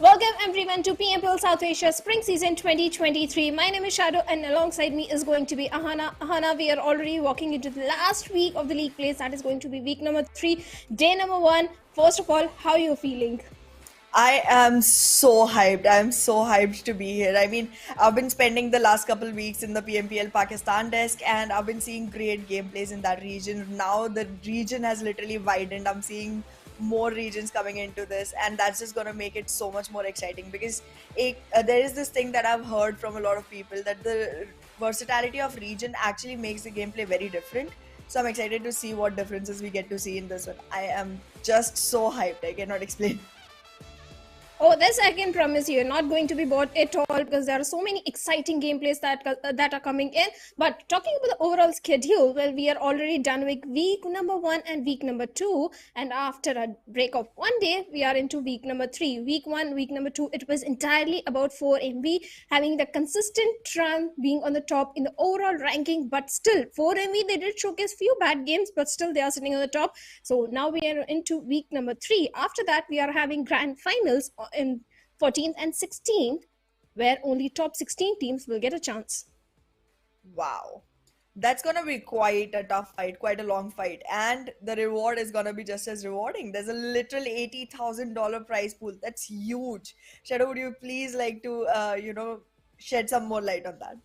Welcome everyone to PMPL South Asia Spring Season 2023. My name is Shadow and alongside me is going to be Ahana. Ahana, we are already walking into the last week of the league plays. That is going to be week number 3, day number 1. First of all, how are you feeling? I am so hyped. I'm so hyped to be here. I mean, I've been spending the last couple weeks in the PMPL Pakistan desk and I've been seeing great gameplays in that region. Now the region has literally widened. I'm seeing more regions coming into this, and that's just going to make it so much more exciting because there is this thing that I've heard from a lot of people that the versatility of region actually makes the gameplay very different. So I'm excited to see what differences we get to see in this one. I am just so hyped. I cannot explain. Oh, this I can promise you, you're not going to be bored at all because there are so many exciting gameplays that are coming in. But talking about the overall schedule, well, we are already done with week number 1 and week number 2. And after a break of 1 day, we are into week number 3. Week 1, week number 2, it was entirely about 4MV having the consistent run being on the top in the overall ranking. But still, 4MV, they did showcase few bad games, but still they are sitting on the top. So now we are into week number 3. After that, we are having grand finals in 14th and 16th, where only top 16 teams will get a chance. Wow. That's gonna be quite a tough fight, quite a long fight, and the reward is gonna be just as rewarding. There's a literal $80,000 prize pool. That's huge. Shadow, would you please like to, shed some more light on that?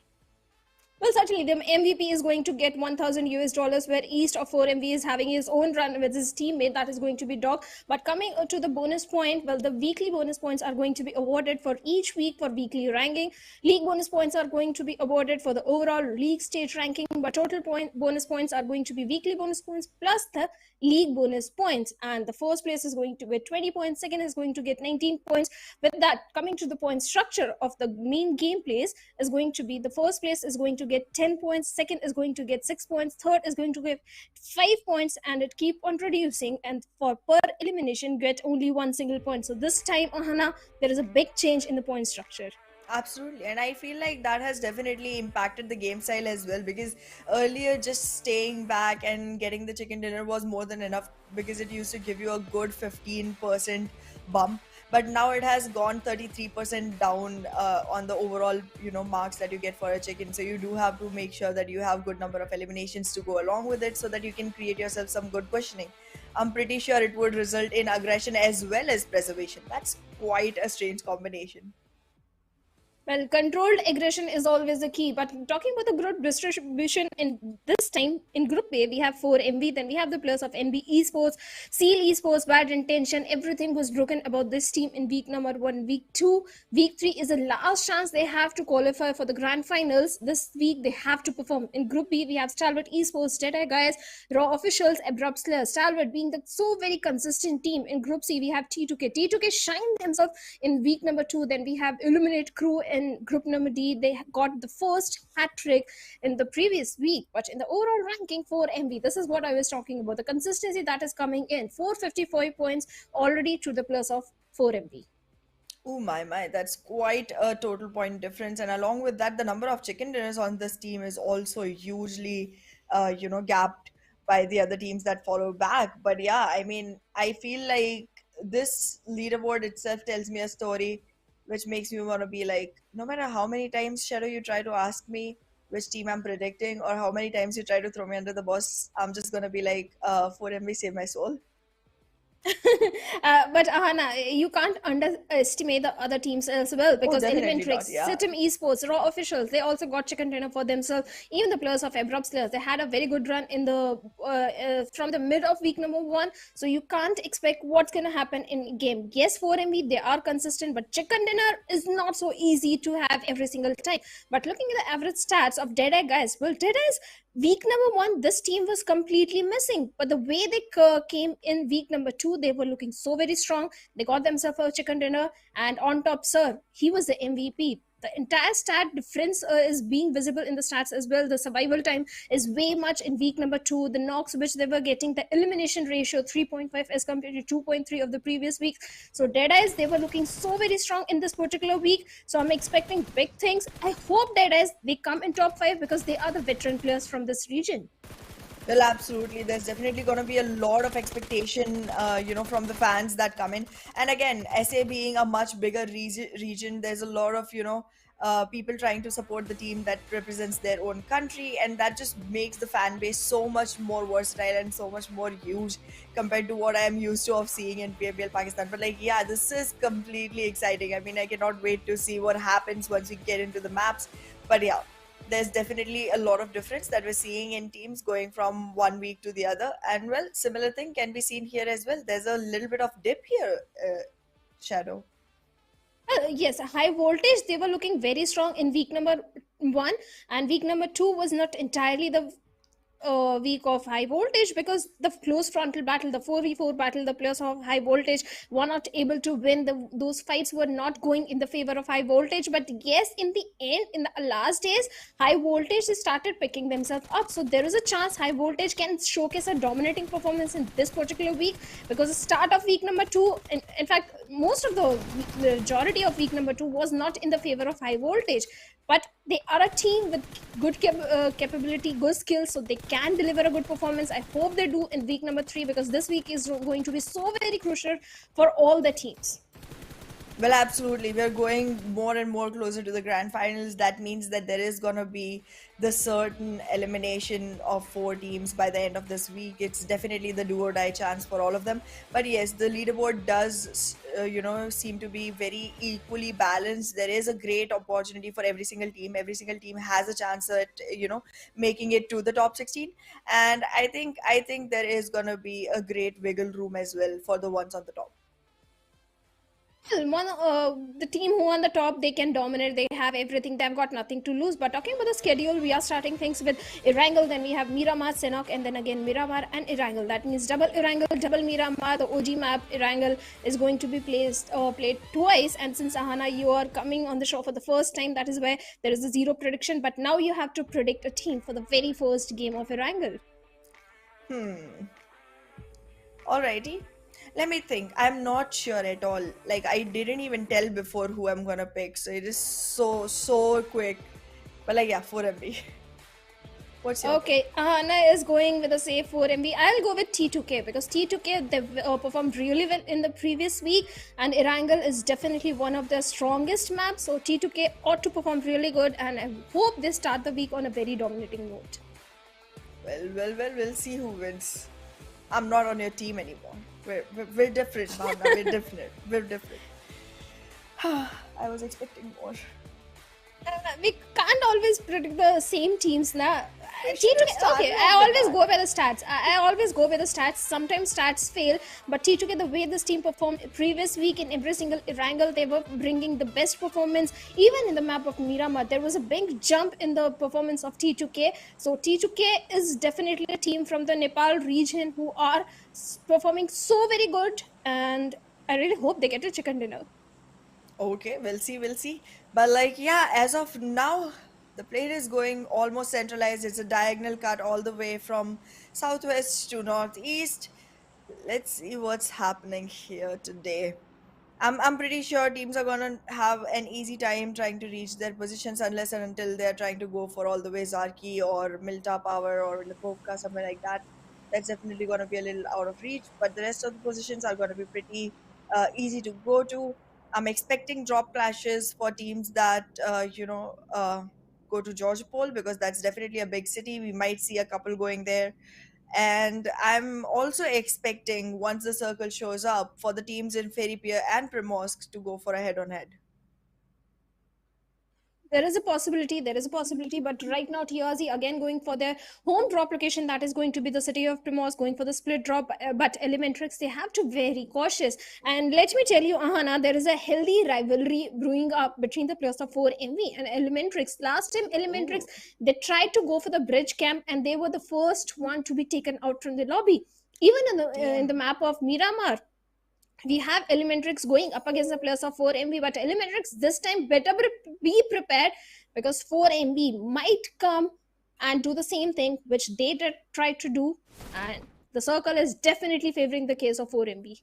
Well, certainly the MVP is going to get $1,000 where East of 4MV is having his own run with his teammate, that is going to be Dog. But coming to the bonus point, well, the weekly bonus points are going to be awarded for each week for weekly ranking. League bonus points are going to be awarded for the overall league stage ranking, but total bonus points are going to be weekly bonus points plus the league bonus points. And the first place is going to get 20 points, second is going to get 19 points. With that, coming to the point structure of the main gameplays is going to be the first place is going to get 10 points, second is going to get 6 points, third is going to get 5 points, and it keep on reducing, and for per elimination get only 1 single point. So this time, Ahana, there is a big change in the point structure. Absolutely, and I feel like that has definitely impacted the game style as well because earlier just staying back and getting the chicken dinner was more than enough because it used to give you a good 15% bump, but now it has gone 33% down on the overall marks that you get for a chicken. So you do have to make sure that you have good number of eliminations to go along with it so that you can create yourself some good cushioning. I'm pretty sure it would result in aggression as well as preservation. That's quite a strange combination. Well, controlled aggression is always the key. But talking about the group distribution in this time, in Group A, we have 4MV, then we have the players of NB Esports, Seal Esports, Bad Intention. Everything was broken about this team in week number 1. Week 2, week 3 is the last chance they have to qualify for the grand finals. This week, they have to perform. In Group B, we have Stalwart Esports, DEADEYES, Raw Officials, Abrupt Slayers. Stalwart being the so very consistent team. In Group C, we have T2K. T2K shined themselves in week number 2. Then we have Illuminate Crew in group number D. They got the first hat trick in the previous week, but in the overall ranking for MV, this is what I was talking about, the consistency that is coming in. 455 points already to the plus of 4MV. Oh my, that's quite a total point difference. And along with that, the number of chicken dinners on this team is also hugely, gapped by the other teams that follow back. But yeah, I mean, I feel like this leaderboard itself tells me a story which makes me want to be like, no matter how many times, Shadow, you try to ask me which team I'm predicting, or how many times you try to throw me under the bus, I'm just gonna be like, 4MV save my soul. But Ahana, you can't underestimate the other teams as well because Definitely Elementrix, not, yeah. Sitim Esports, Raw Officials, they also got chicken dinner for themselves. Even the players of Abrupt Slayers, they had a very good run in the from the mid of week number 1. So you can't expect what's going to happen in game. Yes, 4MV, they are consistent, but chicken dinner is not so easy to have every single time. But looking at the average stats of DEADEYES, guys, well, DEADEYES, week number 1, this team was completely missing. But the way they came in week number 2, they were looking so very strong. They got themselves a chicken dinner. And on top, sir, he was the MVP. The entire stat difference is being visible in the stats as well. The survival time is way much in week number 2. The knocks which they were getting, the elimination ratio 3.5 as compared to 2.3 of the previous week. So DEADEYES, they were looking so very strong in this particular week. So I'm expecting big things. I hope DEADEYES, they come in top 5 because they are the veteran players from this region. Well, absolutely. There's definitely going to be a lot of expectation, from the fans that come in. And again, SA being a much bigger region, there's a lot of, people trying to support the team that represents their own country. And that just makes the fan base so much more versatile and so much more huge compared to what I am used to of seeing in PMPL Pakistan. But like, yeah, this is completely exciting. I mean, I cannot wait to see what happens once we get into the maps. But yeah, there's definitely a lot of difference that we're seeing in teams going from one week to the other. And well, similar thing can be seen here as well. There's a little bit of dip here, Shadow. Yes, high voltage. They were looking very strong in week number 1, and week number 2 was not entirely the week of high voltage, because the close frontal battle, the 4v4 battle, the players of high voltage were not able to win. Those fights were not going in the favor of high voltage. But yes, in the end, in the last days, high voltage started picking themselves up. So there is a chance high voltage can showcase a dominating performance in this particular week, because the start of week number 2, in fact, most of the majority of week number 2 was not in the favor of high voltage. But they are a team with good capability, good skills, so they can deliver a good performance. I hope they do in week number 3, because this week is going to be so very crucial for all the teams. Well, absolutely. We're going more and more closer to the grand finals. That means that there is going to be the certain elimination of 4 teams by the end of this week. It's definitely the do or die chance for all of them. But yes, the leaderboard does, seem to be very equally balanced. There is a great opportunity for every single team. Every single team has a chance at, making it to the top 16. And I think there is going to be a great wiggle room as well for the ones on the top. The team who on the top, they can dominate. They have everything. They've got nothing to lose. But talking about the schedule, we are starting things with Erangel. Then we have Miramar, Sanhok, and then again Miramar and Erangel. That means double Erangel, double Miramar. The OG map Erangel is going to be played twice. And since Ahana, you are coming on the show for the first time, that is why there is a zero prediction. But now you have to predict a team for the very first game of Erangel. Alrighty. Let me think. I'm not sure at all. Like, I didn't even tell before who I'm gonna pick, so it is so quick. But like, yeah, 4MB. What's your pick? Okay, Ahana is going with a safe 4MB. I'll go with T2K, because T2K, they performed really well in the previous week, and Erangel is definitely one of the strongest maps. So T2K ought to perform really good, and I hope they start the week on a very dominating note. Well, we'll see who wins. I'm not on your team anymore. We're different, Bhavna. We're different. We're different. I was expecting more. We can't always predict the same teams now. should've T2K, started okay, off I with always that. go by the stats. I always go by the stats. Sometimes stats fail, but T2K, the way this team performed previous week in every single Erangel, they were bringing the best performance. Even in the map of Miramar, there was a big jump in the performance of T2K. So T2K is definitely a team from the Nepal region who are performing so very good, and I really hope they get a chicken dinner. Okay, we'll see. But like, yeah, as of now, the plane is going almost centralized. It's a diagonal cut all the way from southwest to northeast. Let's see what's happening here today. I'm pretty sure teams are gonna have an easy time trying to reach their positions unless and until they're trying to go for all the way Zarki or Milta Power or Lipovka, somewhere like that. That's definitely gonna be a little out of reach, but the rest of the positions are gonna be pretty easy to go to. I'm expecting drop clashes for teams that go to Georgopol, because that's definitely a big city. We might see a couple going there. And I'm also expecting, once the circle shows up, for the teams in Feripir and Primorsk to go for a head on head. There is a possibility, but right now TRZ again going for their home drop location, that is going to be the city of Primorsk, going for the split drop. But Elementrix, they have to be very cautious. And let me tell you, Ahana, there is a healthy rivalry brewing up between the players of 4MV and Elementrix. Last time, Elementrix, Ooh, they tried to go for the bridge camp, and they were the first one to be taken out from the lobby. Even in the damn. map of Miramar, we have Elementrix going up against the players of 4MB, but Elementrix this time better be prepared, because 4MB might come and do the same thing which they tried to do, and the circle is definitely favoring the case of 4MB.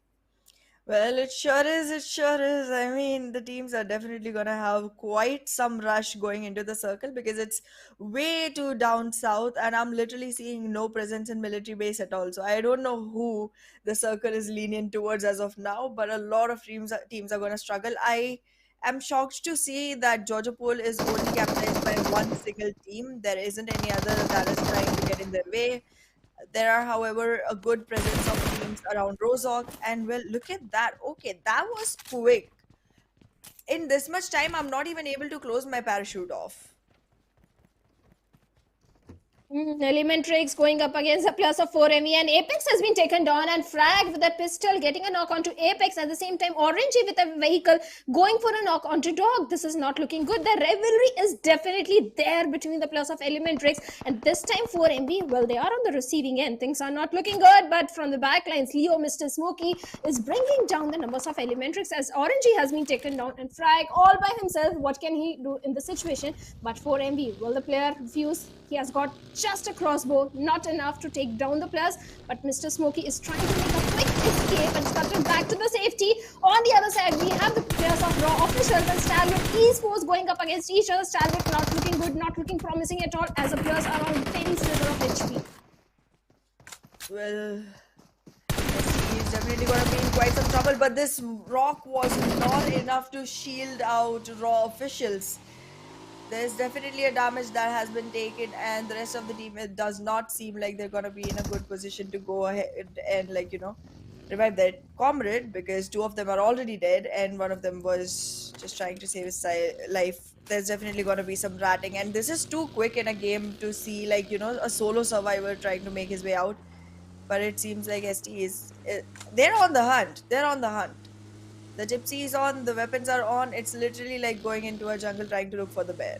Well, it sure is. It sure is. I mean, the teams are definitely going to have quite some rush going into the circle because it's way too down south, and I'm literally seeing no presence in military base at all. So I don't know who the circle is lenient towards as of now, but a lot of teams are going to struggle. I am shocked to see that Georgia Pool is only capitalized by one single team. There isn't any other that is trying to get in their way. There are, however, a good presence of teams around Rozok, and well, look at that. Okay, that was quick. In this much time, I'm not even able to close my parachute off. Elementrix going up against a plus of 4 ME, and Apex has been taken down, and Frag with a pistol getting a knock onto Apex. At the same time, Orangey with a vehicle going for a knock onto Dog. This is not looking good. The rivalry is definitely there between the plus of Elementrix, and this time 4 MB, well, they are on the receiving end. Things are not looking good, but from the backlines, Leo, Mr. Smokey is bringing down the numbers of Elementrix as Orangey has been taken down, and Frag all by himself. What can he do in the situation? But 4 MB, will the player refuse? He has got just a crossbow, not enough to take down the players, but Mr. Smokey is trying to make a quick escape and scuttle back to the safety. On the other side, we have the players of Raw Officials and Stalwart Esports going up against each other. Stalwart not looking good, not looking promising at all, as the players are on very sliver of HP. Well, SC is definitely going to be in quite some trouble, but this rock was not enough to shield out Raw Officials. There's definitely a damage that has been taken, and the rest of the team, it does not seem like they're going to be in a good position to go ahead and, revive their comrade, because two of them are already dead and one of them was just trying to save his life. There's definitely going to be some ratting, and this is too quick in a game to see, a solo survivor trying to make his way out. But it seems like ST is they're on the hunt. They're on the hunt. The gypsy is on, the weapons are on. It's literally like going into a jungle trying to look for the bear.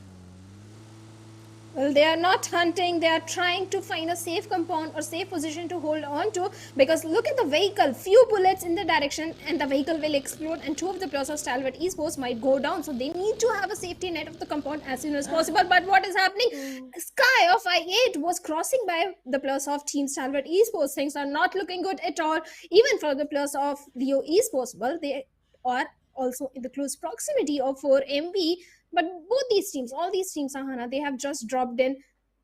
Well, they are not hunting. They are trying to find a safe compound or safe position to hold on to, because look at the vehicle. Few bullets in the direction and the vehicle will explode, and two of the players of Stalwart Esports might go down. So they need to have a safety net of the compound as soon as possible. But what is happening? Sky of I8 was crossing by the players of Team Stalwart Esports. Things are not looking good at all. Even for the players of Leo Esports, well, they are also in the close proximity of 4 MB. But both these teams, all these teams, Ahana, they have just dropped in.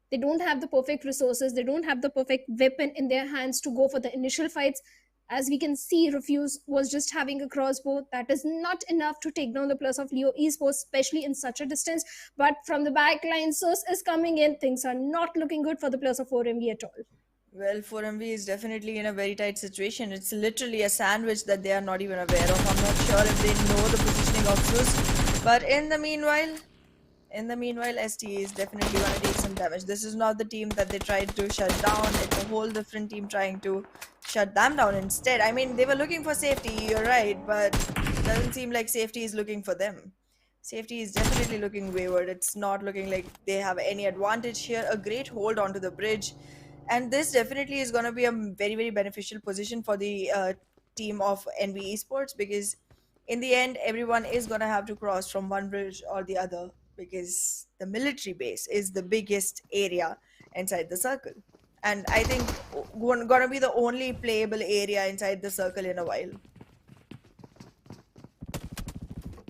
They don't have the perfect resources. They don't have the perfect weapon in their hands to go for the initial fights. As we can see, Refuse was just having a crossbow. That is not enough to take down the plus of Leo Esports, especially in such a distance. But from the backline, Sus is coming in. Things are not looking good for the plus of 4 MB at all. Well, 4MV is definitely in a very tight situation. It's literally a sandwich that they are not even aware of. I'm not sure if they know the positioning of Zeus. But in the meanwhile, ST is definitely going to take some damage. This is not the team that they tried to shut down. It's a whole different team trying to shut them down instead. I mean, they were looking for safety, you're right, but it doesn't seem like safety is looking for them. Safety is definitely looking wayward. It's not looking like they have any advantage here. A great hold onto the bridge. And this definitely is going to be a very, very beneficial position for the team of NV Esports, because in the end, everyone is going to have to cross from one bridge or the other, because the military base is the biggest area inside the circle. And I think going to be the only playable area inside the circle in a while.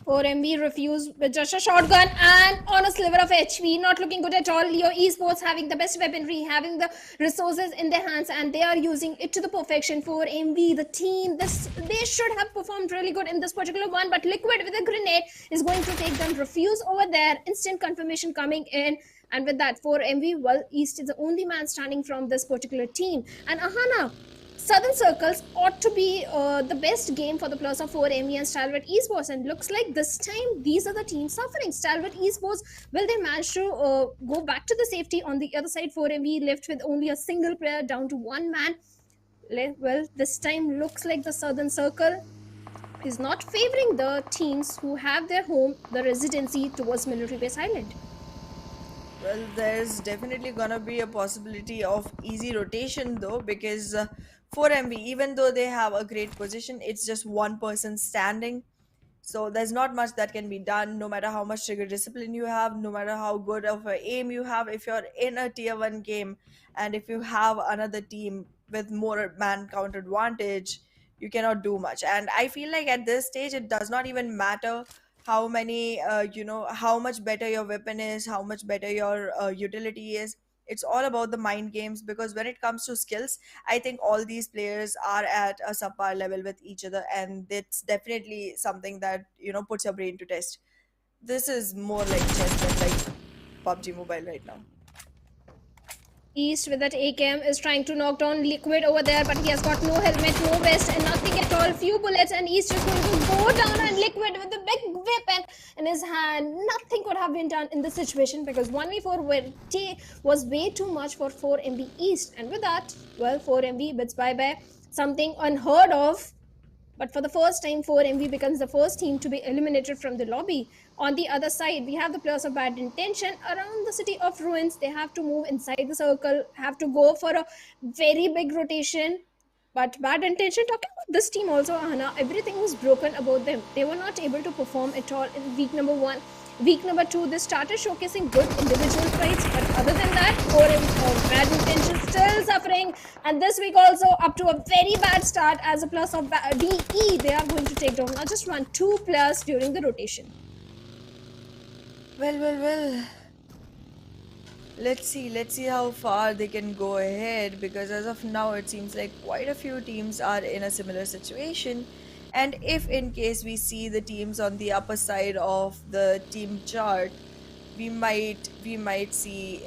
4 MB refused with just a shotgun and on a sliver of HP. Not looking good at all. Leo Esports having the best weaponry, having the resources in their hands, and they are using it to the perfection. 4 MB, the team, they should have performed really good in this particular one, but Liquid with a grenade is going to take them. Refuse over there. Instant confirmation coming in. And with that, 4 MB, well, East is the only man standing from this particular team. And Ahana, Southern Circles ought to be the best game for the plus of 4 ME and Stalwart Esports, and looks like this time these are the teams suffering. Stalwart Esports, will they manage to go back to the safety? On the other side, 4 ME left with only a single player, down to one man. Well, this time looks like the Southern Circle is not favoring the teams who have their home, the residency towards Military Base Island. Well, there's definitely gonna be a possibility of easy rotation though, because 4MB, even though they have a great position, it's just one person standing. So there's not much that can be done, no matter how much trigger discipline you have, no matter how good of a aim you have. If you're in a tier 1 game and if you have another team with more man count advantage, you cannot do much. And I feel like at this stage it does not even matter how many how much better your weapon is, how much better your utility is. It's all about the mind games, because when it comes to skills, I think all these players are at a subpar level with each other, and it's definitely something that puts your brain to test. This is more like chess than like PUBG Mobile right now. East with that AKM is trying to knock down Liquid over there, but he has got no helmet, no vest, and nothing at all. Few bullets, and East just going to go down on Liquid with a big weapon in his hand. Nothing could have been done in this situation because 1v4 was way too much for 4MB East. And with that, well, 4MB bids bye-bye. Something unheard of. But for the first time, 4MV becomes the first team to be eliminated from the lobby. On the other side, we have the players of Bad Intention around the city of Ruins. They have to move inside the circle, have to go for a very big rotation. But Bad Intention, talking about this team also, Ahana, everything was broken about them. They were not able to perform at all in week number 1. Week number 2, they started showcasing good individual fights, but other than that, Bad Intention still suffering. And this week also up to a very bad start as a plus of DE. They are going to take down not just 1, 2 players during the rotation. Well. Let's see how far they can go ahead, because as of now it seems like quite a few teams are in a similar situation. And if in case we see the teams on the upper side of the team chart, we might see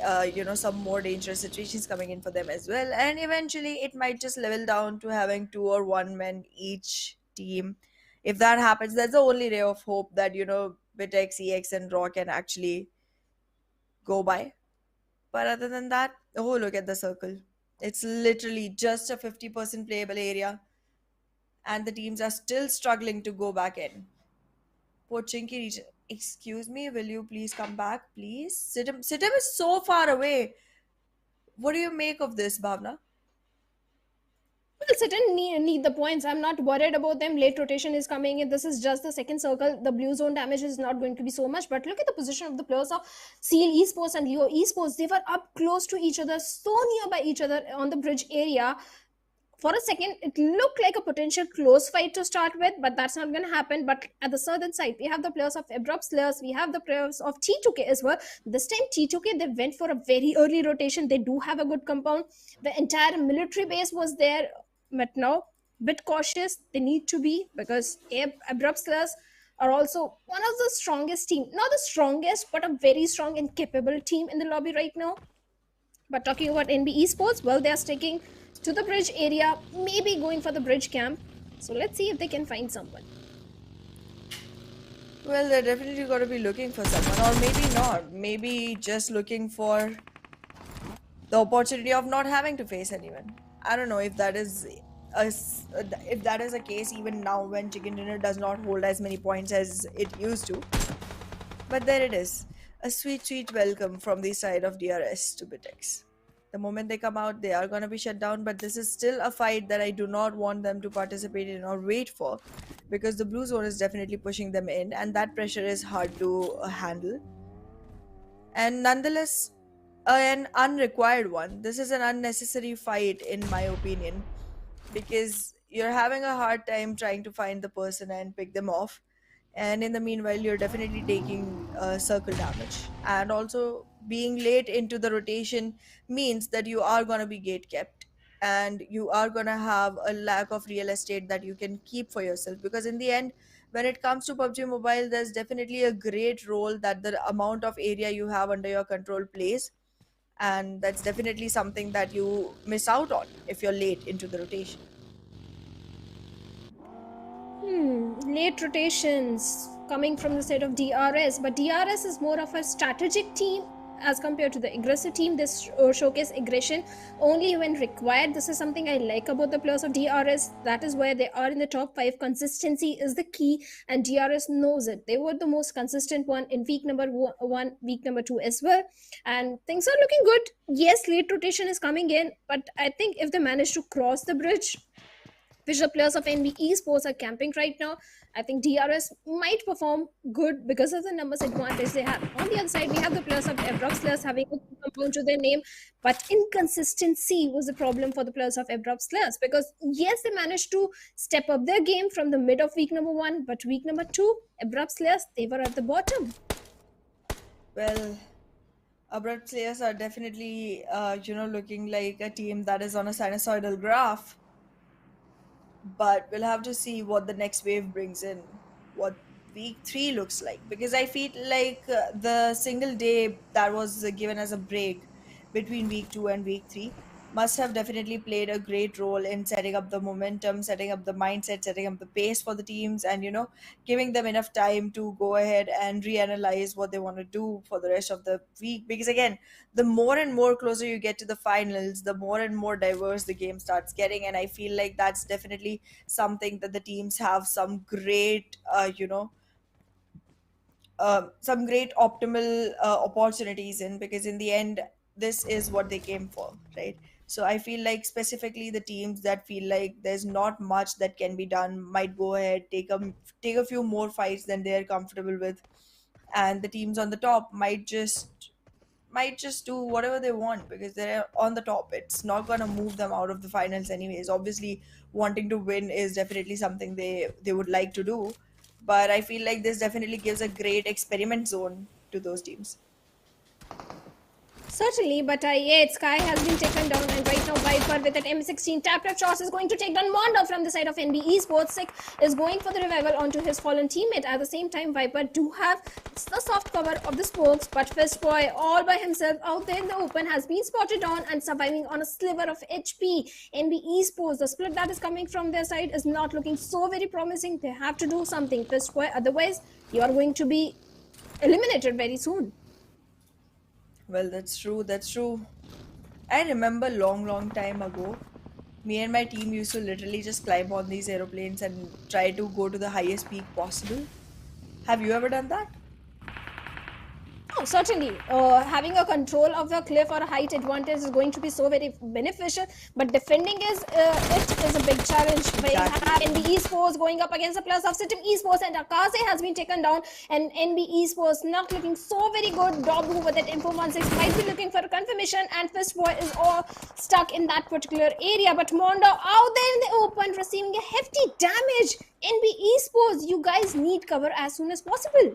some more dangerous situations coming in for them as well, and eventually it might just level down to having 2 or 1 men each team. If that happens, that's the only ray of hope that BitX, EX and Raw can actually go by. But other than that, oh, look at the circle. It's literally just a 50% playable area, and the teams are still struggling to go back in. Pochinki region. Excuse me, will you please come back, please? Sitim is so far away. What do you make of this, Bhavna? Well, Satan need the points. I'm not worried about them. Late rotation is coming in. This is just the second circle. The blue zone damage is not going to be so much. But look at the position of the players of Seal Esports and Leo Esports. They were up close to each other, so nearby each other on the bridge area. For a second, it looked like a potential close fight to start with, but that's not going to happen. But at the southern side, we have the players of Abrupt Slayers, we have the players of T2K as well. This time, T2K, they went for a very early rotation. They do have a good compound. The entire military base was there, but now, bit cautious. They need to be, because Abrupt Slayers are also one of the strongest team. Not the strongest, but a very strong and capable team in the lobby right now. But talking about NB Esports, well, they are sticking to the bridge area, maybe going for the bridge camp. So let's see if they can find someone. Well, they're definitely going to be looking for someone, or maybe not. Maybe just looking for the opportunity of not having to face anyone. I don't know if that is a case even now when Chicken Dinner does not hold as many points as it used to. But there it is. A sweet welcome from the side of DRS to BitX. The moment they come out, they are going to be shut down, but this is still a fight that I do not want them to participate in or wait for, because the blue zone is definitely pushing them in, and that pressure is hard to handle. And nonetheless, an unrequired one. This is an unnecessary fight, in my opinion, because you're having a hard time trying to find the person and pick them off, and in the meanwhile you're definitely taking circle damage, and also being late into the rotation means that you are going to be gate kept, and you are going to have a lack of real estate that you can keep for yourself, because in the end, when it comes to PUBG Mobile, there's definitely a great role that the amount of area you have under your control plays, and that's definitely something that you miss out on if you're late into the rotation. Late rotations coming from the side of DRS, but DRS is more of a strategic team as compared to the aggressive team. They showcase aggression only when required. This is something I like about the players of DRS. That is why they are in the top 5. Consistency is the key, and DRS knows it. They were the most consistent one in week number 1, week number 2 as well, and things are looking good. Yes, late rotation is coming in, but I think if they manage to cross the bridge, which the players of NB Esports are camping right now. I think DRS might perform good because of the numbers advantage they have. On the other side, we have the players of Abrupt Slayers having a compound to their name, but inconsistency was the problem for the players of Abrupt Slayers, because yes, they managed to step up their game from the mid of week number 1, but week number 2, Abrupt Slayers, they were at the bottom. Well, Abrupt Slayers are definitely, looking like a team that is on a sinusoidal graph. But we'll have to see what the next wave brings in, what week 3 looks like. Because I feel like the single day that was given as a break between week 2 and week 3 must have definitely played a great role in setting up the momentum, setting up the mindset, setting up the pace for the teams, and giving them enough time to go ahead and reanalyze what they want to do for the rest of the week. Because again, the more and more closer you get to the finals, the more and more diverse the game starts getting. And I feel like that's definitely something that the teams have some great optimal opportunities in, because in the end, this is what they came for, right? So I feel like specifically the teams that feel like there's not much that can be done might go ahead, take a few more fights than they're comfortable with, and the teams on the top might just do whatever they want because they're on the top. It's not going to move them out of the finals anyways. Obviously, wanting to win is definitely something they would like to do, but I feel like this definitely gives a great experiment zone to those teams. Certainly, but yeah, Sky has been taken down, and right now Viper with that M16 tap choice is going to take down Mondo from the side of NB Esports. Sick is going for the revival onto his fallen teammate. At the same time, Viper do have the soft cover of the spokes, but Fistboy all by himself out there in the open has been spotted on and surviving on a sliver of HP. NB Esports, the split that is coming from their side is not looking so very promising. They have to do something, Fistboy, otherwise you are going to be eliminated very soon. Well, that's true. That's true. I remember long time ago, me and my team used to literally just climb on these aeroplanes and try to go to the highest peak possible. Have you ever done that? Oh, certainly. Having a control of the cliff or a height advantage is going to be so very beneficial, but defending it is a big challenge. We have Exactly. NB Esports going up against the players of System Esports, and Akaze has been taken down, and NB Esports not looking so very good. Dobu with that Info 16 might be looking for a confirmation, and Fistboy is all stuck in that particular area. But Mondo out there in the open receiving a hefty damage. NB Esports, you guys need cover as soon as possible.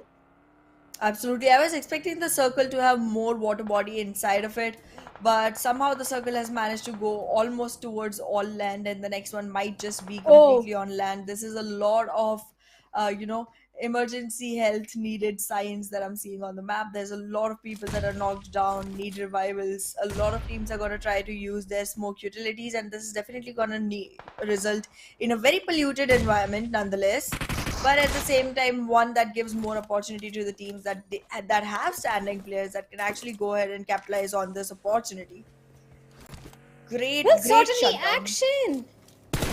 Absolutely. I was expecting the circle to have more water body inside of it, but somehow the circle has managed to go almost towards all land, and the next one might just be Oh, completely on land. This is a lot of, uh, you know, emergency health needed signs that I'm seeing on the map. There's a lot of people that are knocked down, need revivals. A lot of teams are going to try to use their smoke utilities, and this is definitely going to result in a very polluted environment nonetheless, but at the same time one that gives more opportunity to the teams that have standing players that can actually go ahead and capitalize on this opportunity. well, Great certainly shutdown. action.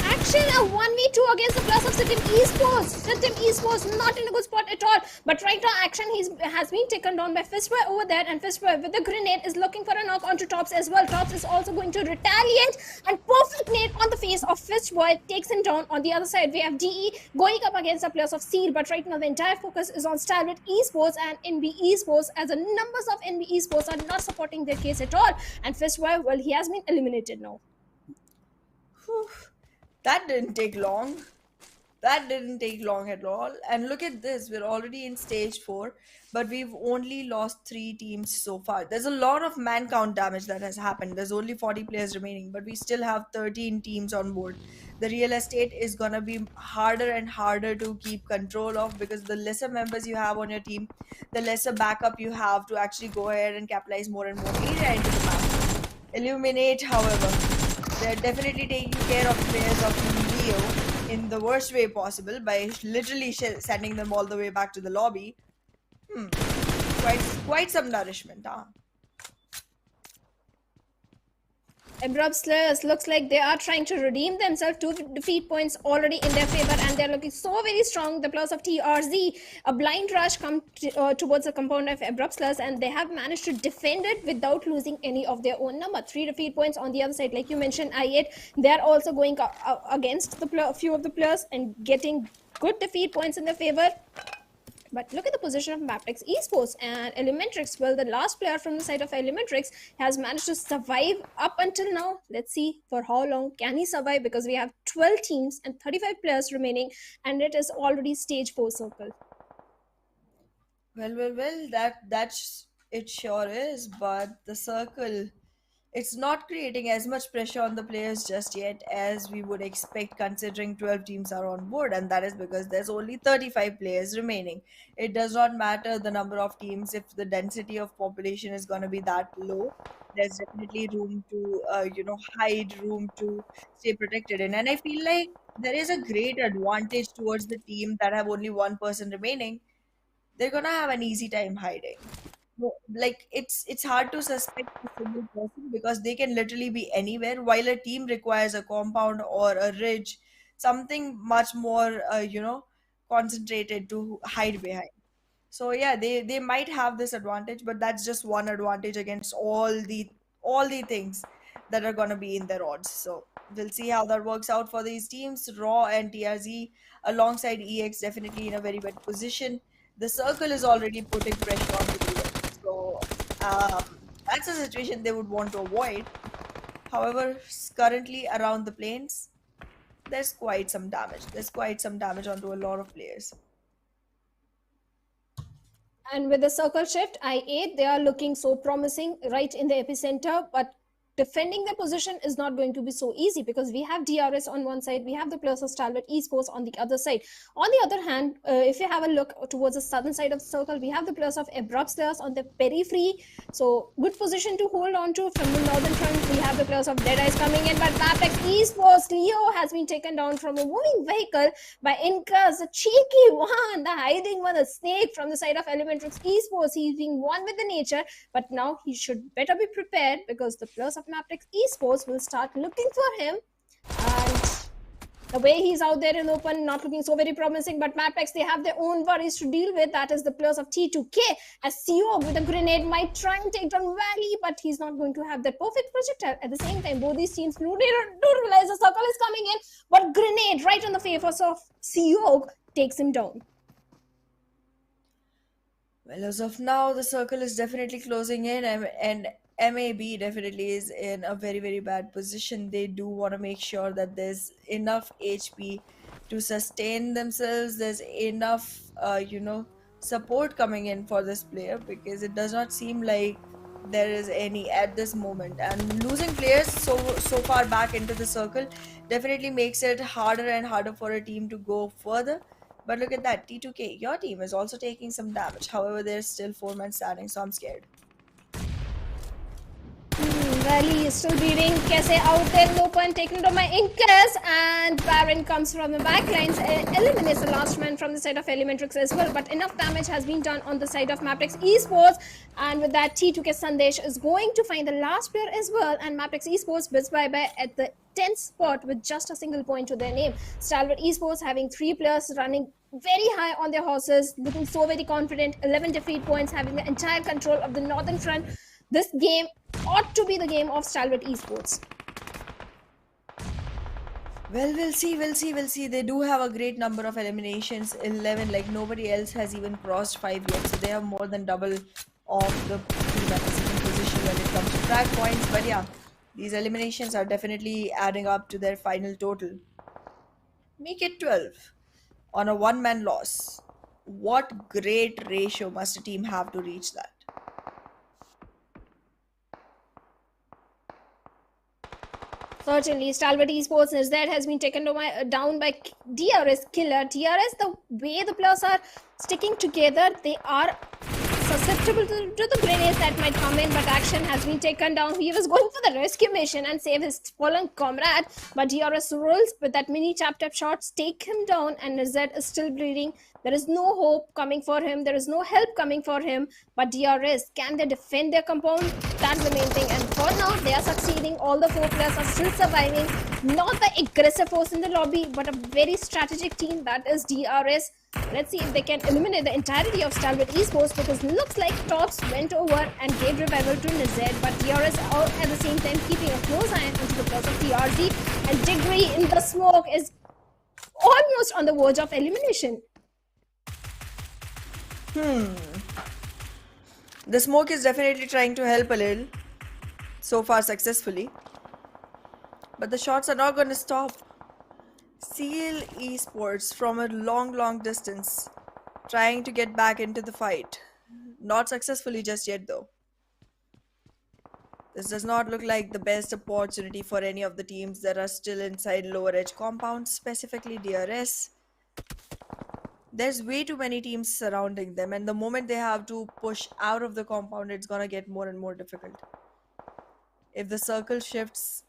Action, a 1v2 against the plus of System Esports. System Esports not in a good spot at all. But right now, Action has been taken down by Fistboy over there. And Fistboy with the grenade is looking for a knock onto Tops as well. Tops is also going to retaliate. And perfect nade on the face of Fistboy takes him down. On the other side, we have DE going up against the players of Seal. But right now, the entire focus is on Stalwart Esports and NB Esports, as the numbers of NB Esports are not supporting their case at all. And Fistboy, well, he has been eliminated now. Whew. That didn't take long. That didn't take long at all. And look at this, we're already in stage 4, but we've only lost 3 teams so far. There's a lot of man count damage that has happened. There's only 40 players remaining, but we still have 13 teams on board. The real estate is gonna be harder and harder to keep control of, because the lesser members you have on your team, the lesser backup you have to actually go ahead and capitalize more and more area into the map. Illuminate, however, they're definitely taking care of the players of Leo in the worst way possible by literally sending them all the way back to the lobby. Hmm, quite some nourishment, huh? Abrupt Slayers looks like they are trying to redeem themselves. 2 defeat points already in their favor, and they're looking so very strong. The players of TRZ, a blind rush come towards the compound of Abrupt Slayers, and they have managed to defend it without losing any of their own number. 3 defeat points on the other side. Like you mentioned, I8, they're also going against the few of the players and getting good defeat points in their favor. But look at the position of MABETEX Esports and Elementrix. Well, the last player from the side of Elementrix has managed to survive up until now. Let's see for how long can he survive, because we have 12 teams and 35 players remaining, and it is already stage 4 circle. Well, that's it sure is, but the circle, it's not creating as much pressure on the players just yet as we would expect, considering 12 teams are on board, and that is because there's only 35 players remaining. It does not matter the number of teams if the density of population is going to be that low. There's definitely room to, hide, room to stay protected in. And I feel like there is a great advantage towards the team that have only one person remaining. They're gonna have an easy time hiding. Like it's hard to suspect a single person because they can literally be anywhere, while a team requires a compound or a ridge, something much more concentrated to hide behind. So yeah, they might have this advantage, but that's just one advantage against all the things that are gonna be in their odds. So we'll see how that works out for these teams. Raw and TRZ alongside EX definitely in a very bad position. The circle is already putting pressure on the EX. So that's a situation they would want to avoid. However, currently around the planes, there's quite some damage. There's quite some damage onto a lot of players. And with the circle shift, I8, they are looking so promising right in the epicenter, but defending their position is not going to be so easy, because we have DRS on one side, we have the players of Stalwart Esports on the other side. On the other hand, if you have a look towards the southern side of the circle, we have the players of Abrupt Slayers on the periphery. So good position to hold on to. From the northern front, we have the players of DEADEYES coming in, but MABETEX Esports, Leo has been taken down from a moving vehicle by Incas, the cheeky one, the hiding one, the snake from the side of Elementrix Esports. He's being one with the nature, but now he should better be prepared, because the players of MABETEX Esports will start looking for him. And the way he's out there in the open, not looking so very promising, but MABETEX, they have their own worries to deal with. That is the players of T2K, as Sanhok with a grenade might try and take down Valley, but he's not going to have that perfect projectile. At the same time, both these teams do realize the circle is coming in, but grenade right on the face of Sanhok takes him down. Well, as of now, the circle is definitely closing in, and MAB definitely is in a very, very bad position. They do want to make sure that there's enough HP to sustain themselves. There's enough, support coming in for this player, because it does not seem like there is any at this moment. And losing players so far back into the circle definitely makes it harder and harder for a team to go further. But look at that, T2K, your team is also taking some damage. However, there's still 4 men standing, so I'm scared. Valley is still bleeding. Kese out there in the open, taken to my Incas, and Baron comes from the backlines, eliminates the last man from the side of Elementrix as well. But enough damage has been done on the side of MABETEX Esports, and with that, T2K Sandesh is going to find the last player as well, and MABETEX Esports bids bye-bye at the 10th spot with just a single point to their name. Stalwart Esports having 3 players running very high on their horses, looking so very confident, 11 defeat points, having the entire control of the northern front. This game ought to be the game of Stalwart Esports. Well, we'll see. They do have a great number of eliminations, 11, like nobody else has even crossed 5 yet. So they have more than double of the team at the second position when it comes to track points. But yeah, these eliminations are definitely adding up to their final total. Make it 12 on a one-man loss. What great ratio must a team have to reach that? Certainly, Stalwart Esports is that has been taken down by DRS Killer. DRS, the way the players are sticking together, they are susceptible to the grenades that might come in, but Action has been taken down. He was going for the rescue mission and save his fallen comrade, but DRS rules with that mini tap shots take him down, and Rizet is still bleeding. There is no hope coming for him. There is no help coming for him. But DRS, can they defend their compound? That's the main thing. And for now, they are succeeding. All the 4 players are still surviving. Not the aggressive force in the lobby, but a very strategic team, that is DRS. Let's see if they can eliminate the entirety of Stalwart Esports, because it looks like Tops went over and gave revival to Nized, but DRS are at the same time keeping a close eye onto the plus of TRZ, and Degree in the smoke is almost on the verge of elimination. The smoke is definitely trying to help a little, so far successfully, but the shots are not going to stop. Seal Esports from a long distance, trying to get back into the fight. Not successfully just yet though. This does not look like the best opportunity for any of the teams that are still inside lower edge compounds, specifically DRS. There's way too many teams surrounding them, and the moment they have to push out of the compound, it's gonna get more and more difficult. If the circle shifts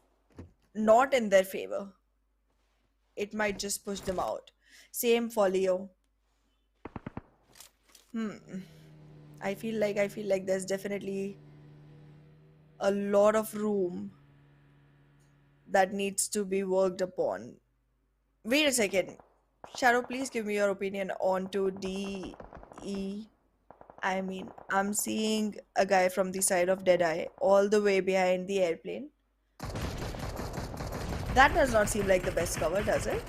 not in their favor, it might just push them out. Same for Leo. I feel like there's definitely a lot of room that needs to be worked upon. Wait a second. Shadow, please give me your opinion on to DE. I mean, I'm seeing a guy from the side of Deadeye all the way behind the airplane. That does not seem like the best cover, does it?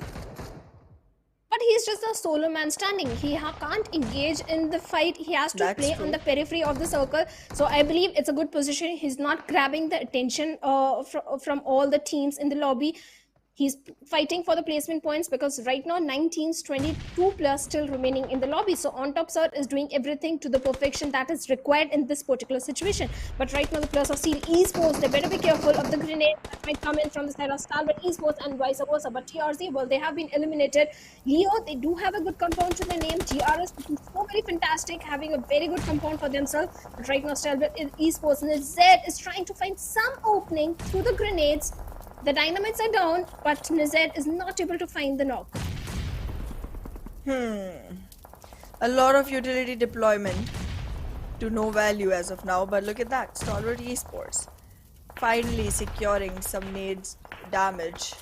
But he's just a solo man standing. He can't engage in the fight. He has to play on the periphery of the circle. So I believe it's a good position. He's not grabbing the attention from all the teams in the lobby. He's fighting for the placement points, because right now 9 teams, 22 plus still remaining in the lobby. So On Top Sir is doing everything to the perfection that is required in this particular situation. But right now the players of Seal Esports, they better be careful of the grenade that might come in from the side of Stalwart Esports and vice versa. But TRZ, well, they have been eliminated. Leo, they do have a good compound to their name. DRS looking so very fantastic, having a very good compound for themselves. But right now Stalwart Esports and Z is trying to find some opening through the grenades. The dynamites are down, but Nized is not able to find the knock. A lot of utility deployment to no value as of now, but look at that. Stalwart Esports finally securing some nades damage.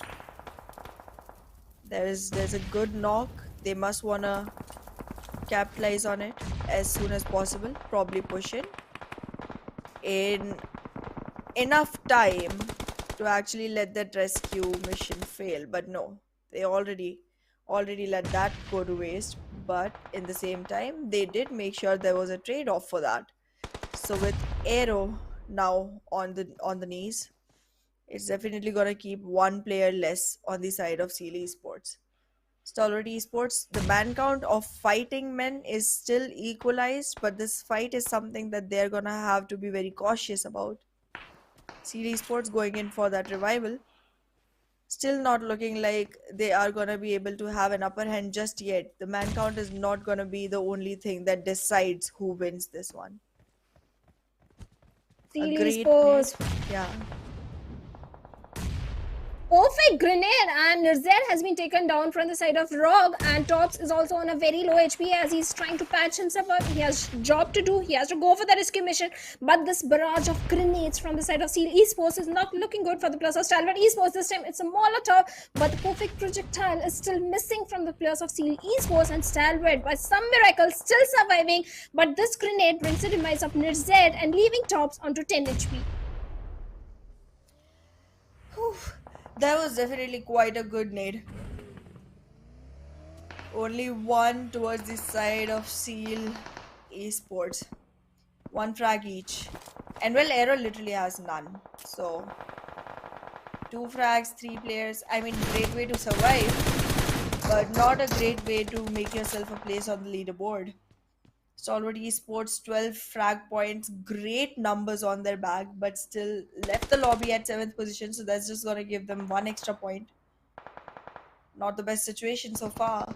There's a good knock. They must wanna capitalize on it as soon as possible. Probably push in enough time to actually let that rescue mission fail, but no, they already let that go to waste. But in the same time, they did make sure there was a trade-off for that. So with Aero now on the knees, it's definitely gonna keep one player less on the side of Seal Esports. Stalwart Esports, the man count of fighting men is still equalized, but this fight is something that they're gonna have to be very cautious about. Seal Esports going in for that revival. Still not looking like they are going to be able to have an upper hand just yet. The man count is not going to be the only thing that decides who wins this one. Seal Esports. Yeah. Perfect grenade, and Nized has been taken down from the side of Rog, and Tops is also on a very low HP as he's trying to patch himself up. He has job to do. He has to go for the rescue mission, but this barrage of grenades from the side of Seal Esports is not looking good for the players of Stalwart Esports. This time it's a Molotov, but the perfect projectile is still missing from the players of Seal Esports, and Stalwart, by some miracle, still surviving, but this grenade brings the demise of Nized and leaving Tops onto 10 HP. Whew. That was definitely quite a good nade. Only one towards the side of Seal Esports. One frag each. And well, Aero literally has none. So, 2 frags, 3 players. I mean, great way to survive, but not a great way to make yourself a place on the leaderboard. Stalwart Esports 12 frag points, great numbers on their bag, but still left the lobby at 7th position, so that's just gonna give them 1 extra point. Not the best situation so far.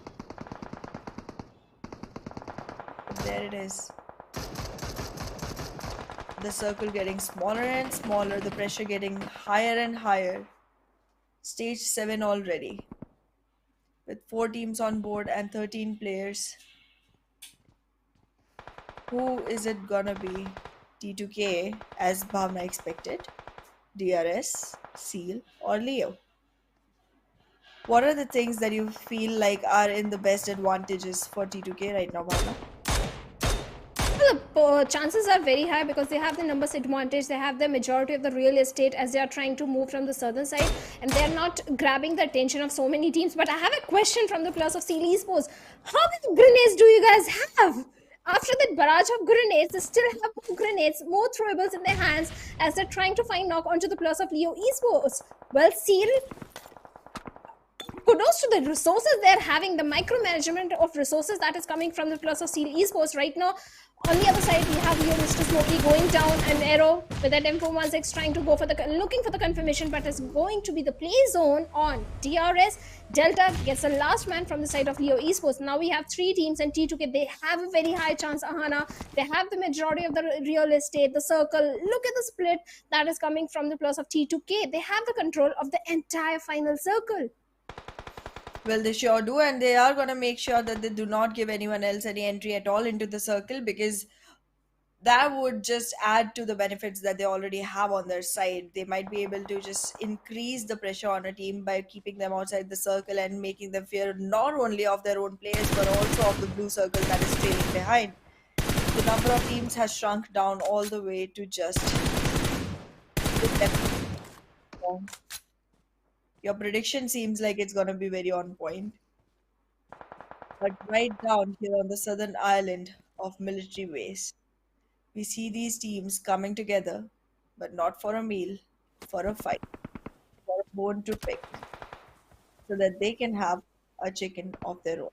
But there it is. The circle getting smaller and smaller, the pressure getting higher and higher. Stage 7 already. With 4 teams on board and 13 players. Who is it gonna be? T2K, as Bhavna expected, DRS, Seal, or Leo? What are the things that you feel like are in the best advantages for T2K right now, Bhavna? Well, the chances are very high because they have the numbers advantage. They have the majority of the real estate as they are trying to move from the southern side, and they are not grabbing the attention of so many teams. But I have a question from the players of Seal Esports. How many grenades do you guys have? After that barrage of grenades, they still have more grenades, more throwables in their hands as they're trying to find knock onto the players of Leo Esports. Well, Seal, kudos to the resources they're having, the micromanagement of resources that is coming from the plus of Seal Esports right now. On the other side, we have here Mr. Smokey going down an arrow with that M416 trying to go for the looking for the confirmation, but it's going to be the play zone on DRS. Delta gets the last man from the side of Leo Esports. Now we have 3 teams and T2K. They have a very high chance. Ahana, they have the majority of the real estate, the circle. Look at the split that is coming from the plus of T2K. They have the control of the entire final circle. Well, they sure do, and they are going to make sure that they do not give anyone else any entry at all into the circle, because that would just add to the benefits that they already have on their side. They might be able to just increase the pressure on a team by keeping them outside the circle and making them fear not only of their own players but also of the blue circle that is trailing behind. The number of teams has shrunk down all the way to just your prediction seems like it's going to be very on point. But right down here on the southern island of military base, we see these teams coming together, but not for a meal, for a fight, for a bone to pick, so that they can have a chicken of their own.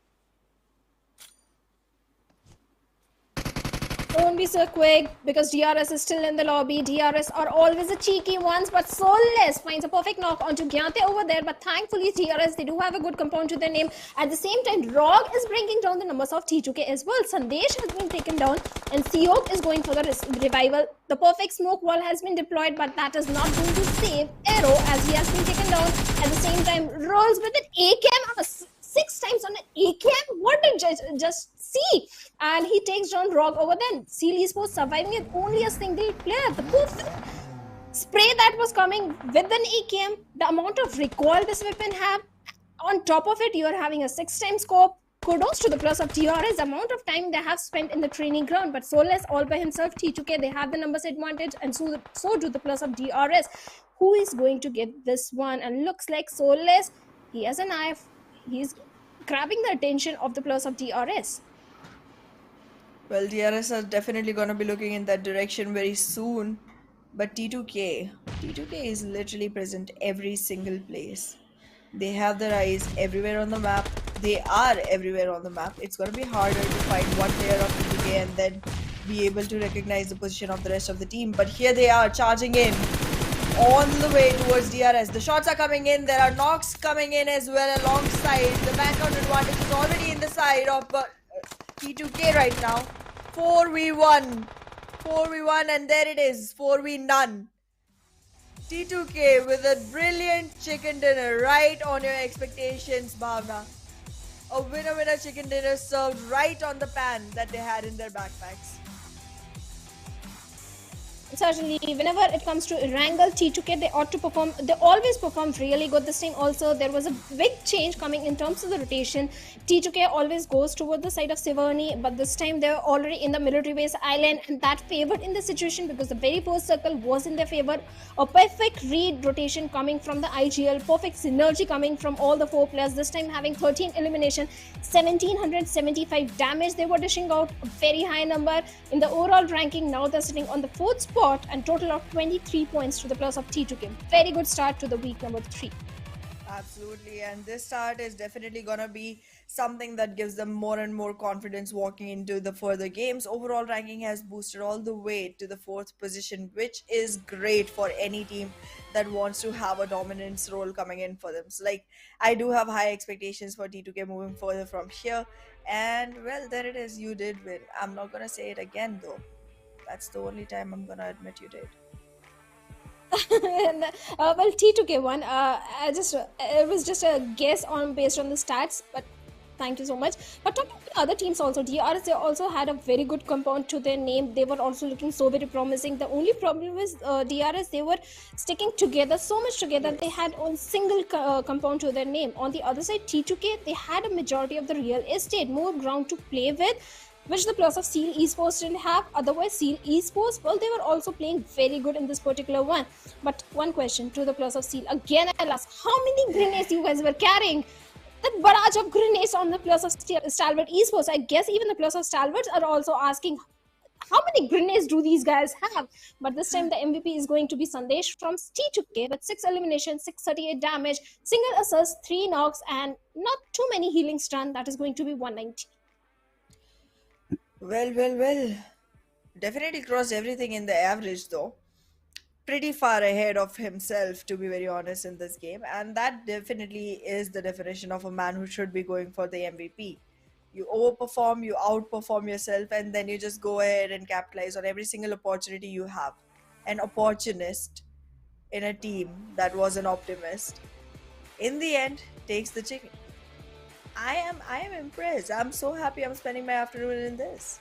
Don't be so quick because DRS is still in the lobby. DRS are always the cheeky ones, but Soulless finds a perfect knock onto Gyante over there. But thankfully, DRS, they do have a good compound to their name. At the same time, Rog is bringing down the numbers of T2K as well. Sandesh has been taken down, and Sanhok is going for the revival. The perfect smoke wall has been deployed, but that is not going to save Arrow as he has been taken down. At the same time, rolls with an A-cam 6 times on an A-cam. What did just see? And he takes down Rog over then. Seal Esports surviving with only a single player. The perfect spray that was coming with an AKM, the amount of recoil this weapon have. On top of it, you are having a 6-time scope. Kudos to the plus of DRS, the amount of time they have spent in the training ground. But Soulless all by himself, T2K, they have the numbers advantage, and so do the plus of DRS. Who is going to get this one? And looks like Soulless, he has a knife. He's grabbing the attention of the plus of DRS. Well, DRS are definitely going to be looking in that direction very soon. But T2K is literally present every single place. They have their eyes everywhere on the map. They are everywhere on the map. It's going to be harder to find one player of T2K and then be able to recognize the position of the rest of the team. But here they are charging in on the way towards DRS. The shots are coming in. There are knocks coming in as well alongside. The background advantage is already in the side of T2K right now. 4v1. 4v1, and there it is. 4v none. T2K with a brilliant chicken dinner right on your expectations, Bhavna. A winner chicken dinner served right on the pan that they had in their backpacks. Certainly, whenever it comes to Erangel, T2K, they ought to perform. They always perform really good. This time also, there was a big change coming in terms of the rotation. T2K always goes toward the side of Siverny, but this time they're already in the military base island, and that favored in the situation because the very first circle was in their favor. A perfect read rotation coming from the IGL, perfect synergy coming from all the 4 players. This time having 13 elimination, 1775 damage. They were dishing out a very high number in the overall ranking. Now they're sitting on the 4th spot and total of 23 points to the plus of T2K. Very good start to the week number 3. Absolutely, and this start is definitely gonna be something that gives them more and more confidence walking into the further games. Overall ranking has boosted all the way to the 4th position, which is great for any team that wants to have a dominance role coming in for them. So like, I do have high expectations for T2K moving further from here, and well, there it is. You did win. I'm not gonna say it again though. That's the only time I'm gonna admit you did. Well, T2K one. It was just a guess on based on the stats, but Thank you so much. But talking to other teams also, DRS, they also had a very good compound to their name. They were also looking so very promising. The only problem was DRS, they were sticking together, so much together. They had a single compound to their name. On the other side, T2K, they had a majority of the real estate, more ground to play with, which the players of Seal Esports didn't have. Otherwise, Seal Esports, well, they were also playing very good in this particular one. But one question to the players of Seal. Again, I'll ask, how many grenades you guys were carrying? That barrage of grenades on the players of Stalwart Esports. I guess even the players of Stalwart are also asking, how many grenades do these guys have? But this time the MVP is going to be Sandesh from T2K with 6 eliminations, 638 damage, single assist, 3 knocks, and not too many healing stun. That is going to be 190. Well. Definitely crossed everything in the average though. Pretty far ahead of himself, to be very honest, in this game. And that definitely is the definition of a man who should be going for the MVP. You overperform, you outperform yourself, and then you just go ahead and capitalize on every single opportunity you have. An opportunist in a team that was an optimist, in the end, takes the chicken. I am impressed. I'm so happy I'm spending my afternoon in this.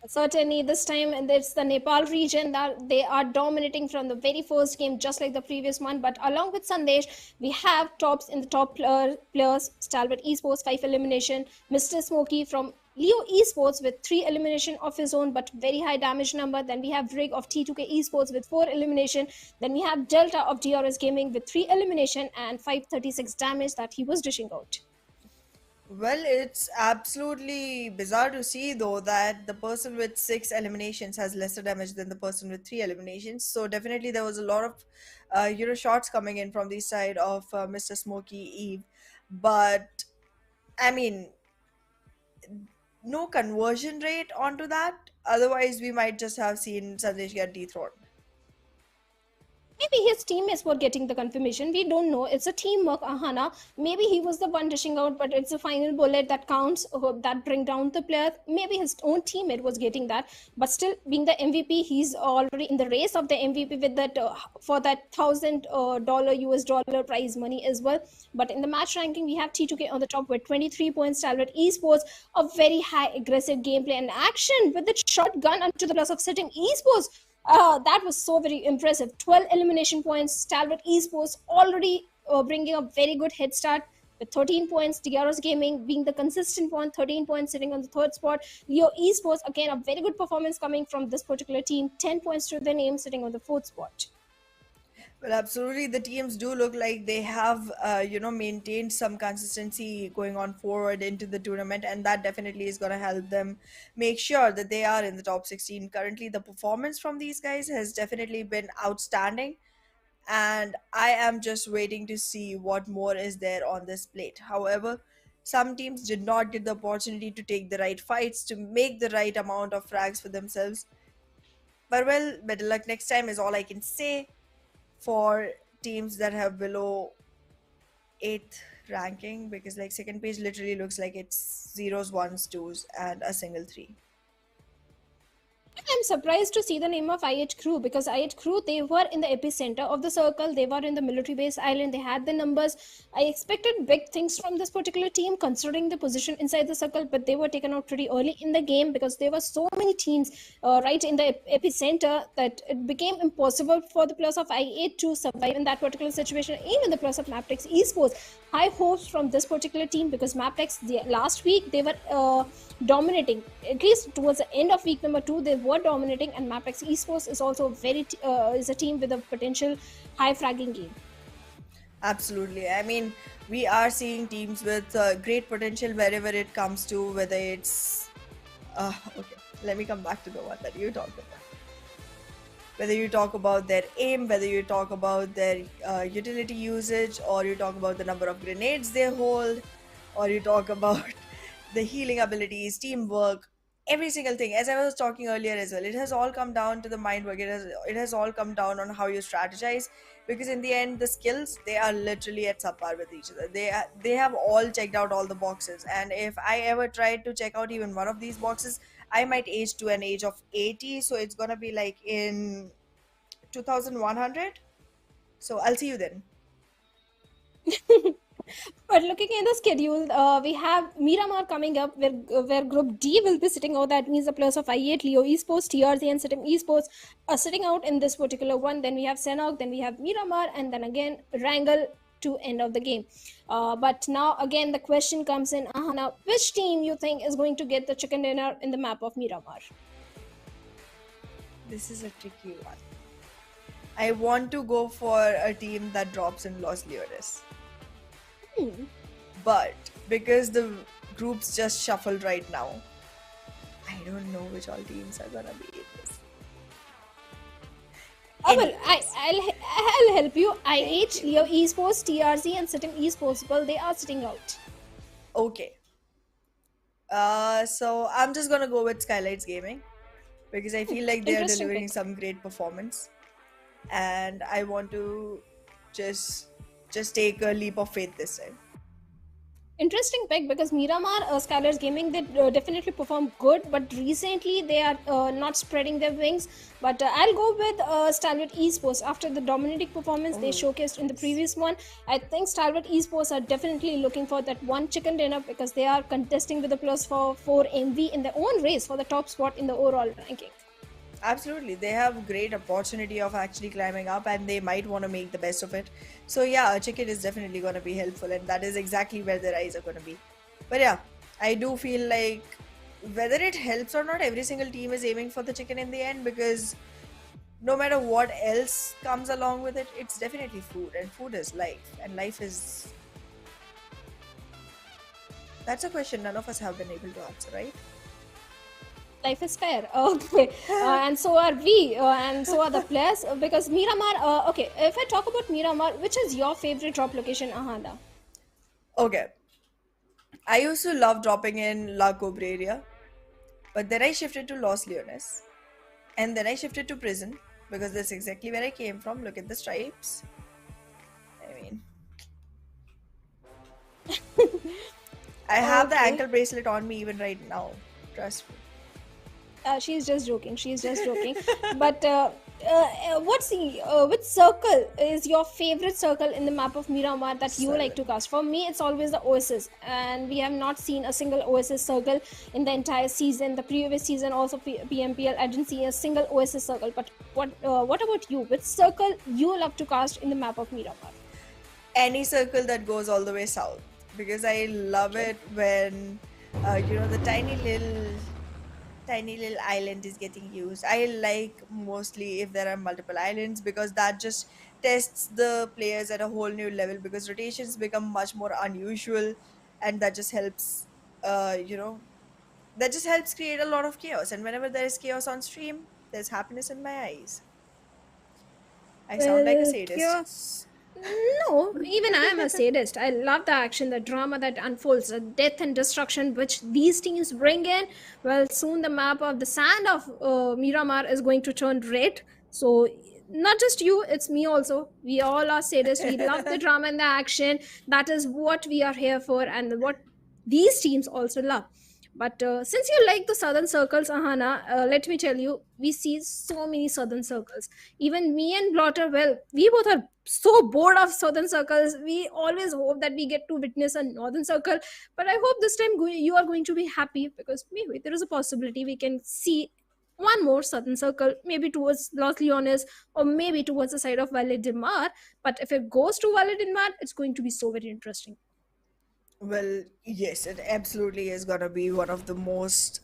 Certainly, this time it's the Nepal region that they are dominating from the very first game, just like the previous one. But along with Sandesh, we have tops in the top players: Stalwart Esports 5 elimination, Mr. Smokey from Leo Esports with 3 elimination of his own, but very high damage number. Then we have Rig of T2K Esports with 4 elimination. Then we have Delta of DRS Gaming with 3 elimination and 536 damage that he was dishing out. Well, it's absolutely bizarre to see though that the person with 6 eliminations has lesser damage than the person with 3 eliminations. So definitely there was a lot of shots coming in from the side of Mr. Smokey Eve, but I mean, no conversion rate onto that. Otherwise, we might just have seen Sandesh get dethroned. Maybe his teammates were getting the confirmation. We don't know. It's a teamwork, Ahana. Maybe he was the one dishing out, but it's a final bullet that counts, that bring down the player. Maybe his own teammate was getting that. But still, being the MVP, he's already in the race of the MVP with that for that $1,000 US dollar prize money as well. But in the match ranking, we have T2K on the top with 23 points. Stalwart Esports, a very high aggressive gameplay and action with the shotgun onto the plus of sitting Esports. That was so very impressive. 12 elimination points. Stalwart Esports already bringing a very good head start with 13 points. DRS Gaming being the consistent one, 13 points, sitting on the third spot. Leo Esports, again, a very good performance coming from this particular team. 10 points to their name, sitting on the fourth spot. Well, absolutely. The teams do look like they have, maintained some consistency going on forward into the tournament, and that definitely is going to help them make sure that they are in the top 16. Currently, the performance from these guys has definitely been outstanding, and I am just waiting to see what more is there on this plate. However, some teams did not get the opportunity to take the right fights, to make the right amount of frags for themselves. But well, better luck next time is all I can say for teams that have below 8th ranking, because like second page literally looks like it's zeros, ones, twos, and a single 3. I'm surprised to see the name of IH Crew, because IH Crew, they were in the epicenter of the circle. They were in the military base island. They had the numbers. I expected big things from this particular team considering the position inside the circle, but they were taken out pretty early in the game because there were so many teams right in the epicenter that it became impossible for the players of I8 to survive in that particular situation. Even the players of MABETEX Esports, high hopes from this particular team, because MABETEX last week they were dominating. At least towards the end of week number 2, they were dominating, and MABETEX Esports is also very is a team with a potential high fragging game. Absolutely. I mean, we are seeing teams with great potential wherever it comes to whether it's okay, let me come back to the one that you talked about. Whether you talk about their aim, whether you talk about their utility usage, or you talk about the number of grenades they hold, or you talk about the healing abilities, teamwork, every single thing. As I was talking earlier as well, it has all come down to the mind work. It has all come down on how you strategize, because in the end, the skills, they are literally at subpar with each other. They have all checked out all the boxes, and if I ever tried to check out even one of these boxes, I might age to an age of 80. So it's gonna be like in 2100. So I'll see you then. But looking at the schedule, we have Miramar coming up, where Group D will be sitting out. That means the players of I8, Leo Esports, TRZ, and Sitim Esports are sitting out in this particular one. Then we have Sanhok, then we have Miramar, and then again Erangel to end of the game. But now again the question comes in, Ahana, which team you think is going to get the chicken dinner in the map of Miramar? This is a tricky one. I want to go for a team that drops in Los Leones. But because the groups just shuffled right now, I don't know which all teams are gonna be in this. Oh, well, I'll help you. IH, Leo Esports, TRZ, and Sitim Esports, well, they are sitting out. Okay. So I'm just gonna go with Skylights Gaming because I feel like they are Interesting delivering pick. some great performance, and I want to just take a leap of faith this time. Interesting pick, because Miramar, Skylar's Gaming, they definitely perform good, but recently they are not spreading their wings. But I'll go with Stalwart Esports. After the dominating performance they showcased in the previous one, I think Stalwart Esports are definitely looking for that one chicken dinner, because they are contesting with the plus for 4 MV in their own race for the top spot in the overall ranking. Absolutely, they have great opportunity of actually climbing up, and they might want to make the best of it. So yeah, a chicken is definitely going to be helpful, and that is exactly where their eyes are going to be. But yeah, I do feel like whether it helps or not, every single team is aiming for the chicken in the end, because no matter what else comes along with it, it's definitely food, and food is life, and life is. That's a question none of us have been able to answer, right? Life is fair. Okay. And so are we, and so are the players, because Miramar, okay, if I talk about Miramar, which is your favorite drop location, Ahanda? Okay. I used to love dropping in La Cobreria, but then I shifted to Los Leones, and then I shifted to prison because that's exactly where I came from. Look at the stripes. I mean, I have the Okay. ankle bracelet on me even right now. Trust me. She's just joking. She's just joking. But what's the which circle is your favorite circle in the map of Miramar that you like to cast? For me, it's always the Oasis, and we have not seen a single Oasis circle in the entire season. The previous season, also PMPL, I didn't see a single Oasis circle. But what about you? Which circle you love to cast in the map of Miramar? Any circle that goes all the way south, because I love it when the tiny little island is getting used. I like mostly if there are multiple islands, because that just tests the players at a whole new level, because rotations become much more unusual, and that just helps uh you know that just helps create a lot of chaos, and whenever there is chaos on stream, there's happiness in my eyes. I sound like a Well, sadist. chaos. No, even I am a sadist. I love the action, the drama that unfolds, the death and destruction which these teams bring in. Well, soon the map of the sand of Miramar is going to turn red. So, not just you, it's me also. We all are sadists. We love the drama and the action. That is what we are here for, and what these teams also love. But since you like the southern circles, Ahana, let me tell you, we see so many southern circles. Even me and Blotter, well, we both are so bored of southern circles. We always hope that we get to witness a northern circle. But I hope this time you are going to be happy, because maybe there is a possibility we can see one more southern circle, maybe towards Los Leones, or maybe towards the side of Valle de Mar. But if it goes to Valle de Mar, it's going to be so very interesting. Well, yes, it absolutely is gonna be one of the most,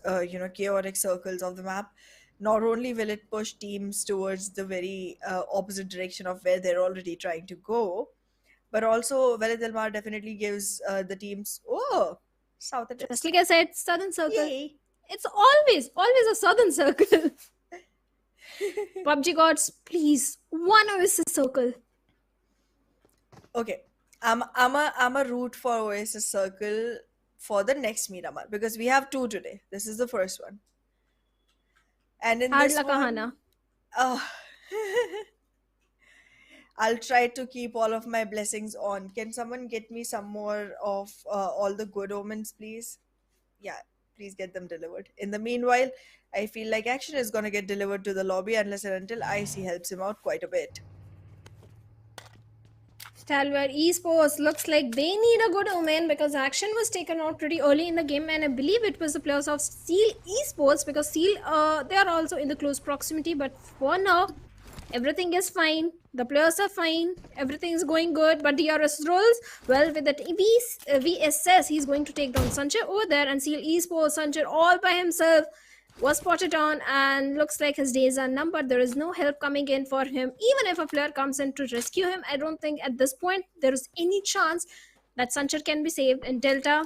chaotic circles of the map. Not only will it push teams towards the very opposite direction of where they're already trying to go, but also Valle del Mar definitely gives the teams, south it Just is. like I said, southern circle. Yay! It's always a southern circle. PUBG gods, please, one Oasis circle. Okay, I'm a root for Oasis Circle for the next Miramar, because we have two today. This is the first one, and in Hard this luck, one, Ahana. uh, I'll try to keep all of my blessings on. Can someone get me some more of all the good omens, please? Yeah, please get them delivered. In the meanwhile, I feel like action is gonna get delivered to the lobby unless and until IC helps him out quite a bit. Stalwart Esports looks like they need a good omen because action was taken out pretty early in the game, and I believe it was the players of Seal Esports because Seal they are also in the close proximity. But for now, everything is fine. The players are fine. Everything is going good. But DRS rolls well with that VSS. He's going to take down Sanjay over there, and Seal Esports Sanjay all by himself was spotted on, and looks like his days are numbered. There is no help coming in for him. Even if a player comes in to rescue him, I don't think at this point there is any chance that Sanchar can be saved. And Delta,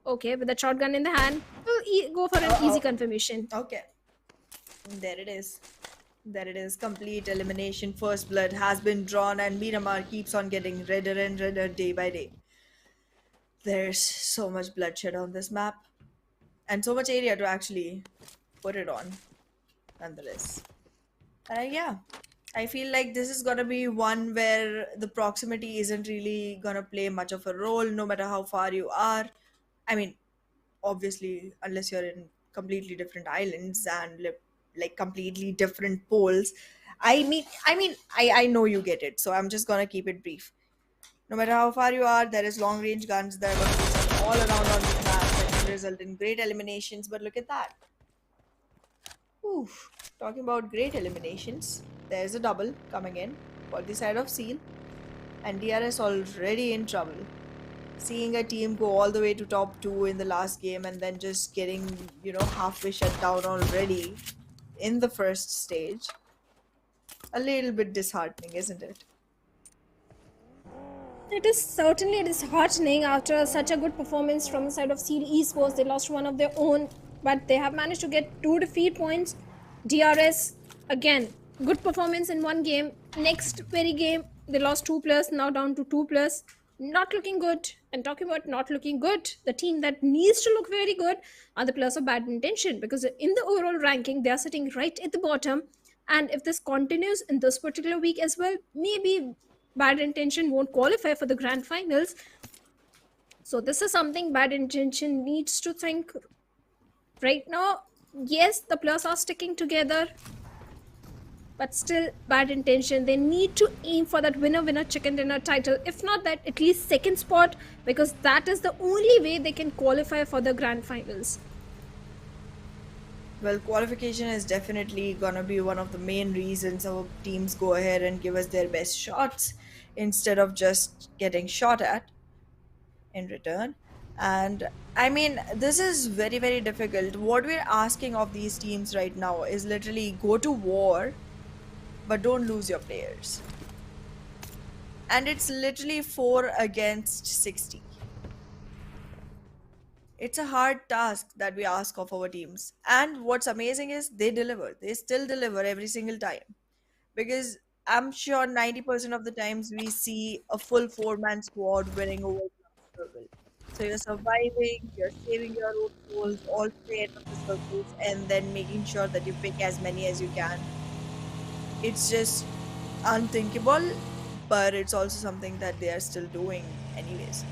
okay, with a shotgun in the hand, will go for an easy confirmation. Okay. There it is. There it is. Complete elimination. First blood has been drawn, and Miramar keeps on getting redder and redder day by day. There's so much bloodshed on this map, and so much area to actually put it on, nonetheless. Yeah, I feel like this is gonna be one where the proximity isn't really gonna play much of a role, no matter how far you are. I mean, obviously, unless you're in completely different islands and like completely different poles. I know you get it, so I'm just gonna keep it brief. No matter how far you are, there is long range guns that are going to be sent all around on the map that can result in great eliminations. But look at that. Oof. Talking about great eliminations, there's a double coming in for the side of Seal, and DRS already in trouble. Seeing a team go all the way to top 2 in the last game and then just getting, halfway shut down already in the first stage. A little bit disheartening, isn't it? It is certainly disheartening after such a good performance from the side of Seal Esports. They lost one of their own, but they have managed to get 2 defeat points. DRS, again, good performance in one game. Next very game, they lost 2+, now down to 2+. Not looking good. And talking about not looking good, the team that needs to look very good are the players of Bad Intention, because in the overall ranking, they are sitting right at the bottom. And if this continues in this particular week as well, maybe Bad Intention won't qualify for the grand finals. So this is something Bad Intention needs to think right now. Yes, the players are sticking together, but still Bad Intention, they need to aim for that winner chicken dinner title. If not that, at least second spot, because that is the only way they can qualify for the grand finals. Well, qualification is definitely gonna be one of the main reasons our teams go ahead and give us their best shots instead of just getting shot at in return. And I mean, this is very, very difficult. What we're asking of these teams right now is literally go to war, but don't lose your players. And it's literally 4 against 60. It's a hard task that we ask of our teams. And what's amazing is they deliver. They still deliver every single time. Because I'm sure 90% of the times we see a full 4-man squad winning over the circle. So you're surviving, you're saving your own souls, all three end of the circles, and then making sure that you pick as many as you can. It's just unthinkable, but it's also something that they are still doing anyways.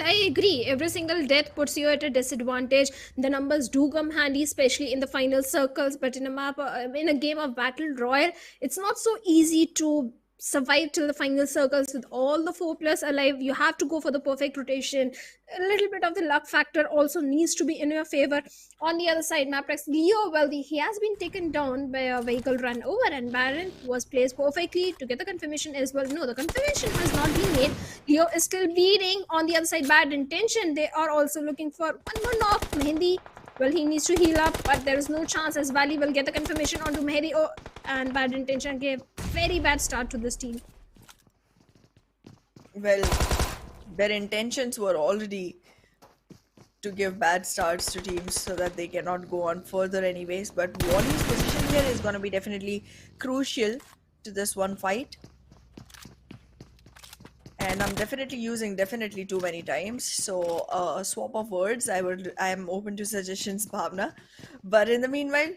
I agree. Every single death puts you at a disadvantage. The numbers do come handy, especially in the final circles. But in a map, in a game of battle royale, it's not so easy to survive till the final circles with all the 4+ alive. You have to go for the perfect rotation. A little bit of the luck factor also needs to be in your favor. On the other side, MABETEX Leo, well, he has been taken down by a vehicle run over, and Baron was placed perfectly to get the confirmation as well. No, the confirmation has not been made. Leo is still bleeding. On the other side, Bad Intention, they are also looking for one more knock. Mehndi, well, he needs to heal up, but there is no chance as Valley will get the confirmation onto Mehdi. Oh, and Bad Intention gave very bad start to this team. Well, their intentions were already to give bad starts to teams so that they cannot go on further anyways. But Wally's position here is going to be definitely crucial to this one fight. And I'm definitely using definitely too many times. So swap of words, I am open to suggestions, Bhavna. But in the meanwhile,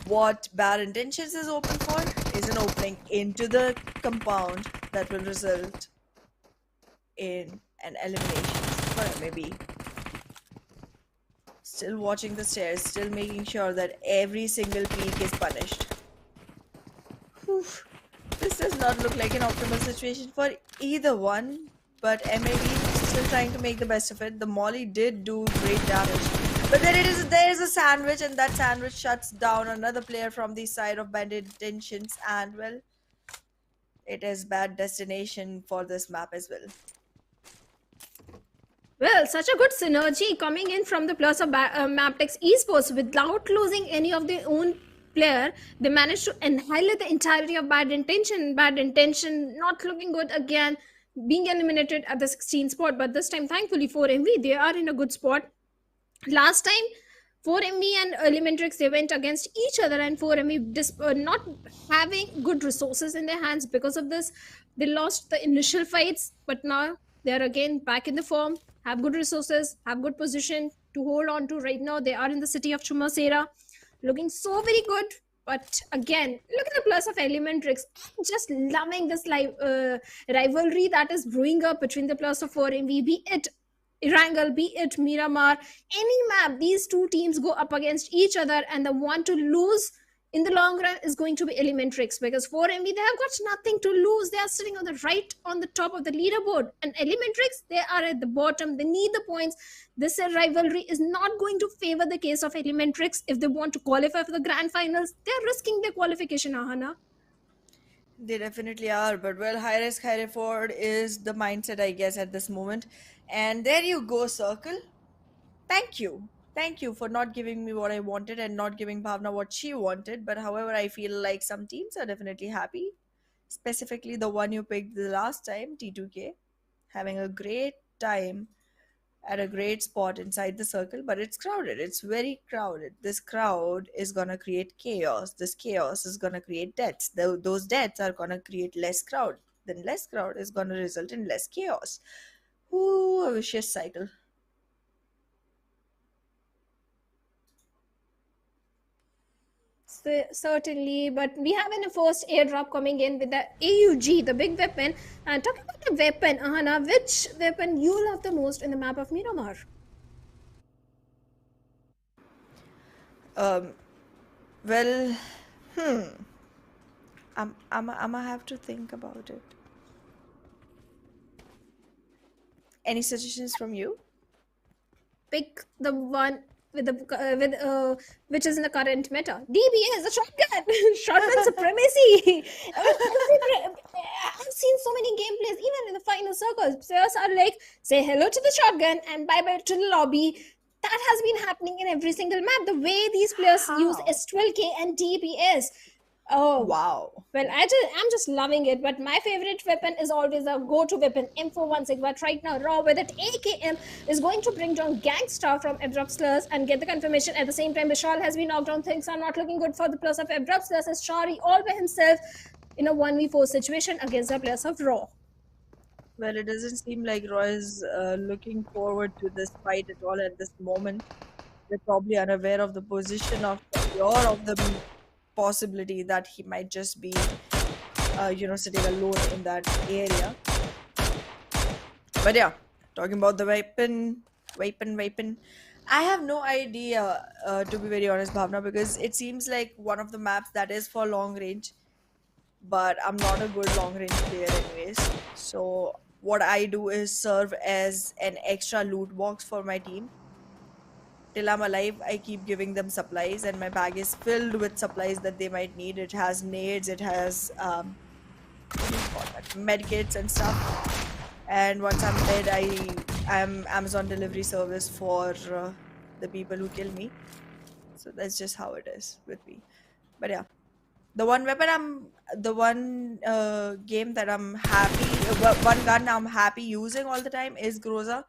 what Bad Intentions is open for is an opening into the compound that will result in an elimination for maybe. Still watching the stairs, still making sure that every single peak is punished. Whew. This does not look like an optimal situation for either one, but MAB is still trying to make the best of it. The Molly did do great damage, but there is a sandwich, and that sandwich shuts down another player from the side of Bandit Intentions, and well, it is bad destination for this map as well. Well, such a good synergy coming in from the plus of MABETEX Esports without losing any of their own player. They managed to annihilate the entirety of Bad Intention. Bad Intention not looking good again, being eliminated at the 16th spot. But this time, thankfully, 4MV, they are in a good spot. Last time, 4MV and Elementrix, they went against each other, and 4MV not having good resources in their hands. Because of this, they lost the initial fights, but now they are again back in the form, have good resources, have good position to hold on to. Right now, they are in the city of Chumasera, looking so very good. But again, look at the plus of Elementrix. I'm just loving this rivalry that is brewing up between the plus of 4MV, be it Erangel, be it Miramar, any map, these two teams go up against each other, and the one to lose in the long run is going to be Elementrix, because 4MV, they have got nothing to lose. They are sitting on the top of the leaderboard, and Elementrix, they are at the bottom. They need the points. This rivalry is not going to favor the case of Elementrix. If they want to qualify for the grand finals, they are risking their qualification, Ahana. They definitely are, but well, high risk, high reward is the mindset, I guess, at this moment. And there you go, Circle. Thank you. Thank you for not giving me what I wanted and not giving Bhavna what she wanted. But however, I feel like some teams are definitely happy. Specifically, the one you picked the last time, T2K, having a great time at a great spot inside the circle, but it's crowded. It's very crowded. This crowd is gonna create chaos. This chaos is gonna create deaths. Those deaths are gonna create less crowd. Then less crowd is gonna result in less chaos. Ooh, a vicious cycle. Certainly, but we have a first airdrop coming in with the AUG, the big weapon. And talking about the weapon, Ahana, which weapon you love the most in the map of Miramar? Well, I'ma have to think about it. Any suggestions from you? Pick the one with which is in the current meta. DBS, the shotgun, shotgun supremacy. I've seen so many gameplays, even in the final circles. Players are like, say hello to the shotgun and bye bye to the lobby. That has been happening in every single map. The way these players use S12K and DPS. Oh wow! Well, I'm just loving it. But my favorite weapon is always a go-to weapon, M416. But right now, Raw with it, AKM is going to bring down Gangstar from Abrupt Slayers and get the confirmation. At the same time, Vishal has been knocked down. Things are not looking good for the plus of Abrupt Slayers, as Shari all by himself in a 1v4 situation against the players of Raw. Well, it doesn't seem like Raw is looking forward to this fight at all at this moment. They're probably unaware of the position of the possibility that he might just be sitting alone in that area. But yeah, talking about the weapon, I have no idea, to be very honest, Bhavna, because it seems like one of the maps that is for long range, but I'm not a good long range player anyways. So what I do is serve as an extra loot box for my team. Till I'm alive, I keep giving them supplies, and my bag is filled with supplies that they might need. It has nades, it has medkits and stuff. And once I'm dead, I'm Amazon delivery service for the people who kill me. So that's just how it is with me. But yeah, the one game that I'm happy, one gun I'm happy using all the time is Groza.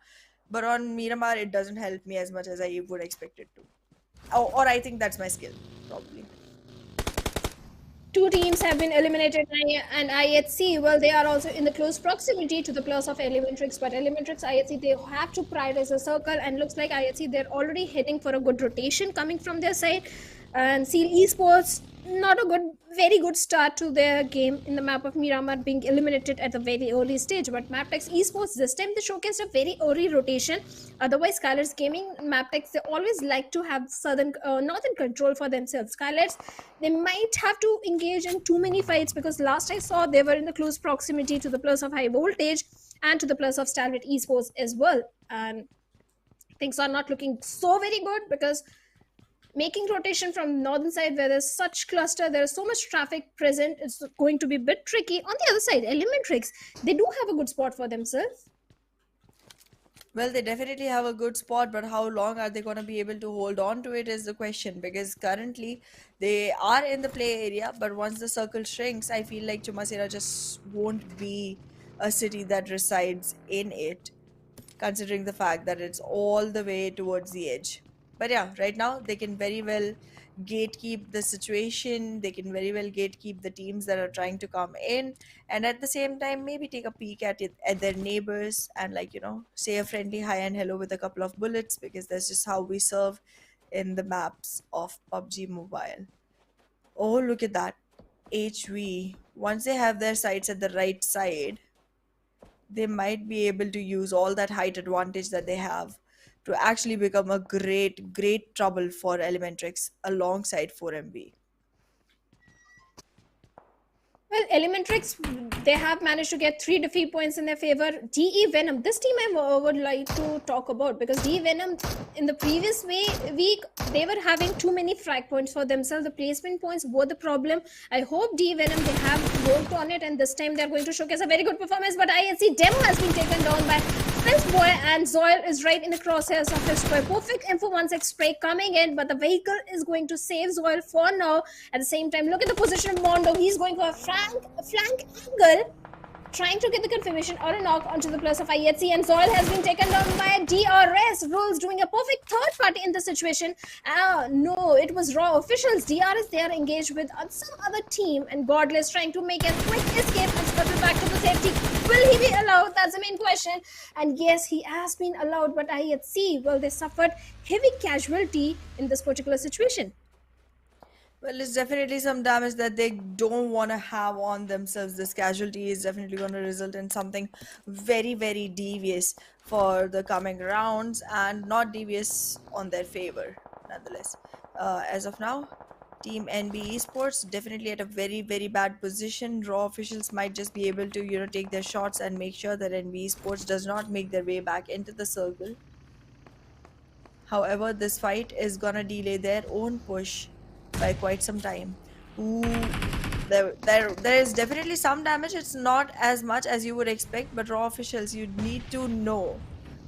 But on Miramar, it doesn't help me as much as I would expect it to. Or I think that's my skill, probably. Two teams have been eliminated, and IHC, well, they are also in the close proximity to the plus of Elementrix, but Elementrix, IHC, they have to prioritize the circle, and looks like IHC, they're already heading for a good rotation coming from their side. And Seal Esports, not a very good start to their game in the map of Miramar, being eliminated at the very early stage. But MABETEX Esports, this time they showcased a very early rotation. Otherwise, Skylar's Gaming, MABETEX, they always like to have northern control for themselves. Skylar's, they might have to engage in too many fights, because last I saw they were in the close proximity to the plus of High Voltage and to the plus of Stalwart Esports as well. And things are not looking so very good, because making rotation from northern side where there's such cluster, there's so much traffic present, it's going to be a bit tricky. On the other side, Elementrix, they do have a good spot for themselves. Well, they definitely have a good spot, but how long are they going to be able to hold on to it is the question, because currently they are in the play area, but once the circle shrinks, I feel like Chumasera just won't be a city that resides in it, considering the fact that it's all the way towards the edge. But yeah, right now they can very well gatekeep the situation, they can very well gatekeep the teams that are trying to come in, and at the same time maybe take a peek at it at their neighbors and, like, say a friendly hi and hello with a couple of bullets, because that's just how we serve in the maps of PUBG Mobile. Oh, look at that. HV, once they have their sights at the right side, they might be able to use all that height advantage that they have to actually become a great trouble for Elementrix alongside 4MB. Well, Elementrix, they have managed to get 3 defeat points in their favor. DE Venom, this team I would like to talk about, because DE Venom, in the previous week, they were having too many frag points for themselves. The placement points were the problem. I hope DE Venom, they have worked on it, and this time they're going to showcase a very good performance. But I see Demo has been taken down by Spence Boy, and Zoil is right in the crosshairs of his spray. Perfect info 1-6 spray coming in, but the vehicle is going to save Zoil for now. At the same time, look at the position of Mondo. He's going for a flank angle, trying to get the confirmation or a knock onto the plus of IHC, and Zoil has been taken down by DRS. Rules doing a perfect third party in the situation. No, it was raw officials. DRS, they are engaged with some other team, and Godless trying to make a quick escape and scuttle back to the safety. Will he be allowed? That's the main question. And yes, he has been allowed, but IHC, well, they suffered heavy casualty in this particular situation. Well, it's definitely some damage that they don't want to have on themselves. This casualty is definitely going to result in something very devious for the coming rounds, and not devious on their favor, nonetheless. As of now, Team NB Esports definitely at a very bad position. Raw officials might just be able to, take their shots and make sure that NB Esports does not make their way back into the circle. However, this fight is gonna delay their own push by quite some time. Ooh, there is definitely some damage. It's not as much as you would expect, but raw officials, you need to know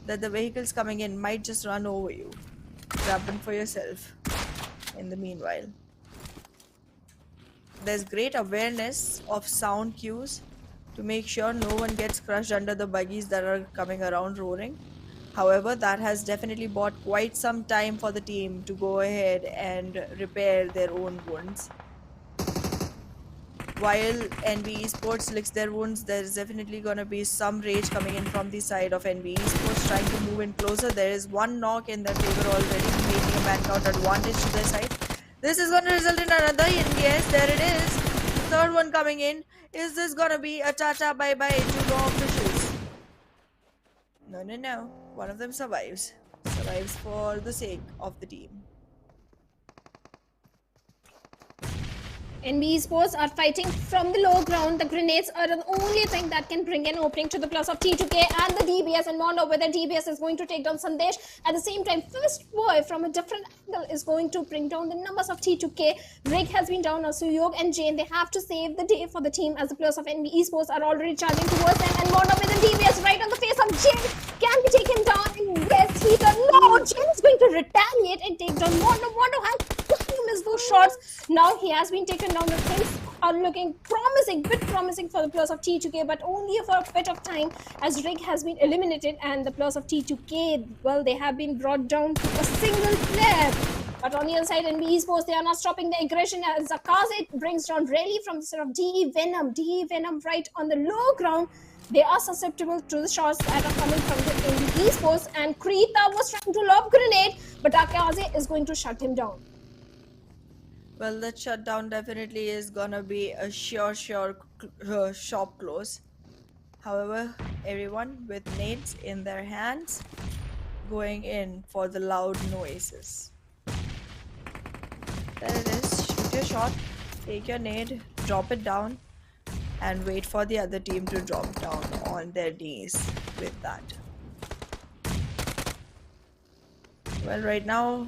that the vehicles coming in might just run over you. Grab them for yourself in the meanwhile. There's great awareness of sound cues to make sure no one gets crushed under the buggies that are coming around roaring. However, that has definitely bought quite some time for the team to go ahead and repair their own wounds. While NB Esports licks their wounds, there's definitely going to be some rage coming in from the side of NB Esports, trying to move in closer. There is one knock in their favor already, making a man count advantage to their side. This is going to result in another, and yes, there it is. The third one coming in. Is this going to be a tata bye-bye to raw officials? No. One of them survives. Survives for the sake of the team. NB Esports are fighting from the low ground. The grenades are the only thing that can bring an opening to the plus of T2K and the DBS, and Mondo, whether DBS is going to take down Sandesh. At the same time, Fist Boy from a different angle is going to bring down the numbers of T2K. Rig has been down, also Yog and Jane, they have to save the day for the team, as the players of NB Esports are already charging towards them, and Mondo with the DBS right on the face of Jane can be taken down, and yes, he does. No, Jane is going to retaliate and take down Mondo. Mondo has missed those shots. Now he has been taken down. The things are looking bit promising for the players of T2K, but only for a bit of time, as Rig has been eliminated, and the players of T2K, well, they have been brought down to a single player. But on the other side, NB Esports, they are not stopping the aggression, as Akaze brings down Rayleigh from the side of DE Venom. DE Venom right on the low ground. They are susceptible to the shots that are coming from the NB Esports, and Krita was trying to lob grenade, but Akaze is going to shut him down. Well, the shutdown definitely is gonna be a sure shop close. However, everyone with nades in their hands going in for the loud noises. There it is. Shoot your shot, take your nade, drop it down, and wait for the other team to drop down on their knees with that. Well, right now,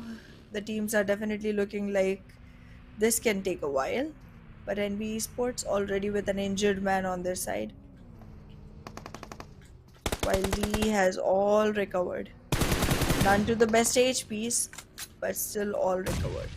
the teams are definitely looking like this can take a while, but NB Esports already with an injured man on their side, while Lee has all recovered. None to the best HPs, but still all recovered.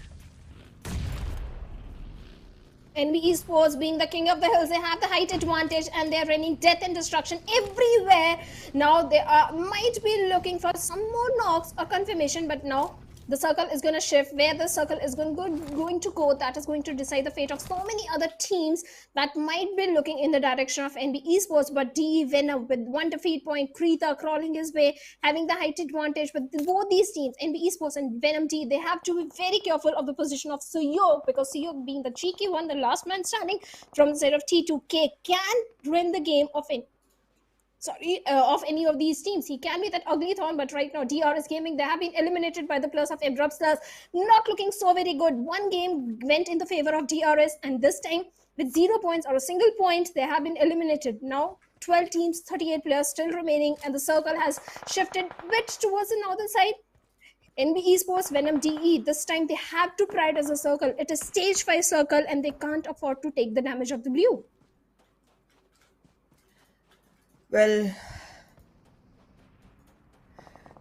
NB Esports being the king of the hills, they have the height advantage and they're raining death and destruction everywhere. Now they might be looking for some more knocks or confirmation, but now the circle is going to shift. Where the circle is going to go, that is going to decide the fate of so many other teams that might be looking in the direction of NB Esports. But DE Venom with one defeat point, Krita crawling his way, having the height advantage. But both these teams, NB Esports and Venom D, they have to be very careful of the position of Suyok, because Suyok being the cheeky one, the last man standing from the side of T2K, can win the game of of any of these teams. He can be that ugly thorn, but right now DRS Gaming, they have been eliminated by the players of Abrupt Slayers, not looking so very good. One game went in the favor of DRS, and this time with 0 points or a single point, they have been eliminated. Now 12 teams, 38 players still remaining, and the circle has shifted bit towards the northern side. NB Esports Venom DE, this time they have to pride as a circle. It is stage 5 circle and they can't afford to take the damage of the blue. Well,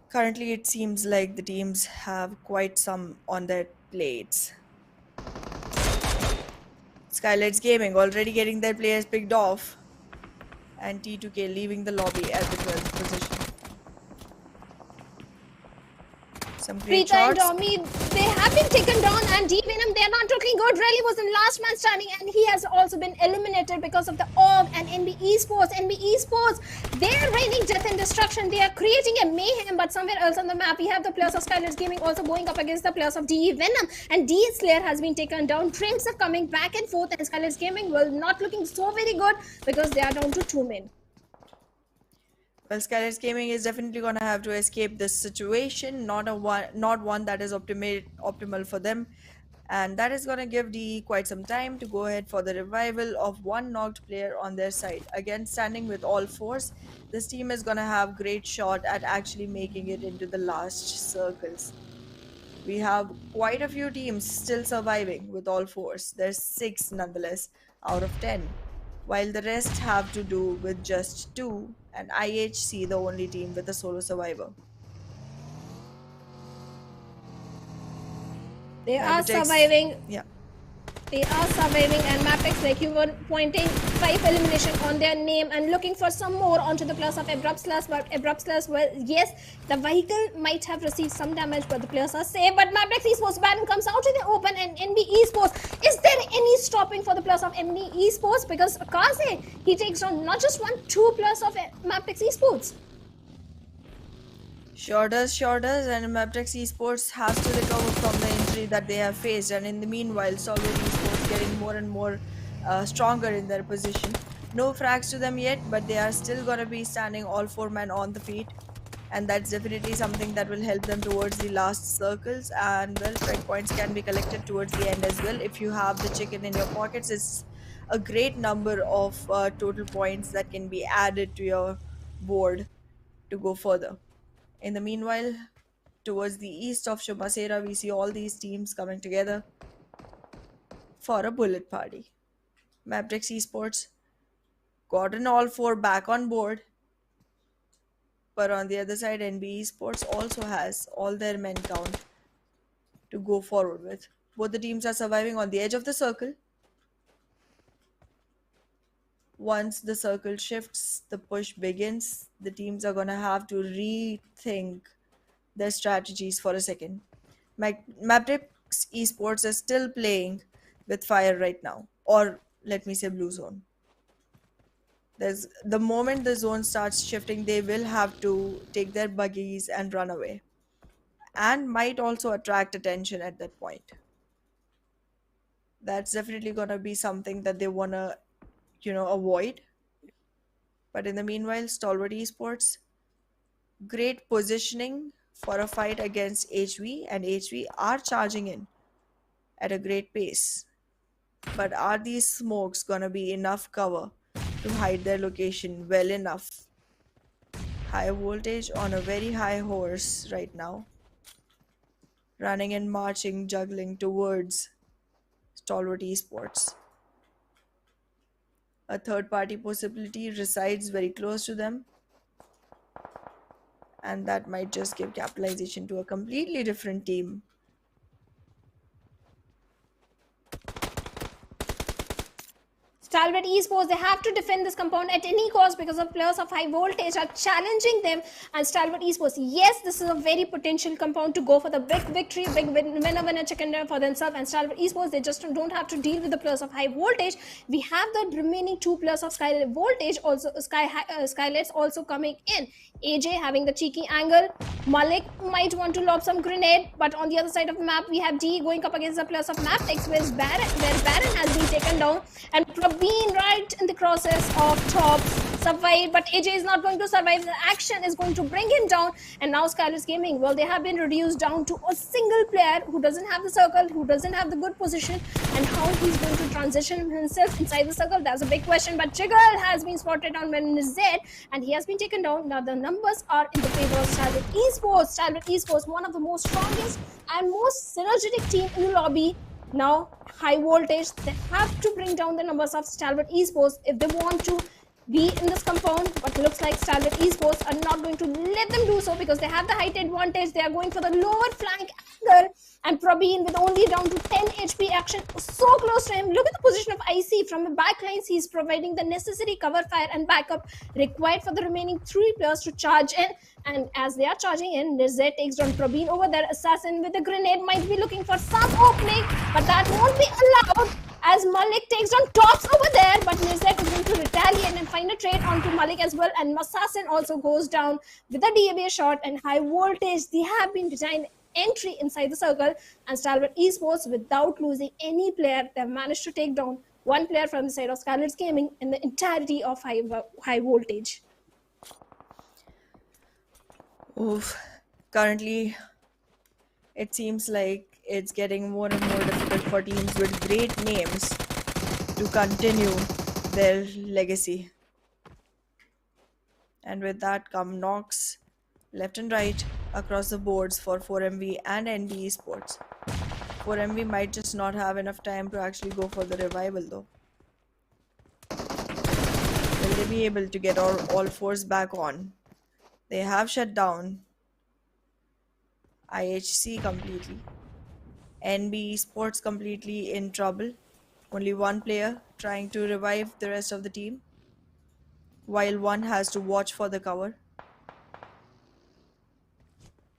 currently it seems like the teams have quite some on their plates. Skylights Gaming already getting their players picked off, and T2K leaving the lobby at the 12th position. Some great Rita and shots. Domi, they have been taken down, and D Venom, they're not looking good. Rally was the last man standing, and he has also been eliminated because of the org and NB Esports. NB Esports, they're raining death and destruction. They are creating a mayhem, but somewhere else on the map, we have the players of Skylights Gaming also going up against the players of DE Venom, and DE Slayer has been taken down. Drinks are coming back and forth, and Skylights Gaming will not looking so very good because they are down to 2 men. Well, Skylights Gaming is definitely gonna have to escape this situation. Not one that is optimal for them, and that is gonna give DE quite some time to go ahead for the revival of one knocked player on their side. Again, standing with all fours, this team is gonna have great shot at actually making it into the last circles. We have quite a few teams still surviving with all fours. There's 6 nonetheless out of 10, while the rest have to do with just 2, and IHC the only team with a solo survivor. They are MABETEX, surviving. yeah. They are surviving, and MABETEX, like you were pointing, 5 elimination on their name and looking for some more onto the players of Abrupt Slayers. But Abrupt Slayers, well, yes, the vehicle might have received some damage, but the players are safe. But MABETEX Esports Baron comes out in the open, and NB Esports, is there any stopping for the players of NB Esports? Because Kaze, he takes down not just 1, 2 players of MABETEX Esports. Sure does, and MABETEX Esports has to recover from the injury that they have faced, and in the meanwhile, Stalwart Esports getting more and more stronger in their position. No frags to them yet, but they are still gonna be standing all 4 men on the feet, and that's definitely something that will help them towards the last circles. And well, frag points can be collected towards the end as well. If you have the chicken in your pockets, it's a great number of total points that can be added to your board to go further. In the meanwhile, towards the east of Shumasera, we see all these teams coming together for a bullet party. MABETEX Esports gotten all 4 back on board, but on the other side, NB Esports also has all their men count to go forward with. Both the teams are surviving on the edge of the circle. Once the circle shifts, the push begins. The teams are gonna have to rethink their strategies for a second. MABETEX Esports is still playing with fire right now, or let me say blue zone. There's the moment the zone starts shifting, they will have to take their buggies and run away, and might also attract attention at that point. That's definitely gonna be something that they wanna, avoid. But in the meanwhile, Stalwart Esports, great positioning for a fight against HV, and HV are charging in at a great pace. But are these smokes gonna be enough cover to hide their location well enough? High voltage on a very high horse right now, running and marching, juggling towards Stalwart Esports. A third party possibility resides very close to them, and that might just give capitalization to a completely different team. Stalwart Esports, they have to defend this compound at any cost because of players of high voltage are challenging them. And Stalwart Esports, yes, this is a very potential compound to go for the big victory, big winner chicken dinner for themselves. And Stalwart Esports, they just don't have to deal with the players of high voltage. We have the remaining two players of Skylight voltage, also Skylights also coming in. AJ having the cheeky angle. Malik might want to lob some grenade, but on the other side of the map, we have D going up against the players of MABETEX, where Baron has been taken down, and Praveen right in the process of top survive, but AJ is not going to survive. The action is going to bring him down, and now DRS Gaming, well, they have been reduced down to a single player who doesn't have the circle, who doesn't have the good position, and how he's going to transition himself inside the circle, that's a big question. But Jiggle has been spotted on Z, and he has been taken down. Now the numbers are in the favor of Stalwart Esports. Stalwart Esports, one of the most strongest and most synergetic team in the lobby. Now, high voltage, they have to bring down the numbers of Stalwart Esports if they want to be in this compound, but looks like Stalwart Esports are not going to let them do so because they have the height advantage. They are going for the lower flank angle, and Praveen with only down to 10 HP action, so close to him. Look at the position of IC from the backlines. He's providing the necessary cover fire and backup required for the remaining three players to charge in. And as they are charging in, Nizet takes down Praveen over there. Assassin with a grenade might be looking for some opening, but that won't be allowed as Malik takes down Tops over there. But Nizet is going to retaliate and find a trade onto Malik as well. And Assassin also goes down with a DAB shot, and high voltage. They have been designed entry inside the circle, and Stalwart Esports, without losing any player, they have managed to take down one player from the side of DRS Gaming in the entirety of high voltage. Oof. Currently, it seems like it's getting more and more difficult for teams with great names to continue their legacy. And with that come knocks left and right across the boards for 4MV and NB Esports. 4MV might just not have enough time to actually go for the revival though. Will they be able to get all fours back on? They have shut down IHC completely. NB Esports completely in trouble. Only one player trying to revive the rest of the team, while one has to watch for the cover.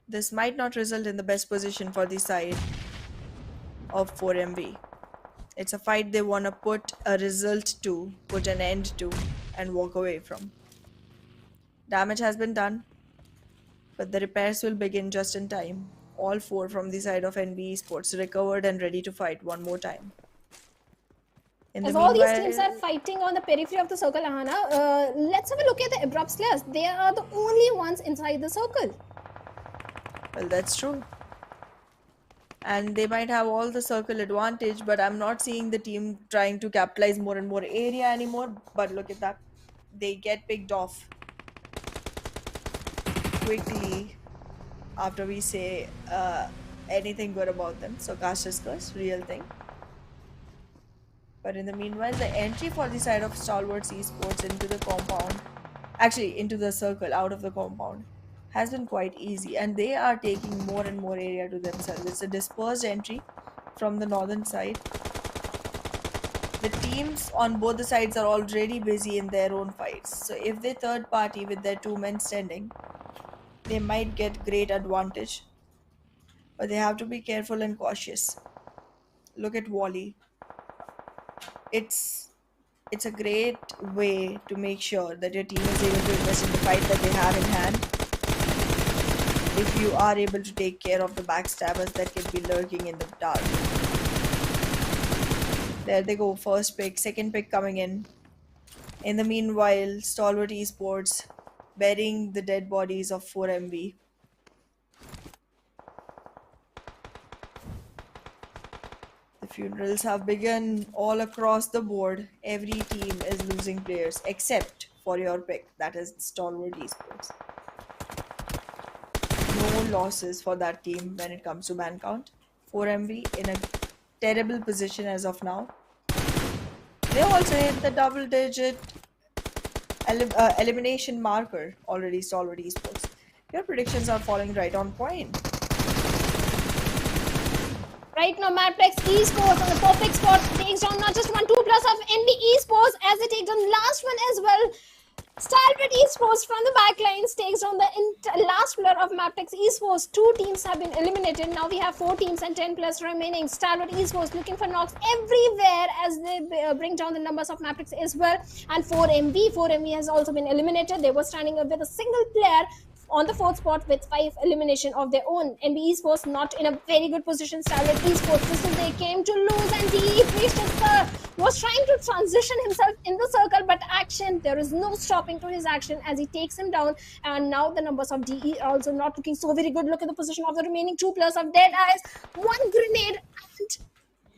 This might not result in the best position for the side of 4MV. It's a fight they want to put a result to, put an end to, and walk away from. Damage has been done, but the repairs will begin just in time. All four from the side of NB Esports recovered and ready to fight one more time. As all these teams are fighting on the periphery of the circle, Ahana, let's have a look at the Abrupt Slayers. They are the only ones inside the circle. Well, that's true. And they might have all the circle advantage, but I'm not seeing the team trying to capitalize more and more area anymore. But look at that. They get picked off quickly after we say anything good about them. So Caster's Curse, real thing. But in the meanwhile, the entry for the side of Stalwart Esports into the compound, actually into the circle out of the compound, has been quite easy, and they are taking more and more area to themselves. It's a dispersed entry from the northern side. The teams on both the sides are already busy in their own fights, so if they third party with their two men standing, they might get great advantage, but they have to be careful and cautious. Look at Wally. It's a great way to make sure that your team is able to invest in the fight that they have in hand, if you are able to take care of the backstabbers that can be lurking in the dark. There they go. First pick, second pick coming in. In the meanwhile, Stalwart Esports burying the dead bodies of 4MV. The funerals have begun all across the board. Every team is losing players except for your pick, that is Stalwart Esports. No losses for that team when it comes to man count. 4MV in a terrible position as of now. They also hit the double digit elimination marker already, Stalwart Esports. Your predictions are falling right on point. Right now, MABETEX Esports on the perfect spot takes down not just 1-2 plus of NB Esports as they take down last one as well. Stalwart Esports from the backlines takes down the last player of MABETEX Esports. 2 teams have been eliminated. Now we have 4 teams and 10 players remaining. Stalwart Esports looking for knocks everywhere as they bring down the numbers of MABETEX as well. And 4MV has also been eliminated. They were standing up with a single player on the 4th spot with 5 elimination of their own. NB Esports not in a very good position. Stalwart Esports, this is they came to lose, and DE was trying to transition himself in the circle, but action, there is no stopping to his action as he takes him down. And now the numbers of DE are also not looking so very good. Look at the position of the remaining 2 players of DEADEYES. 1 grenade and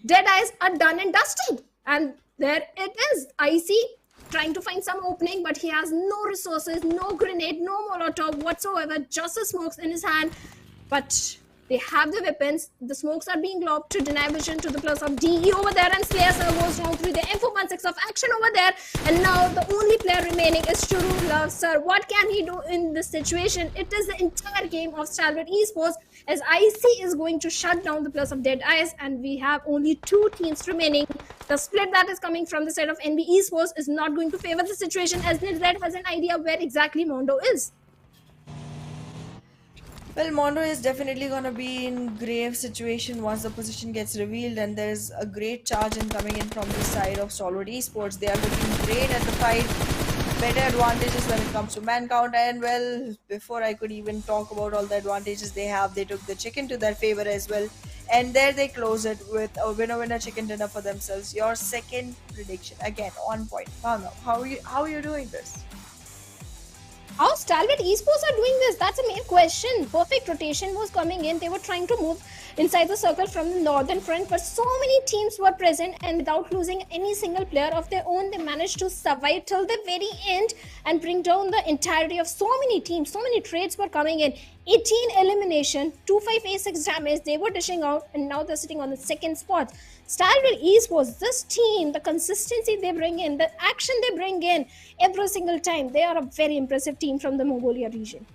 DEADEYES are done and dusted. And there it is. Icy trying to find some opening, but he has no resources, no grenade, no molotov whatsoever, just the smokes in his hand. But they have the weapons. The smokes are being lobbed to deny vision to the plus of DE over there, and Slayer goes down through the M416 of action over there. And now the only player remaining is Churu Love. Sir, what can he do in this situation? It is the entire game of Stalwart Esports as IC is going to shut down the plus of DEADEYES, and we have only 2 teams remaining. The split that is coming from the side of NB Esports is not going to favor the situation as NetZ has an idea where exactly Mondo is. Well, Mondo is definitely going to be in grave situation once the position gets revealed, and there's a great charge in coming in from the side of Stalwart Esports. They are looking great at the fight, better advantages when it comes to man count, and well, before I could even talk about all the advantages they have, they took the chicken to their favor as well, and there they close it with a winner chicken dinner for themselves. Your second prediction, again on point. How are you doing this? How Stalwart Esports are doing this? That's a main question. Perfect rotation was coming in. They were trying to move inside the circle from the northern front, but so many teams were present, and without losing any single player of their own, they managed to survive till the very end and bring down the entirety of so many teams. So many trades were coming in. 18 elimination, 2586 damage they were dishing out, and now they're sitting on the 2nd spot. Stalwart Esports, this team, the consistency they bring in, the action they bring in every single time, they are a very impressive team from the Mongolia region.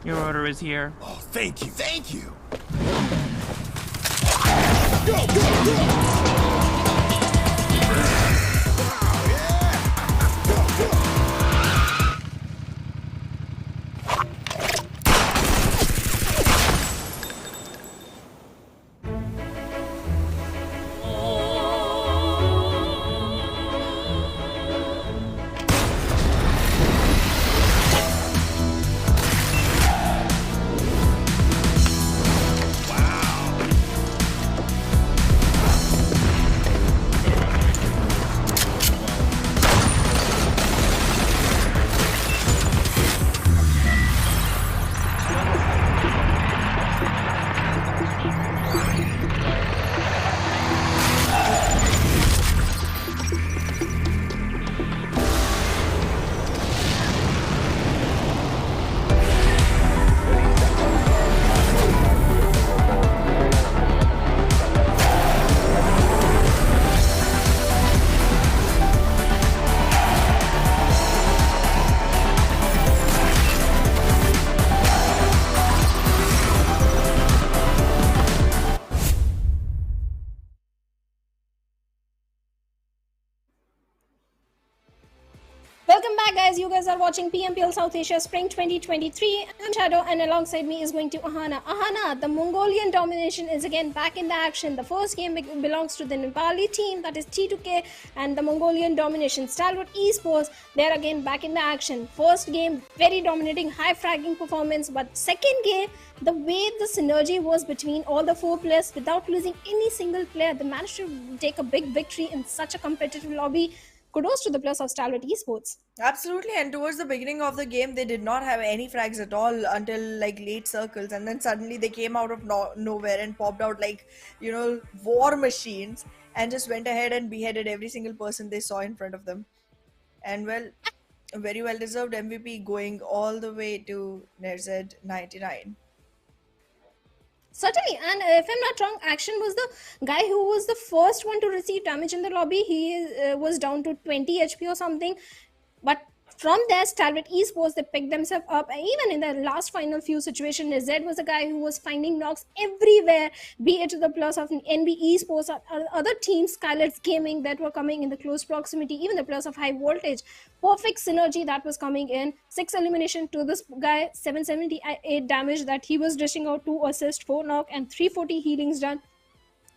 Your order is here. Oh, thank you, thank you. are watching PMPL South Asia Spring 2023. I'm Shadow, and alongside me is going to Ahana. Ahana, the Mongolian domination is again back in the action. The first game belongs to the Nepali team, that is T2K, and the Mongolian domination, Stalwart Esports, they're again back in the action. First game, very dominating, high fragging performance, but second game, the way the synergy was between all the four players without losing any single player, they managed to take a big victory in such a competitive lobby. Kudos to the players of Stalwart Esports. Absolutely, and towards the beginning of the game, they did not have any frags at all until like late circles, and then suddenly they came out of nowhere and popped out like, war machines and just went ahead and beheaded every single person they saw in front of them. And well, a very well deserved MVP going all the way to Nerzed 99. Certainly, and if I'm not wrong, Action was the guy who was the first one to receive damage in the lobby. He was down to 20 HP or something, but from there, Stalwart Esports, they picked themselves up. Even in the last final few situations, Zed was a guy who was finding knocks everywhere, be it to the plus of NB Esports or other teams, DRS Gaming, that were coming in the close proximity, even the plus of High Voltage. Perfect synergy that was coming in. 6 elimination to this guy, 778 damage that he was dishing out, 2 assists, 4 knock, and 340 healings done.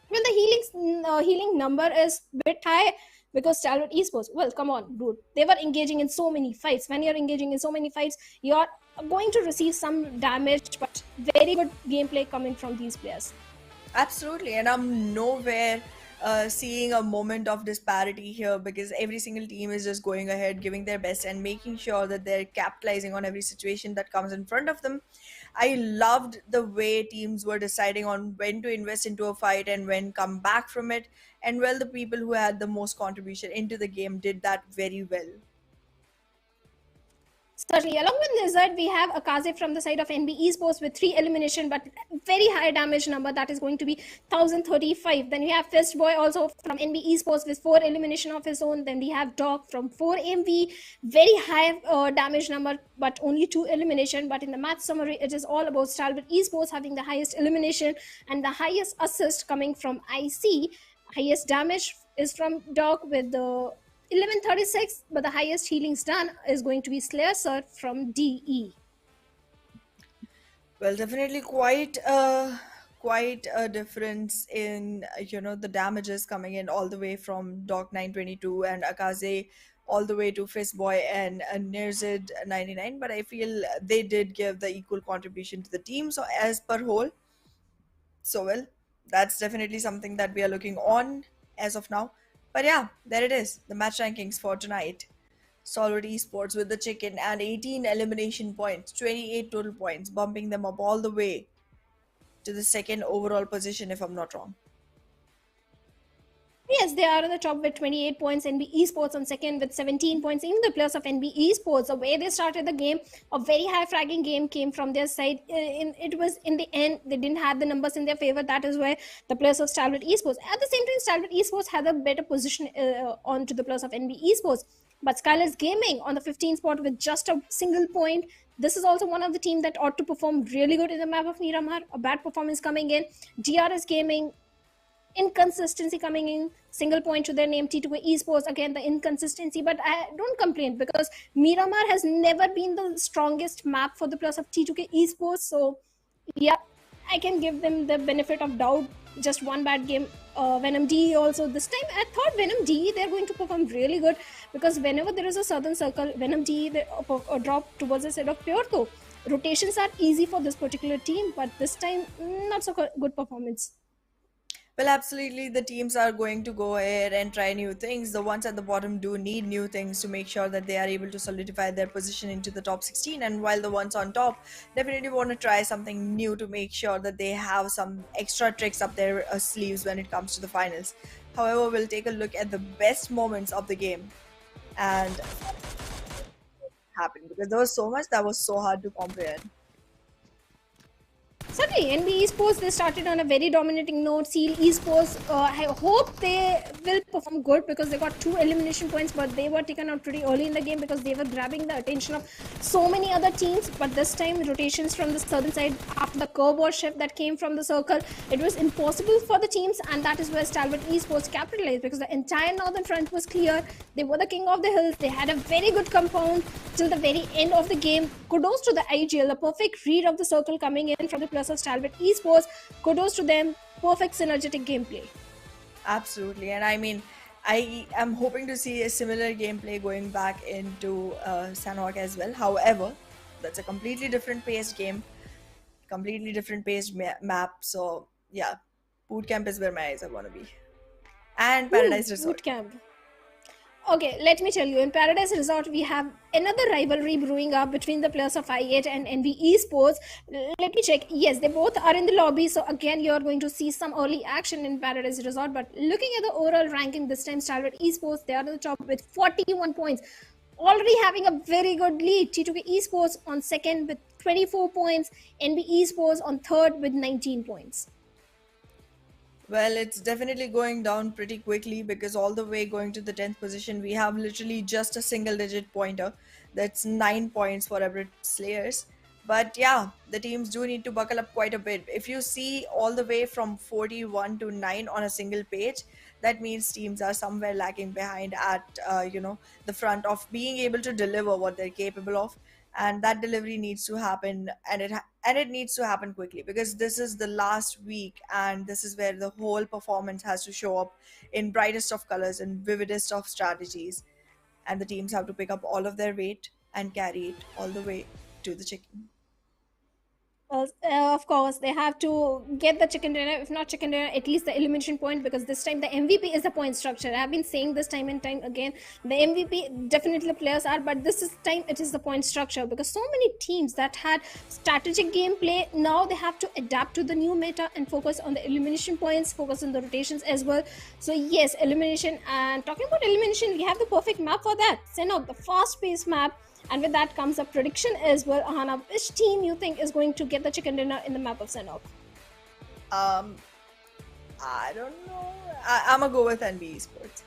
Well, the healing number is a bit high because Stalwart Esports, well, come on, dude. They were engaging in so many fights. When you're engaging in so many fights, you're going to receive some damage, but very good gameplay coming from these players. Absolutely, and I'm nowhere seeing a moment of disparity here because every single team is just going ahead, giving their best, and making sure that they're capitalizing on every situation that comes in front of them. I loved the way teams were deciding on when to invest into a fight and when come back from it. And well, the people who had the most contribution into the game did that very well. Certainly, along with Lizard, we have Akaze from the side of NB Esports with 3 elimination, but very high damage number, that is going to be 1035. Then we have Fistboy also from NB Esports with 4 elimination of his own. Then we have Dog from 4 MV, very high damage number, but only 2 elimination. But in the match summary, it is all about Stalwart Esports having the highest elimination and the highest assist coming from IC. Highest damage is from Dog with the 1136, but the highest healings done is going to be Slayer Sir from DE. Well, definitely quite a difference in the damages coming in all the way from Doc 922 and Akaze all the way to Fistboy and Nerzid 99, but I feel they did give the equal contribution to the team. So as per whole, so well, that's definitely something that we are looking on as of now. But yeah, there it is, the match rankings for tonight. Stalwart Esports with the chicken and 18 elimination points, 28 total points, bumping them up all the way to the second overall position, if I'm not wrong. Yes, they are at the top with 28 points. NB Esports on second with 17 points. Even the players of NB Esports, the way they started the game, a very high fragging game came from their side. It was in the end, they didn't have the numbers in their favor. That is why the players of Stalwart Esports. At the same time, Stalwart Esports had a better position on to the players of NB Esports. But DRS Gaming on the 15th spot with just a single point. This is also one of the teams that ought to perform really good in the map of Miramar. A bad performance coming in. DRS Gaming, inconsistency coming in, single point to their name. T2K Esports, again the inconsistency, but I don't complain because Miramar has never been the strongest map for the plus of T2K Esports. So yeah, I can give them the benefit of doubt. Just one bad game. Venom DE also this time. I thought Venom DE they're going to perform really good because whenever there is a southern circle, Venom DE they drop towards the side of Puerto. Rotations are easy for this particular team, but this time not so good performance. Well, absolutely, the teams are going to go ahead and try new things. The ones at the bottom do need new things to make sure that they are able to solidify their position into the top 16. And while the ones on top definitely want to try something new to make sure that they have some extra tricks up their sleeves when it comes to the finals. However, we'll take a look at the best moments of the game and happened because there was so much that was so hard to comprehend. Certainly, NB Esports, they started on a very dominating note. Seal Esports, I hope they will perform good because they got 2 elimination points, but they were taken out pretty early in the game because they were grabbing the attention of so many other teams. But this time, rotations from the southern side after the curve ball shift that came from the circle, it was impossible for the teams, and that is where Stalwart Esports capitalized because the entire northern front was clear. They were the king of the hills. They had a very good compound till the very end of the game. Kudos to the IGL, the perfect read of the circle coming in from the plus of Stalwart Esports. Kudos to them. Perfect synergetic gameplay. Absolutely. And I mean, I am hoping to see a similar gameplay going back into Sanhok as well. However, that's a completely different paced game, completely different paced map. So yeah, bootcamp is where my eyes are gonna be. And Paradise Resort. Bootcamp. Okay, let me tell you, in Paradise Resort, we have another rivalry brewing up between the players of I8 and NB Esports. Let me check. Yes, they both are in the lobby. So again, you're going to see some early action in Paradise Resort. But looking at the overall ranking, this time Stalwart Esports, they are on the top with 41 points. Already having a very good lead. T2K Esports on second with 24 points. NB Esports on third with 19 points. Well, it's definitely going down pretty quickly because all the way going to the 10th position, we have literally just a single digit pointer. That's 9 points for Abrupt Slayers. But yeah, the teams do need to buckle up quite a bit. If you see all the way from 41 to 9 on a single page, that means teams are somewhere lagging behind at, the front of being able to deliver what they're capable of. And that delivery needs to happen, and it needs to happen quickly because this is the last week, and this is where the whole performance has to show up in brightest of colors and vividest of strategies, and the teams have to pick up all of their weight and carry it all the way to the chicken. Of course, they have to get the chicken dinner, if not chicken dinner, at least the elimination point, because this time the MVP is the point structure. I've been saying this time and time again. The MVP, definitely the players are, but this is time it is the point structure because so many teams that had strategic gameplay, now they have to adapt to the new meta and focus on the elimination points, focus on the rotations as well. So yes, elimination. And talking about elimination, we have the perfect map for that. Sanhok, the fast-paced map. And with that comes a prediction as well. Ahana, which team you think is going to get the chicken dinner in the map of Sanhok? I don't know. I'm gonna go with NB Esports.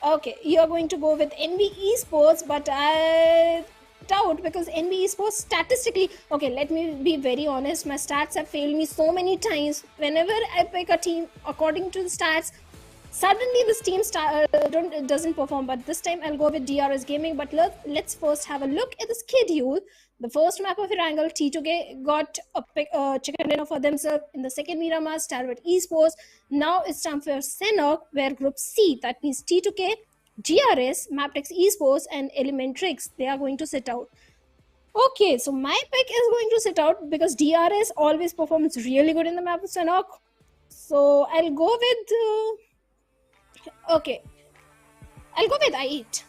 Okay, you're going to go with NB Esports, but I doubt because NB Esports statistically, okay, let me be very honest, my stats have failed me so many times. Whenever I pick a team according to the stats, suddenly this team doesn't perform, but this time I'll go with DRS Gaming. But let's first have a look at the schedule. The first map of Erangel, T2K got a chicken dinner for themselves. In the second Miramar, Stalwart Esports. Now it's time for Sanhok, where Group C, that means T2K, DRS, MABETEX Esports, and Elementrix, they are going to sit out. Okay, so my pick is going to sit out because DRS always performs really good in the map of Sanhok. So I'll go with... Okay, I'll go with I8.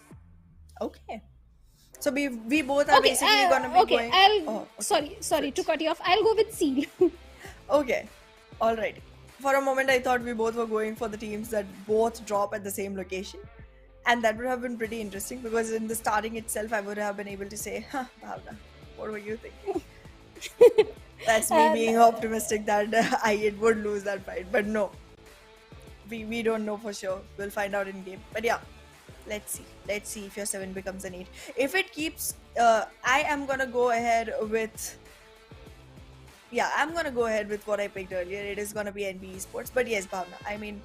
Okay. So we both are basically gonna be going... Sorry to cut you off. I'll go with C. Okay, alright. For a moment I thought we both were going for the teams that both drop at the same location. And that would have been pretty interesting because in the starting itself I would have been able to say, Bhavna, what were you thinking? That's me being optimistic that I8 would lose that fight. But no. We don't know for sure. We'll find out in game. But yeah, let's see if your 7 becomes an 8. If it keeps, I am gonna go ahead with. Yeah, I'm gonna go ahead with what I picked earlier. It is gonna be NB Esports. But yes, Bhavna, I mean,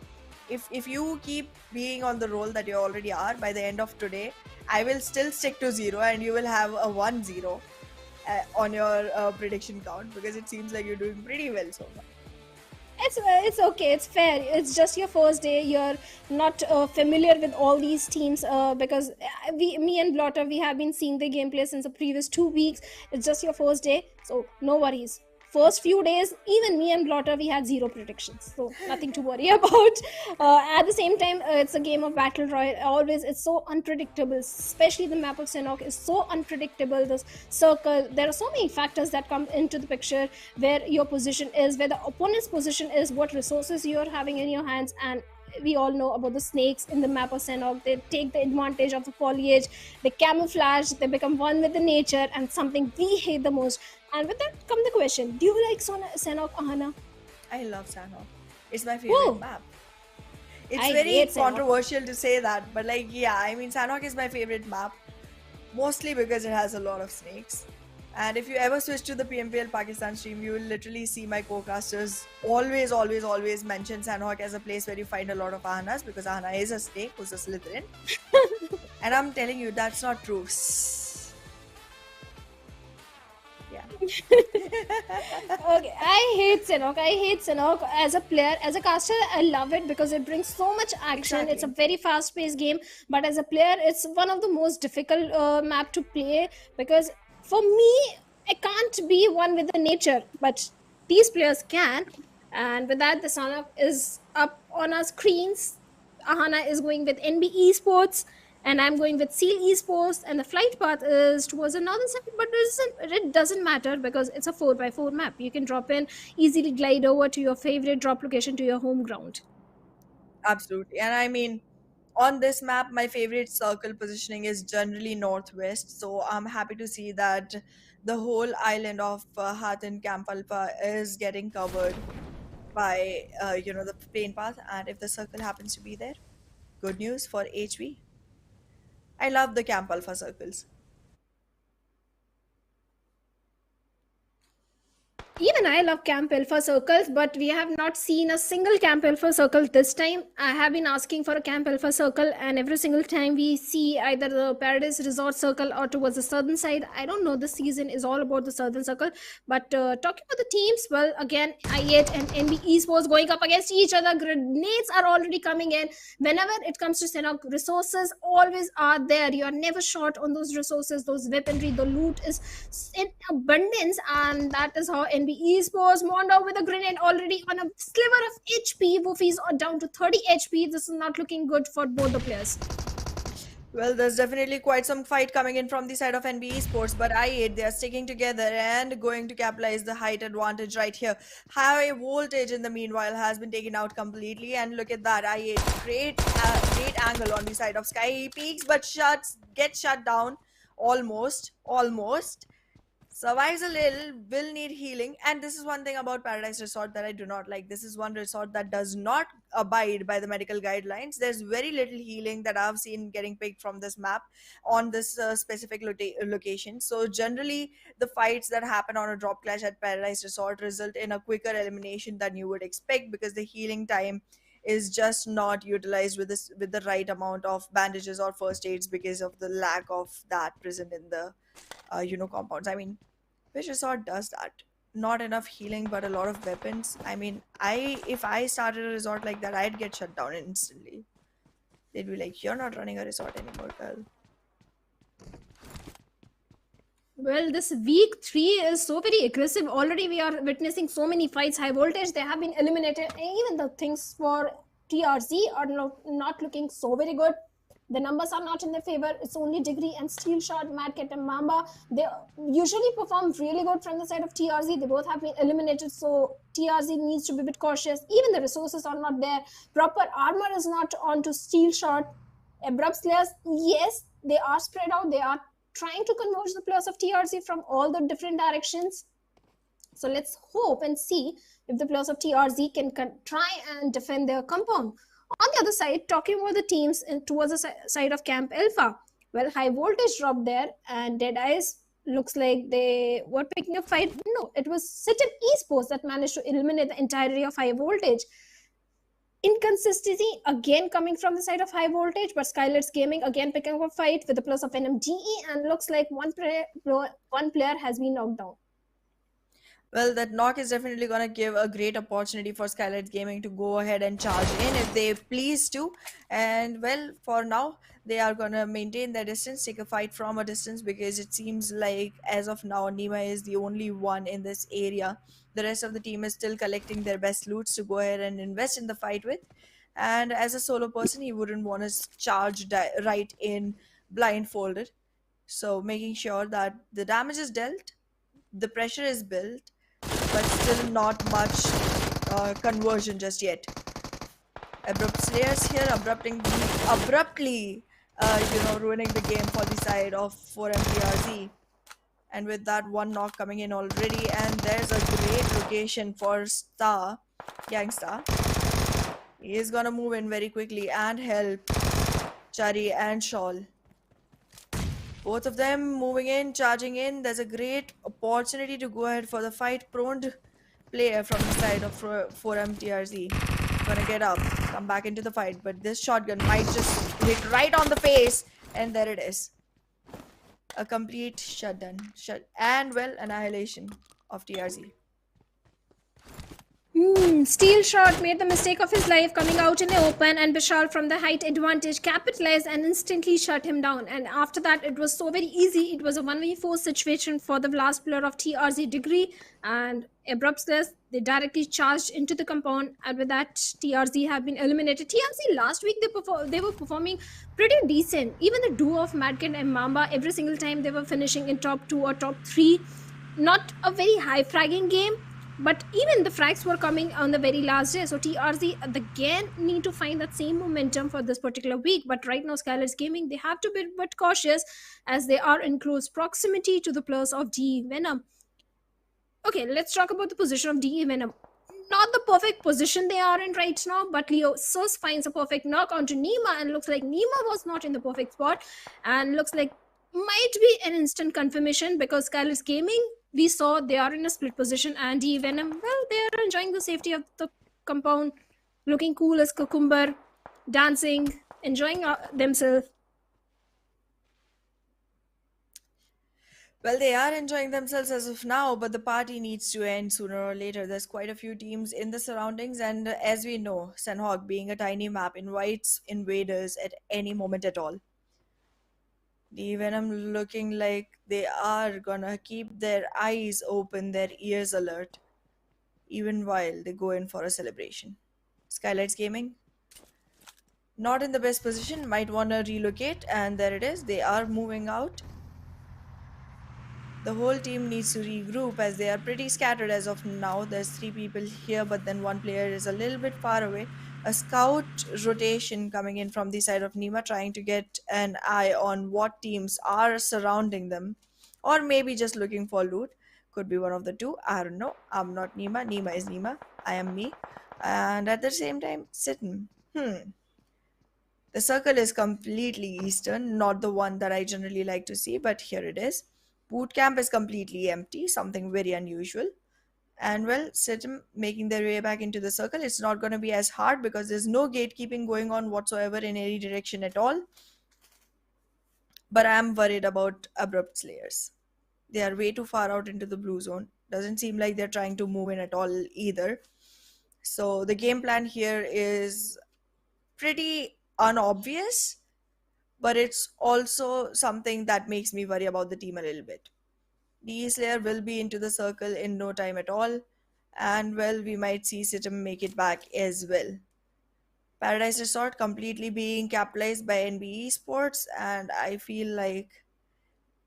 if you keep being on the roll that you already are, by the end of today, I will still stick to 0 and you will have a 1-0 on your prediction count because it seems like you're doing pretty well so far. It's okay, it's fair. It's just your first day. You're not familiar with all these teams because me and Blotter, we have been seeing the gameplay since the previous 2 weeks. It's just your first day, so no worries. First few days, even me and Blotter, we had 0 predictions, so nothing to worry about. At the same time, it's a game of battle royale. Always, it's so unpredictable, especially the map of Sanhok is so unpredictable. The circle, there are so many factors that come into the picture, where your position is, where the opponent's position is, what resources you're having in your hands, and we all know about the snakes in the map of Sanhok. They take the advantage of the foliage, they camouflage, they become one with the nature, and something we hate the most. And with that come the question: do you like Sanhok, Ahana? I love Sanhok. It's my favorite Oh, map. It's I very hate Sanhok. controversial to say that, but like, yeah, I mean, Sanhok is my favorite map, mostly because it has a lot of snakes. And if you ever switch to the PMPL Pakistan stream, you will literally see my co-casters always mention Sanhok as a place where you find a lot of Ahanas, because Ahana is a snake who's a Slytherin. And I'm telling you, that's not true. Yeah. Okay, I hate Sanhok as a player. As a caster, I love it because it brings so much action. Exactly. It's a very fast-paced game, but as a player, it's one of the most difficult map to play, because for me, I can't be one with the nature, but these players can. And with that, the Sanhok is up on our screens. Ahana is going with NB Esports, and I'm going with Seal Esports, and the flight path is towards the northern side, but it doesn't matter because it's a 4x4 map. You can drop in, easily glide over to your favorite drop location, to your home ground. Absolutely. And I mean, on this map, my favorite circle positioning is generally northwest. So I'm happy to see that the whole island of Hath and Camp Alpha is getting covered by, the plane path. And if the circle happens to be there, good news for HV. I love the Camp Alpha circles. Even I love Camp Alpha circles, but we have not seen a single Camp Alpha circle this time. I have been asking for a Camp Alpha circle, and every single time we see either the Paradise Resort circle or towards the southern side. I don't know, this season is all about the southern circle. But talking about the teams, well, again, I8 and NB Esports going up against each other. Grenades are already coming in. Whenever it comes to Sanhok, resources always are there. You are never short on those resources, those weaponry. The loot is in abundance, and that is how NB Esports Mondo with a grenade already on a sliver of HP. Wolfies are down to 30 HP. This is not looking good for both the players. Well, there's definitely quite some fight coming in from the side of NB Esports, but I8, they are sticking together and going to capitalize the height advantage right here. High voltage in the meanwhile has been taken out completely, and look at that, I8, great angle on the side of Sky. He peaks, but gets shut down, almost. Survives a little, will need healing, and this is one thing about Paradise Resort that I do not like. This is one resort that does not abide by the medical guidelines. There's very little healing that I've seen getting picked from this map on this specific location. So generally, the fights that happen on a drop clash at Paradise Resort result in a quicker elimination than you would expect, because the healing time is just not utilized with the right amount of bandages or first aids, because of the lack of that present in the compounds. I mean, which resort does that? Not enough healing, but a lot of weapons. I mean, if I started a resort like that, I'd get shut down instantly. They'd be like, "You're not running a resort anymore, girl." Well, this week 3 is so very aggressive. Already we are witnessing so many fights. High voltage, they have been eliminated. And even the things for TRZ are not looking so very good. The numbers are not in their favor. It's only Degree and Steel Shot, Mad Cat and Mamba. They usually perform really good from the side of TRZ. They both have been eliminated, so TRZ needs to be a bit cautious. Even the resources are not there. Proper armor is not on to Steel Shot. Abrupt Slayers, yes, they are spread out. They are trying to converge the players of TRZ from all the different directions. So let's hope and see if the players of TRZ can try and defend their compound. On the other side, talking about the teams towards the side of Camp Alpha, well, High Voltage dropped there, and DEADEYES looks like they were picking a fight. No, it was City Esports that managed to eliminate the entirety of High Voltage. Inconsistency again coming from the side of High Voltage, but Stalwart Gaming again picking up a fight with the plus of NMDE, and looks like one player has been knocked down. Well, that knock is definitely going to give a great opportunity for Stalwart Gaming to go ahead and charge in if they please to. And well, for now, they are going to maintain their distance, take a fight from a distance, because it seems like as of now, Nima is the only one in this area. The rest of the team is still collecting their best loots to go ahead and invest in the fight with. And as a solo person, he wouldn't want to charge right in blindfolded. So making sure that the damage is dealt, the pressure is built, but still not much conversion just yet. Abrupt Slayers here, abruptly, ruining the game for the side of 4MTRZ. And with that, one knock coming in already, and there's a great location for Gangstar. He is gonna move in very quickly and help Chari and Shawl. Both of them moving in, charging in. There's a great opportunity to go ahead for the fight-prone player from the side of 4MTRZ. Gonna get up, come back into the fight, but this shotgun might just hit right on the face, and there it is. A complete shutdown. And, well, annihilation of TRZ. Steel Shot made the mistake of his life coming out in the open, and Vishal from the height advantage capitalized and instantly shut him down. And after that, it was so very easy. It was a 1v4 situation for the last player of TRZ Degree, and Abrupt Slayers, they directly charged into the compound, and with that, TRZ have been eliminated. TRZ last week, they were performing pretty decent. Even the duo of Madkid and Mamba, every single time they were finishing in top 2 or top 3. Not a very high fragging game, but even the frags were coming on the very last day. So TRZ again need to find that same momentum for this particular week. But right now, DRS Gaming, they have to be a bit cautious as they are in close proximity to the players of DE Venom. Okay, let's talk about the position of DE Venom. Not the perfect position they are in right now, but Leo Sus finds a perfect knock onto Nima, and looks like Nima was not in the perfect spot, and looks like might be an instant confirmation because DRS Gaming, we saw they are in a split position, and DE Venom, well, they are enjoying the safety of the compound, looking cool as cucumber, dancing, enjoying themselves. Well, they are enjoying themselves as of now, but the party needs to end sooner or later. There's quite a few teams in the surroundings, and as we know, Sanhok, being a tiny map, invites invaders at any moment at all. The Venom looking like they are gonna keep their eyes open, their ears alert, even while they go in for a celebration. Skylights Gaming, not in the best position, might wanna relocate, and there it is, they are moving out. The whole team needs to regroup as they are pretty scattered as of now. There's 3 people here, but then one player is a little bit far away. A scout rotation coming in from the side of Nima, trying to get an eye on what teams are surrounding them, or maybe just looking for loot. Could be one of the two. I don't know. I'm not Nima. Nima is Nima. I am me. And at the same time, Sitten. The circle is completely eastern, not the one that I generally like to see, but here it is. Boot camp is completely empty, something very unusual. And well, Sitim making their way back into the circle. It's not going to be as hard because there's no gatekeeping going on whatsoever in any direction at all. But I'm worried about Abrupt Slayers. They are way too far out into the blue zone. Doesn't seem like they're trying to move in at all either. So the game plan here is pretty unobvious, but it's also something that makes me worry about the team a little bit. DE Slayer will be into the circle in no time at all, and well, we might see Situm make it back as well. Paradise Resort completely being capitalized by NB Esports, and I feel like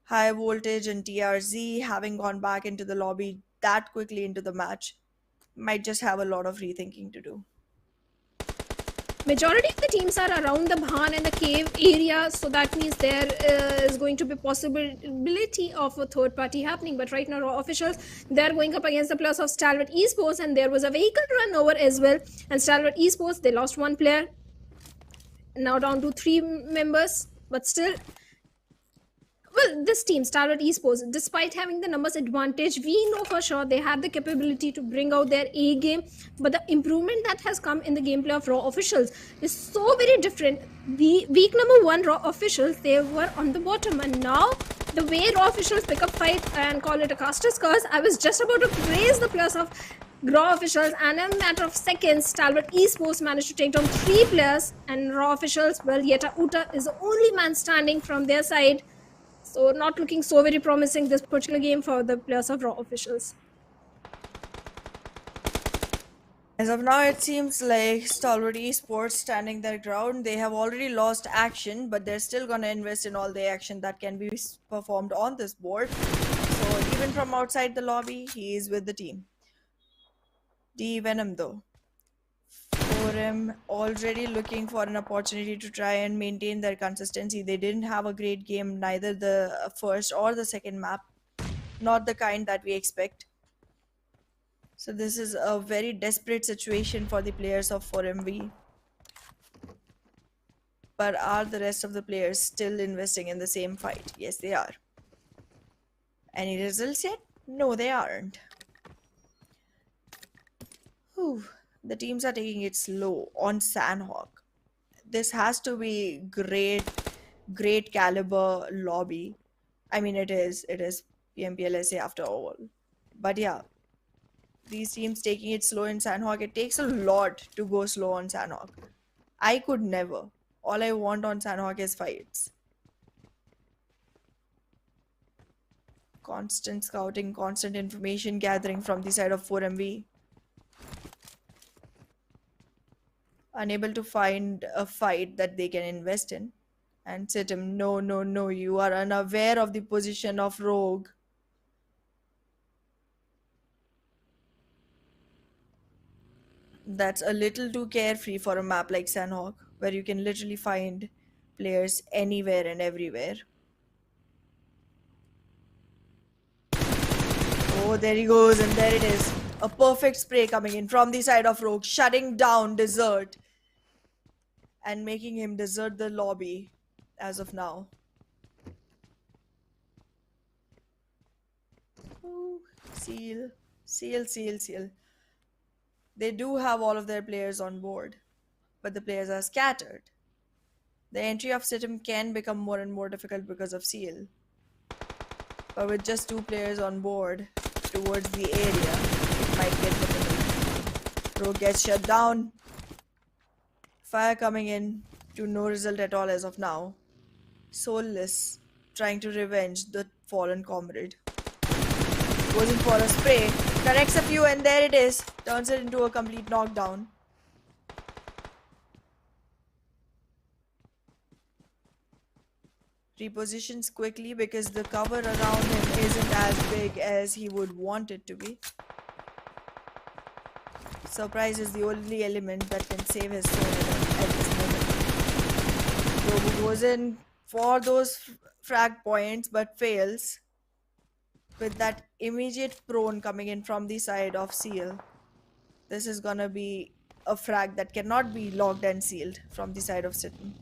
High Voltage and TRZ having gone back into the lobby that quickly into the match might just have a lot of rethinking to do. Majority of the teams are around the Bhan and the cave area, so that means there is going to be possibility of a third party happening. But right now, Raw officials, they're going up against the players of Stalwart Esports, and there was a vehicle run over as well. And Stalwart Esports, they lost 1 player, now down to 3 members, but still. Well, this team, Stalwart Esports, despite having the numbers advantage, we know for sure they have the capability to bring out their A game. But the improvement that has come in the gameplay of Raw officials is so very different. The week number 1 Raw officials, they were on the bottom. And now, the way Raw officials pick up fight and call it a caster's curse, I was just about to praise the players of Raw officials, and in a matter of seconds, Stalwart Esports managed to take down 3 players. And Raw officials, well, Yeta Uta is the only man standing from their side. So not looking so very promising this particular game for the players of Raw officials. As of now, it seems like Stalwart Esports standing their ground. They have already lost action, but they're still going to invest in all the action that can be performed on this board. So even from outside the lobby, he is with the team. DE Venom though, 4M already looking for an opportunity to try and maintain their consistency. They didn't have a great game, neither the first or the second map. Not the kind that we expect. So this is a very desperate situation for the players of 4MV. But are the rest of the players still investing in the same fight? Yes, they are. Any results yet? No, they aren't. Whew. The teams are taking it slow on Sanhok. This has to be great caliber lobby. I mean, it is PMPL after all. But yeah, these teams taking it slow in Sanhok. It takes a lot to go slow on Sanhok. I could never. All I want on Sanhok is fights. Constant scouting, constant information gathering from the side of 4MV. Unable to find a fight that they can invest in. And Situm, no, you are unaware of the position of Rogue. That's a little too carefree for a map like Sanhok, where you can literally find players anywhere and everywhere. Oh, there he goes, and there it is. A perfect spray coming in from the side of Rogue, shutting down Desert and making him desert the lobby as of now. Ooh, Seal. They do have all of their players on board, but the players are scattered. The entry of Situm can become more and more difficult because of Seal. But with just 2 players on board towards the area, it might get difficult. Rogue gets shut down. Fire coming in to no result at all as of now. Soulless, trying to revenge the fallen comrade. Goes in for a spray, corrects a few, and there it is. Turns it into a complete knockdown. Repositions quickly because the cover around him isn't as big as he would want it to be. Surprise is the only element that can save his soul at this moment. Robo goes in for those frag points but fails. With that immediate prone coming in from the side of Seal. This is gonna be a frag that cannot be locked and sealed from the side of Situm.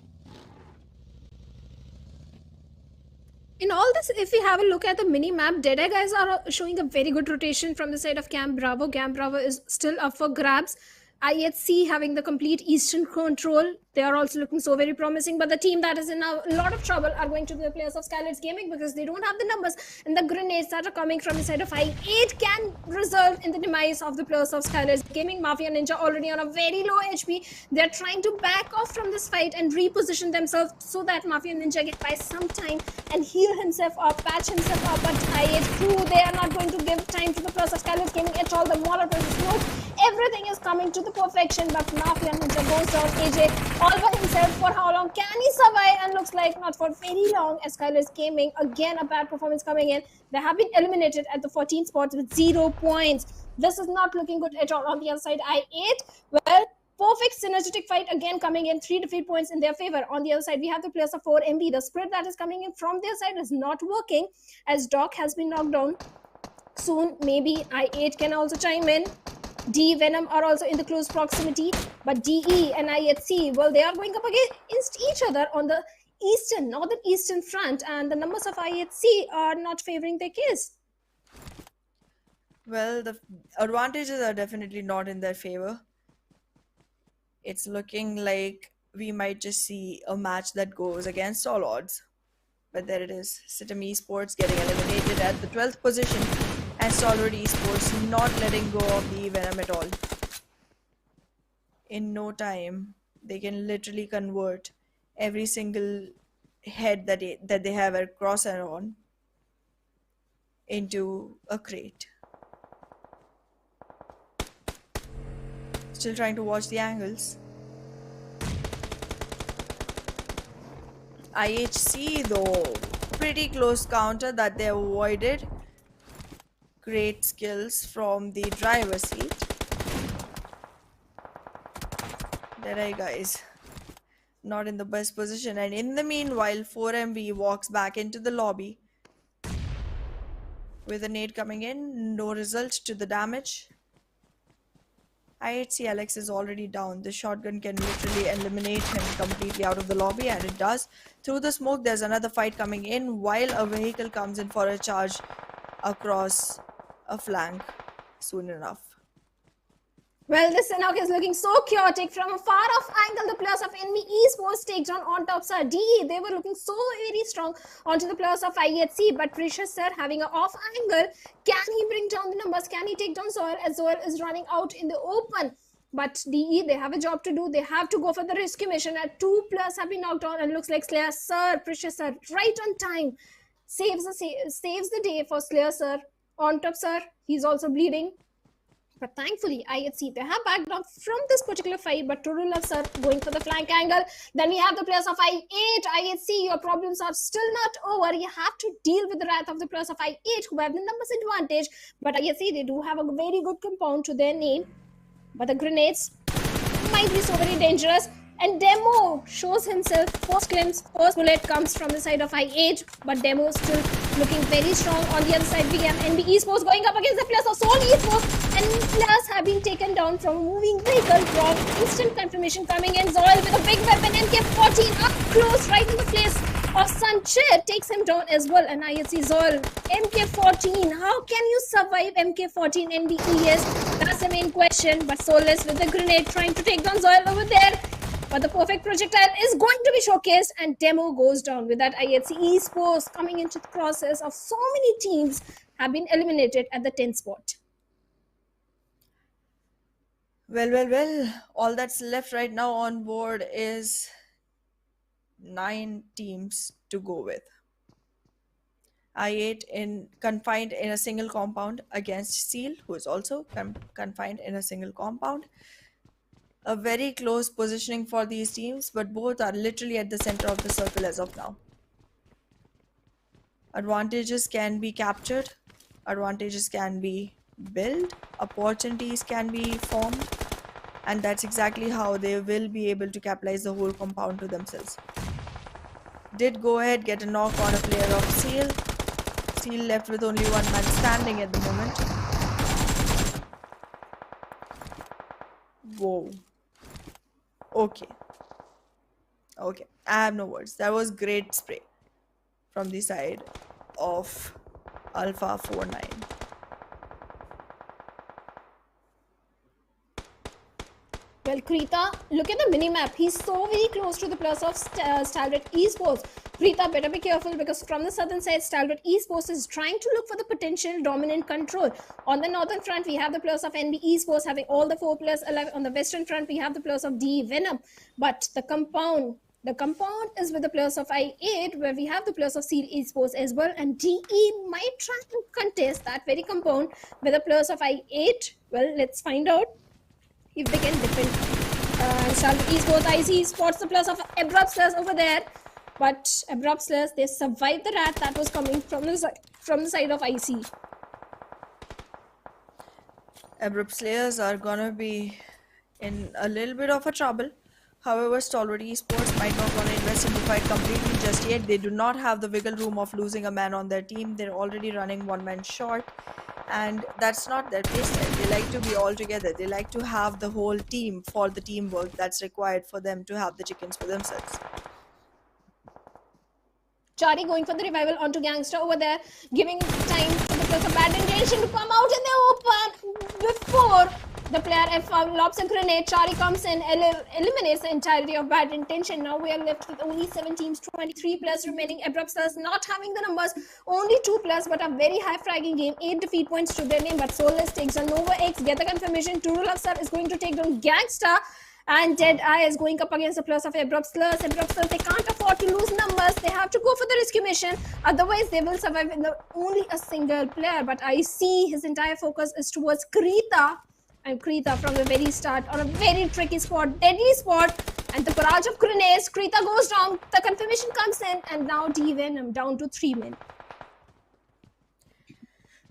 In all this, if we have a look at the mini map, DEADEYES are showing a very good rotation from the side of Camp Bravo. Camp Bravo is still up for grabs. IHC having the complete eastern control. They are also looking so very promising, but the team that is in a lot of trouble are going to be the players of Stalwart Gaming because they don't have the numbers, and the grenades that are coming from the side of I8 can result in the demise of the players of Stalwart Gaming. Mafia Ninja already on a very low HP. They're trying to back off from this fight and reposition themselves so that Mafia Ninja get by some time and heal himself up, patch himself up, but I8 crew, they are not going to give time to the players of Stalwart Gaming at all. The Molotov smoke, everything is coming to the perfection, but Mafia Ninja goes down. AJ all by himself. For how long can he survive? And looks like not for very long, as Stalwart Gaming, again a bad performance coming in. They have been eliminated at the 14 spots with 0 points. This is not looking good at all. On the other side, I8, well, perfect synergetic fight again coming in, 3 defeat points in their favor. On the other side, we have the players of 4MB. The spread that is coming in from their side is not working, as Doc has been knocked down. Soon, maybe I8 can also chime in. D, Venom are also in the close proximity, but DE and IHC, well, they are going up against each other on the northern eastern front, and the numbers of IHC are not favoring their case. Well, the advantages are definitely not in their favor. It's looking like we might just see a match that goes against all odds. But there it is. Situm Esports getting eliminated at the 12th position, and Stalwart Esports not letting go of the Venom at all. In no time, they can literally convert every single head that they have a crosshair on into a crate. Still trying to watch the angles. IHC though, pretty close counter that they avoided. Great skills from the driver's seat. DEADEYES guys, not in the best position. And in the meanwhile, 4MV walks back into the lobby with a nade coming in. No result to the damage. I8C Alex is already down. The shotgun can literally eliminate him completely out of the lobby, and it does. Through the smoke, there's another fight coming in while a vehicle comes in for a charge across a flank soon enough. Well, this Sanhok is looking so chaotic. From a far off angle, the players of NB Esports take down on top sir DE. They were looking so very strong onto the players of IHC, but Precious sir having an off angle. Can he bring down the numbers? Can he take down Zoel as Zoel is running out in the open? But DE, they have a job to do. They have to go for the rescue mission. And 2 players have been knocked on, and looks like Slayer sir, Precious sir, right on time, saves the day for Slayer sir. On top sir, he's also bleeding. But thankfully, IHC, they have backed down from this particular fight, but Turulov sir going for the flank angle. Then we have the players of I8. IHC, your problems are still not over. You have to deal with the wrath of the players of I8 who have the numbers advantage. But IHC, they do have a very good compound to their name. But the grenades might be so very dangerous. And Demo shows himself. First glimpse, first bullet comes from the side of I8, but Demo still looking very strong. On the other side, we have NB Esports going up against the players of Soul Esports, and players have been taken down from a moving vehicle. From instant confirmation coming in, Zoel with a big weapon, MK14 up close, right in the face of Sanchit, takes him down as well. And I see Zoel, MK14, how can you survive MK14 NBES? That's the main question. But Soulless with the grenade trying to take down Zoel over there. But the perfect projectile is going to be showcased, and Demo goes down. With that, IHC Esports coming into the process of so many teams have been eliminated at the 10th spot. Well. All that's left right now on board is 9 teams to go with. I8 confined in a single compound against Seal, who is also confined in a single compound. A very close positioning for these teams, but both are literally at the center of the circle as of now. Advantages can be captured, advantages can be built, opportunities can be formed, and that's exactly how they will be able to capitalize the whole compound to themselves. Did go ahead, get a knock on a player of Seal. Seal left with only 1 man standing at the moment. Whoa. Okay, I have no words. That was great spray from the side of Alpha 49. Well, Krita, look at the minimap. He's so very close to the players of Stalwart Esports. Krita, better be careful, because from the southern side, Stalwart Esports is trying to look for the potential dominant control. On the northern front, we have the players of NB Esports having all the 4 players alive. On the western front, we have the players of DE Venom. But the compound is with the players of I8, where we have the players of Seal Esports as well. And DE might try to contest that very compound with the players of I8. Well, let's find out if they can defend. Stalwart Esports, IC spots the players of Abrupt Slayers over there. But Abrupt Slayers, they survived the rat that was coming from the side of IC. Abrupt Slayers are gonna be in a little bit of a trouble. However, Stalwart Esports might not want to invest in the fight completely just yet. They do not have the wiggle room of losing a man on their team. They're already running 1 man short, and that's not their playstyle. They like to be all together. They like to have the whole team for the teamwork that's required for them to have the chickens for themselves. Chari going for the revival onto Gangster over there, giving time to the players of Bad Intention to come out in the open before the player F lobs a grenade. Chari comes in, eliminates the entirety of Bad Intention. Now we are left with only 7 teams, 23 players remaining. Abrupt Slayers not having the numbers, only 2 players, but a very high fragging game. 8 defeat points to their name, but Soulless takes a Nova X. Get the confirmation. Turulov sir is going to take down Gangster. And DEADEYES is going up against the players of Abrupt Slayers. Abrupt Slayers, they can't afford to lose numbers. They have to go for the rescue mission. Otherwise, they will survive with only a single player. But I see his entire focus is towards Krita. And Krita from the very start on a very tricky spot, deadly spot. And the barrage of grenades, Krita goes down. The confirmation comes in. And now DE Venom down to 3 men.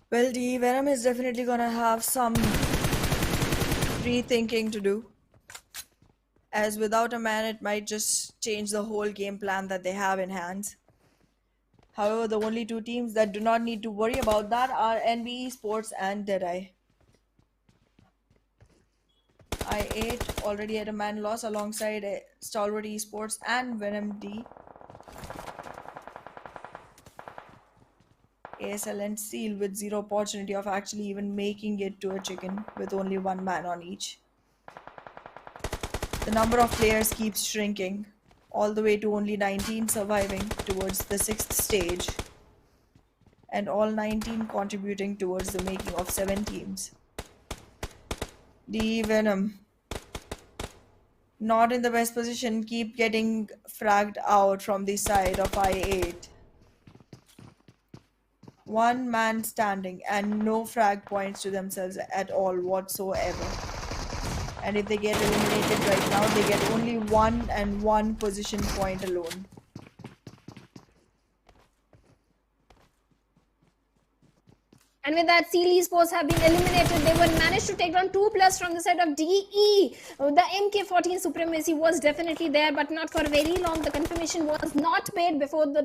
Well, DE Venom is definitely gonna have some rethinking to do. as without a man, it might just change the whole game plan that they have in hand. However, the only two teams that do not need to worry about that are NB Esports and Deadeye. I8 already had a man loss alongside Stalwart Esports and Venom D. ASL and Seal with zero opportunity of actually even making it to a chicken with only one man on each. The number of players keeps shrinking, all the way to only 19 surviving towards the 6th stage, and all 19 contributing towards the making of 7 teams. The Venom, not in the best position, keep getting fragged out from the side of I8. One man standing and no frag points to themselves at all whatsoever. And if they get eliminated right now, they get only 1 position point alone. And with that, Seal Esports have been eliminated. They would manage to take down 2+ from the side of DE. The MK14 supremacy was definitely there, but not for very long. The confirmation was not made before the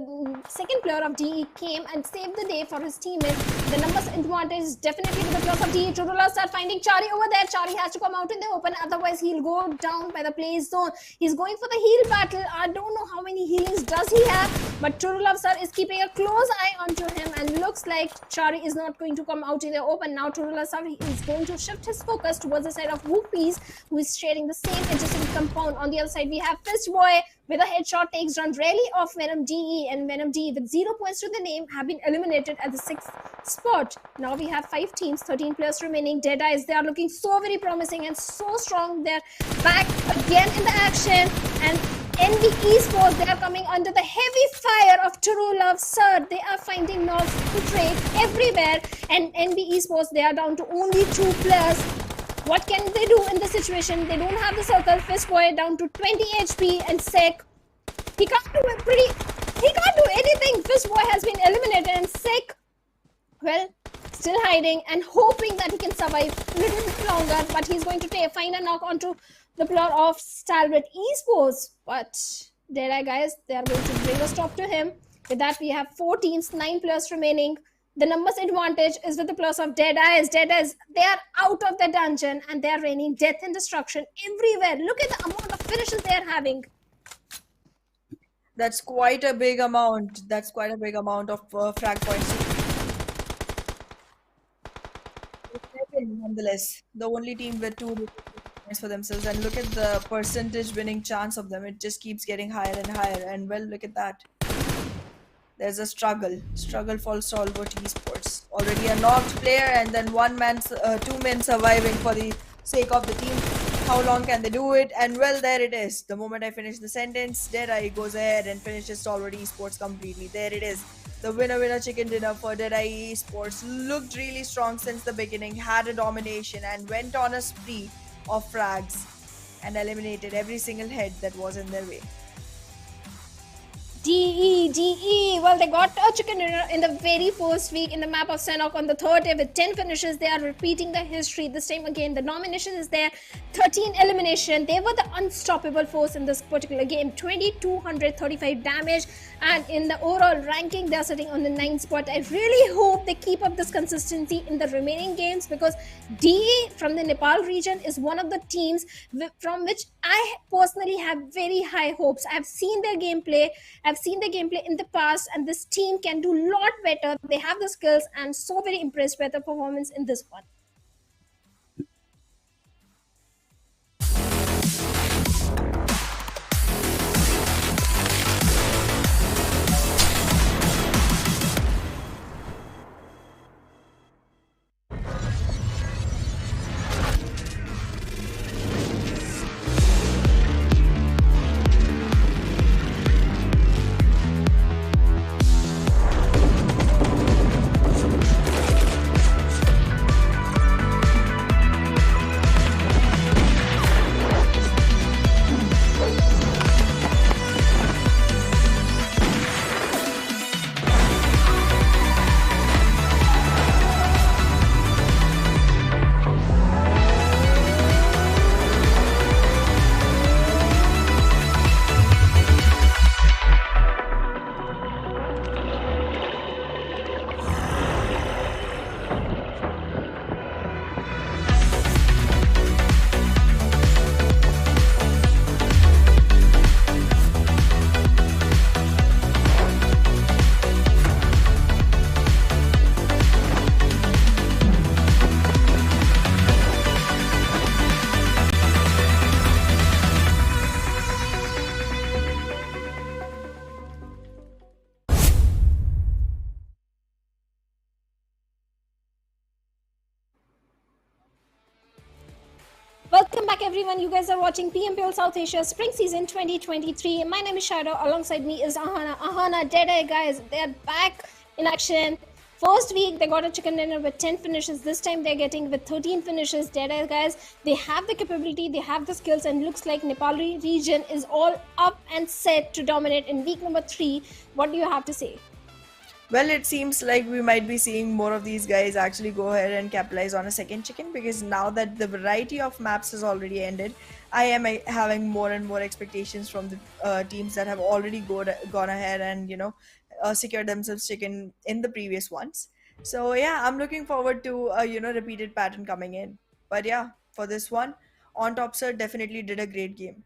second player of DE came and saved the day for his teammates. The numbers advantage is definitely to the players of DE. Turula start finding Chari over there. Chari has to come out in the open, otherwise he'll go down by the play zone. He's going for the heal battle. I don't know how many healings does he have, but Turula sir is keeping a close eye onto him, and looks like Chari is not going to come out in the open. Now Turula is going to shift his focus towards the side of Whoopies, who is sharing the same adjacent compound. On the other side, we have Fistboy with a headshot, takes down rally of Venom DE, and Venom DE with 0 points to the name have been eliminated at the 6th spot. Now we have 5 teams, 13 players remaining. Deadeyes, they are looking so very promising and so strong. They're back again in the action, and NB Esports, they are coming under the heavy fire of Turula sir. They are finding knobs to trade everywhere, and NB Esports, they are down to only 2 players. What can they do in this situation? They don't have the circle. Fistboy down to 20 HP, and Sek, he can't do anything. Fistboy has been eliminated, and Sek, well, still hiding and hoping that he can survive a little bit longer, but he's going to find a knock onto the player of Stalwart Esports. But Deadeye guys, they are going to bring a stop to him. With that, we have 4 teams, 9 players remaining. The numbers advantage is with the players of Deadeyes. Deadeyes, they are out of the dungeon and they are raining death and destruction everywhere. Look at the amount of finishes they are having. That's quite a big amount. That's quite a big amount of frag points. Nonetheless, the only team with 2 points for themselves, and look at the percentage winning chance of them. It just keeps getting higher and higher, and well, look at that. There's a struggle for Stalwart Esports. Already a knocked player, and then 2 men surviving for the sake of the team. How long can they do it? And well, there it is. The moment I finish the sentence, Deadeye goes ahead and finishes Stalwart Esports completely. There it is. The winner chicken dinner for Deadeye Esports looked really strong since the beginning, had a domination, and went on a spree of frags and eliminated every single head that was in their way. DE, well, they got a chicken dinner in the very first week in the map of Sanhok. On the 3rd day with 10 finishes, they are repeating the history. This time again, the nomination is there, 13 elimination. They were the unstoppable force in this particular game, 2235 damage, and in the overall ranking, they are sitting on the 9th spot. I really hope they keep up this consistency in the remaining games, because DE from the Nepal region is one of the teams from which I personally have very high hopes. I've seen their gameplay. I've seen the gameplay in the past, and this team can do a lot better. They have the skills, and so very impressed with the performance in this one. Welcome back everyone. You guys are watching PMPL South Asia Spring Season 2023. My name is Shadow. Alongside me is Ahana. Ahana, Deadeye guys, they're back in action. First week they got a chicken dinner with 10 finishes. This time they're getting with 13 finishes. Deadeye guys, they have the capability, they have the skills, and looks like Nepali region is all up and set to dominate in week number 3. What do you have to say? Well, it seems like we might be seeing more of these guys actually go ahead and capitalize on a second chicken, because now that the variety of maps has already ended, I am having more and more expectations from the teams that have already gone ahead and secured themselves chicken in the previous ones. So yeah, I'm looking forward to a repeated pattern coming in. But yeah, for this one, On Top Sir definitely did a great game.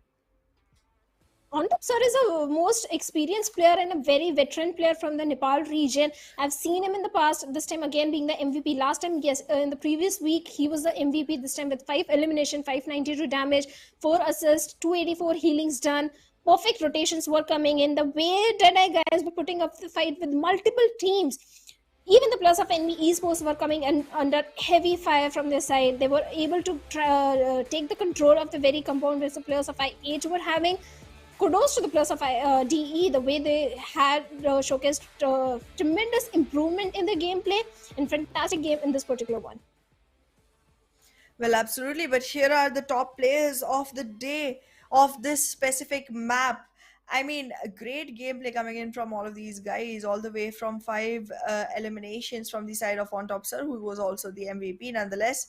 Antop sir is a most experienced player and a very veteran player from the Nepal region. I've seen him in the past, this time again being the MVP. Last time, yes, in the previous week, he was the MVP, this time with 5 elimination, 592 damage, 4 assists, 284 healings done. Perfect rotations were coming in. The way Deadeye guys were putting up the fight with multiple teams. Even the players of NB Esports were coming under heavy fire from their side. They were able to take the control of the very compound which the players of IH were having. Kudos to the players of DE, the way they had showcased tremendous improvement in the gameplay and fantastic game in this particular one. Well, absolutely, but here are the top players of the day of this specific map. I mean, a great gameplay coming in from all of these guys, all the way from 5 eliminations from the side of On Top Sir, who was also the MVP nonetheless.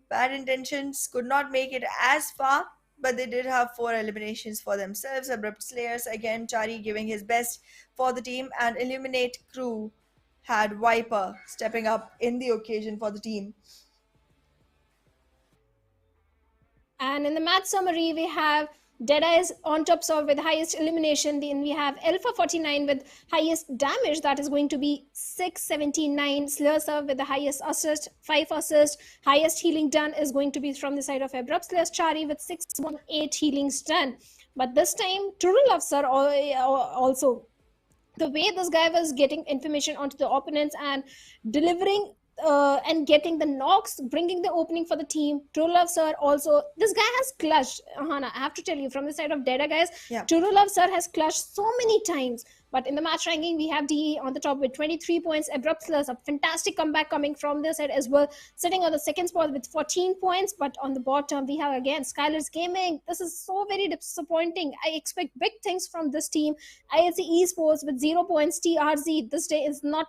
Bad Intentions could not make it as far, but they did have 4 eliminations for themselves. Abrupt Slayers, again, Chari giving his best for the team, and Illuminate crew had Viper stepping up in the occasion for the team. And in the match summary, we have Deadeyes On Top Sir with highest elimination. Then we have Alpha 49 with highest damage, that is going to be 679. Slayer Sir with the highest assist, 5 assists. Highest healing done is going to be from the side of Abrupt Slayers Chari with 618 healings done. But this time, Turulov Sir also, the way this guy was getting information onto the opponents and delivering and getting the knocks, bringing the opening for the team. Turulov Sir also, this guy has clutched. Hana, I have to tell you, from the side of Deadeye guys, yeah. Turulov Sir has clutched so many times. But in the match ranking, we have DE on the top with 23 points. Abrupt Slayers, a fantastic comeback coming from their side as well, sitting on the second spot with 14 points. But on the bottom, we have again Stalwart Gaming. This is so very disappointing. I expect big things from this team. A+C Esports with 0 points. TRZ, this day is not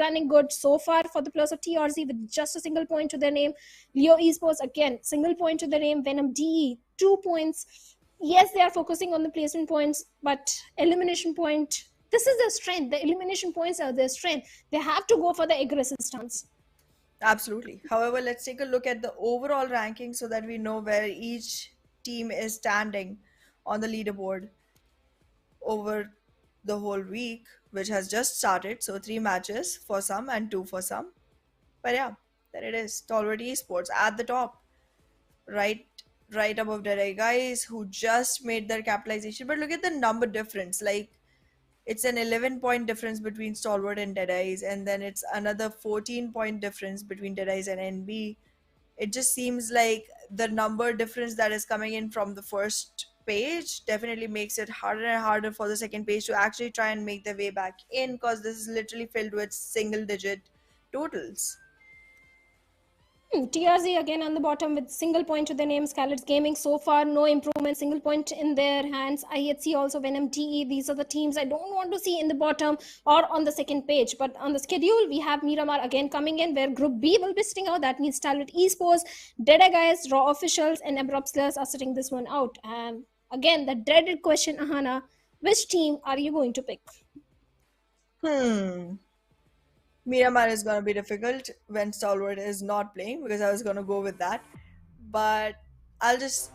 running good so far for the players of TRZ with just a single point to their name. Leo Esports, again, single point to their name. Venom DE, 2 points. Yes, they are focusing on the placement points, but elimination point, this is their strength. The elimination points are their strength. They have to go for the aggressive stance. Absolutely. However, let's take a look at the overall ranking so that we know where each team is standing on the leaderboard over the whole week, which has just started. So 3 matches for some and 2 for some. But yeah, there it is. Stalwart Esports at the top, right above Deadeye guys, who just made their capitalization. But look at the number difference. Like, it's an 11-point difference between Stalwart and Deadeyes, and then it's another 14-point difference between Deadeyes and NB. It just seems like the number difference that is coming in from the first page definitely makes it harder and harder for the second page to actually try and make their way back in, because this is literally filled with single-digit totals. TRZ again on the bottom with single point to the name. Stalwart Gaming, so far no improvement, single point in their hands. IHC also, Venom DE, these are the teams I don't want to see in the bottom or on the second page. But on the schedule, we have Miramar again coming in, where Group B will be sitting out. That means Stalwart Esports, Deadeye guys, Raw Officials, and Abrupt Slayers are sitting this one out. And again, the dreaded question, Ahana, which team are you going to pick? Miramar is going to be difficult when Stalwart is not playing, because I was going to go with that. But I'll just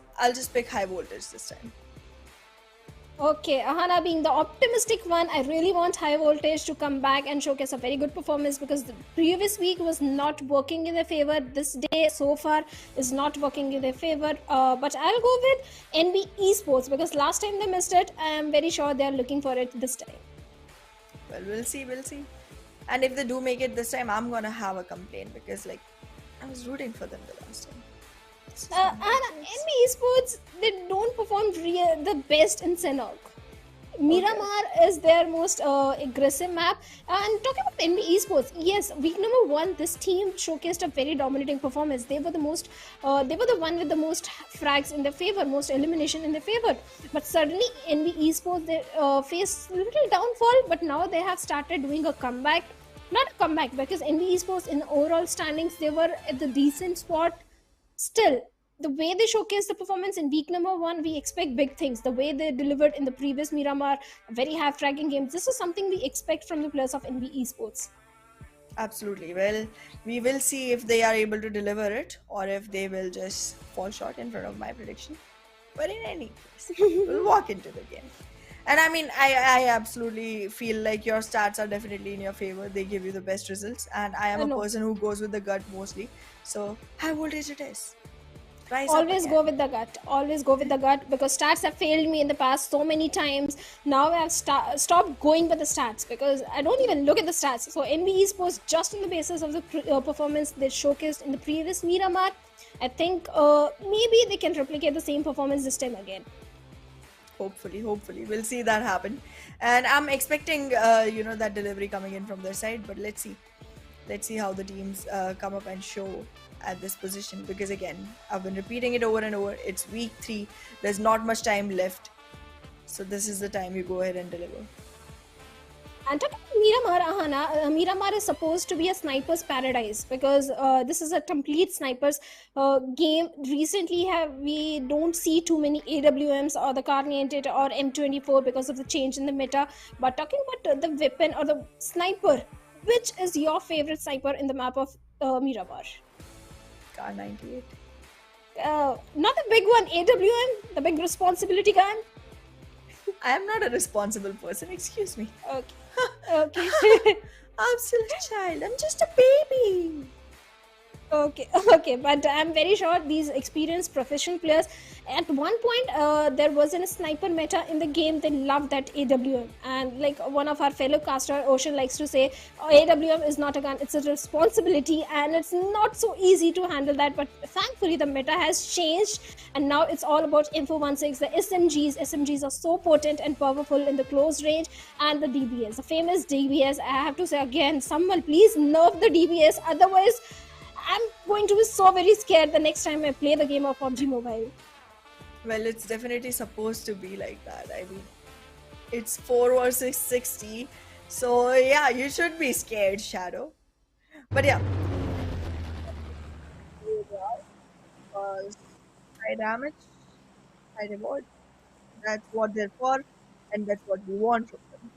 pick High Voltage this time. Okay, Ahana being the optimistic one, I really want High Voltage to come back and showcase a very good performance, because the previous week was not working in their favor. This day so far is not working in their favor. But I'll go with NB Esports, because last time they missed it. I am very sure they are looking for it this time. Well, we'll see. And if they do make it this time, I'm going to have a complaint, because like, I was rooting for them the last time. And NB Esports, they don't perform the best in Sanhok. Miramar is their most aggressive map. And talking about NB Esports, yes, week number 1, this team showcased a very dominating performance. They were the one with the most frags in their favor, most elimination in their favor. But suddenly, NB Esports, they faced a little downfall, but now they have started doing a comeback. Not a comeback, because NB Esports in the overall standings, they were at the decent spot. Still, the way they showcased the performance in week number 1, we expect big things. The way they delivered in the previous Miramar, very high fragging games, this is something we expect from the players of NB Esports. Absolutely. Well, we will see if they are able to deliver it or if they will just fall short in front of my prediction. But in any case, we'll walk into the game. And I mean, I absolutely feel like your stats are definitely in your favor. They give you the best results. And I am a person who goes with the gut mostly. So, high voltage it is. Always go with the gut. Always go with the gut, because stats have failed me in the past so many times. Now I have stopped going with the stats, because I don't even look at the stats. So NB Esports, just on the basis of the performance they showcased in the previous Miramar, I think maybe they can replicate the same performance this time again. Hopefully we'll see that happen. And I'm expecting that delivery coming in from their side, but let's see how the teams come up and show at this position, because again, I've been repeating it over and over. It's week 3, there's not much time left, so this is the time you go ahead and deliver. And talking about Miramar, Miramar is supposed to be a sniper's paradise, because this is a complete sniper's game. Recently, we don't see too many AWMs or the Carnated or M24 because of the change in the meta. But talking about the weapon or the sniper, which is your favorite sniper in the map of Miramar? Car 98. Not the big one, AWM, the big responsibility gun. I am not a responsible person, excuse me. Okay. I'm still a child. I'm just a baby. Okay, but I'm very sure these experienced professional players, at one point there wasn't a sniper meta in the game. They loved that AWM, and like one of our fellow caster Ocean likes to say, AWM is not a gun, it's a responsibility, and it's not so easy to handle that. But thankfully the meta has changed, and now it's all about M416. The SMGs are so potent and powerful in the close range, and the DBS, the famous DBS. I have to say again, someone please nerf the DBS, otherwise I'm going to be so very scared the next time I play the game of PUBG Mobile. Well, it's definitely supposed to be like that. I mean, it's 4 versus 60. So yeah, you should be scared, Shadow. But yeah. High damage, high reward. That's what they're for, and that's what we want from them.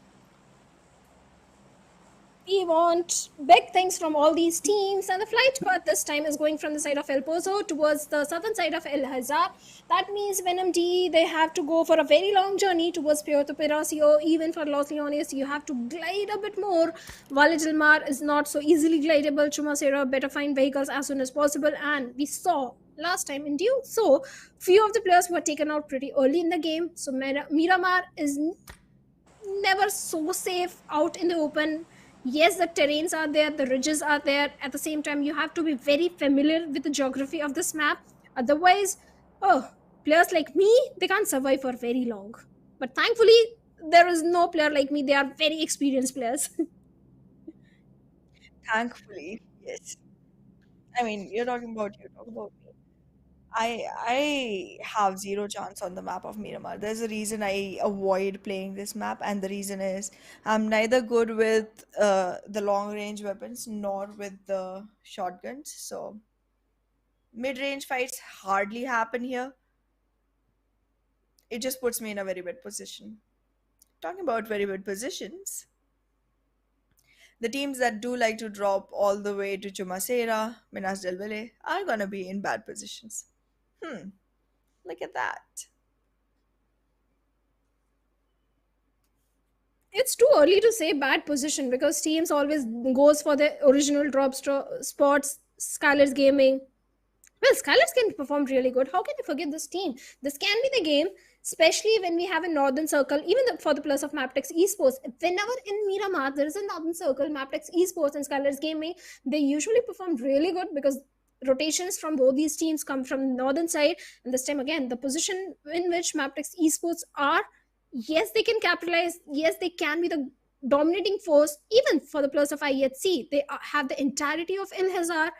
We want big things from all these teams, and the flight path this time is going from the side of El Pozo towards the southern side of El Hazar. That means Venom D, they have to go for a very long journey towards Puerto Peracio. Even for Los Leones, you have to glide a bit more. Valle del Mar is not so easily glidable. Chumacera, better find vehicles as soon as possible. And we saw last time in Duke, so few of the players were taken out pretty early in the game. So Miramar is never so safe out in the open. Yes, the terrains are there, the ridges are there. At the same time, you have to be very familiar with the geography of this map. Otherwise, players like me, they can't survive for very long. But thankfully, there is no player like me. They are very experienced players. Thankfully, yes. I mean, you're talking about me. I have zero chance on the map of Miramar. There's a reason I avoid playing this map, and the reason is I'm neither good with the long range weapons nor with the shotguns. So mid range fights hardly happen here. It just puts me in a very bad position. Talking about very bad positions, the teams that do like to drop all the way to Chumacera, Minas del Valle are gonna be in bad positions. Look at that. It's too early to say bad position, because teams always goes for the original drop spots. Skylar's Gaming. Well, Skylar's can perform really good. How can you forget this team? This can be the game, especially when we have a Northern Circle, even for the plus of MABETEX Esports. Whenever in Miramar there is a Northern Circle, MABETEX Esports and Skylar's Gaming, they usually perform really good, because rotations from both these teams come from the northern side, and this time again the position in which MABETEX Esports are, yes they can capitalize, yes they can be the dominating force. Even for the players of IHC, they have the entirety of El Hazar.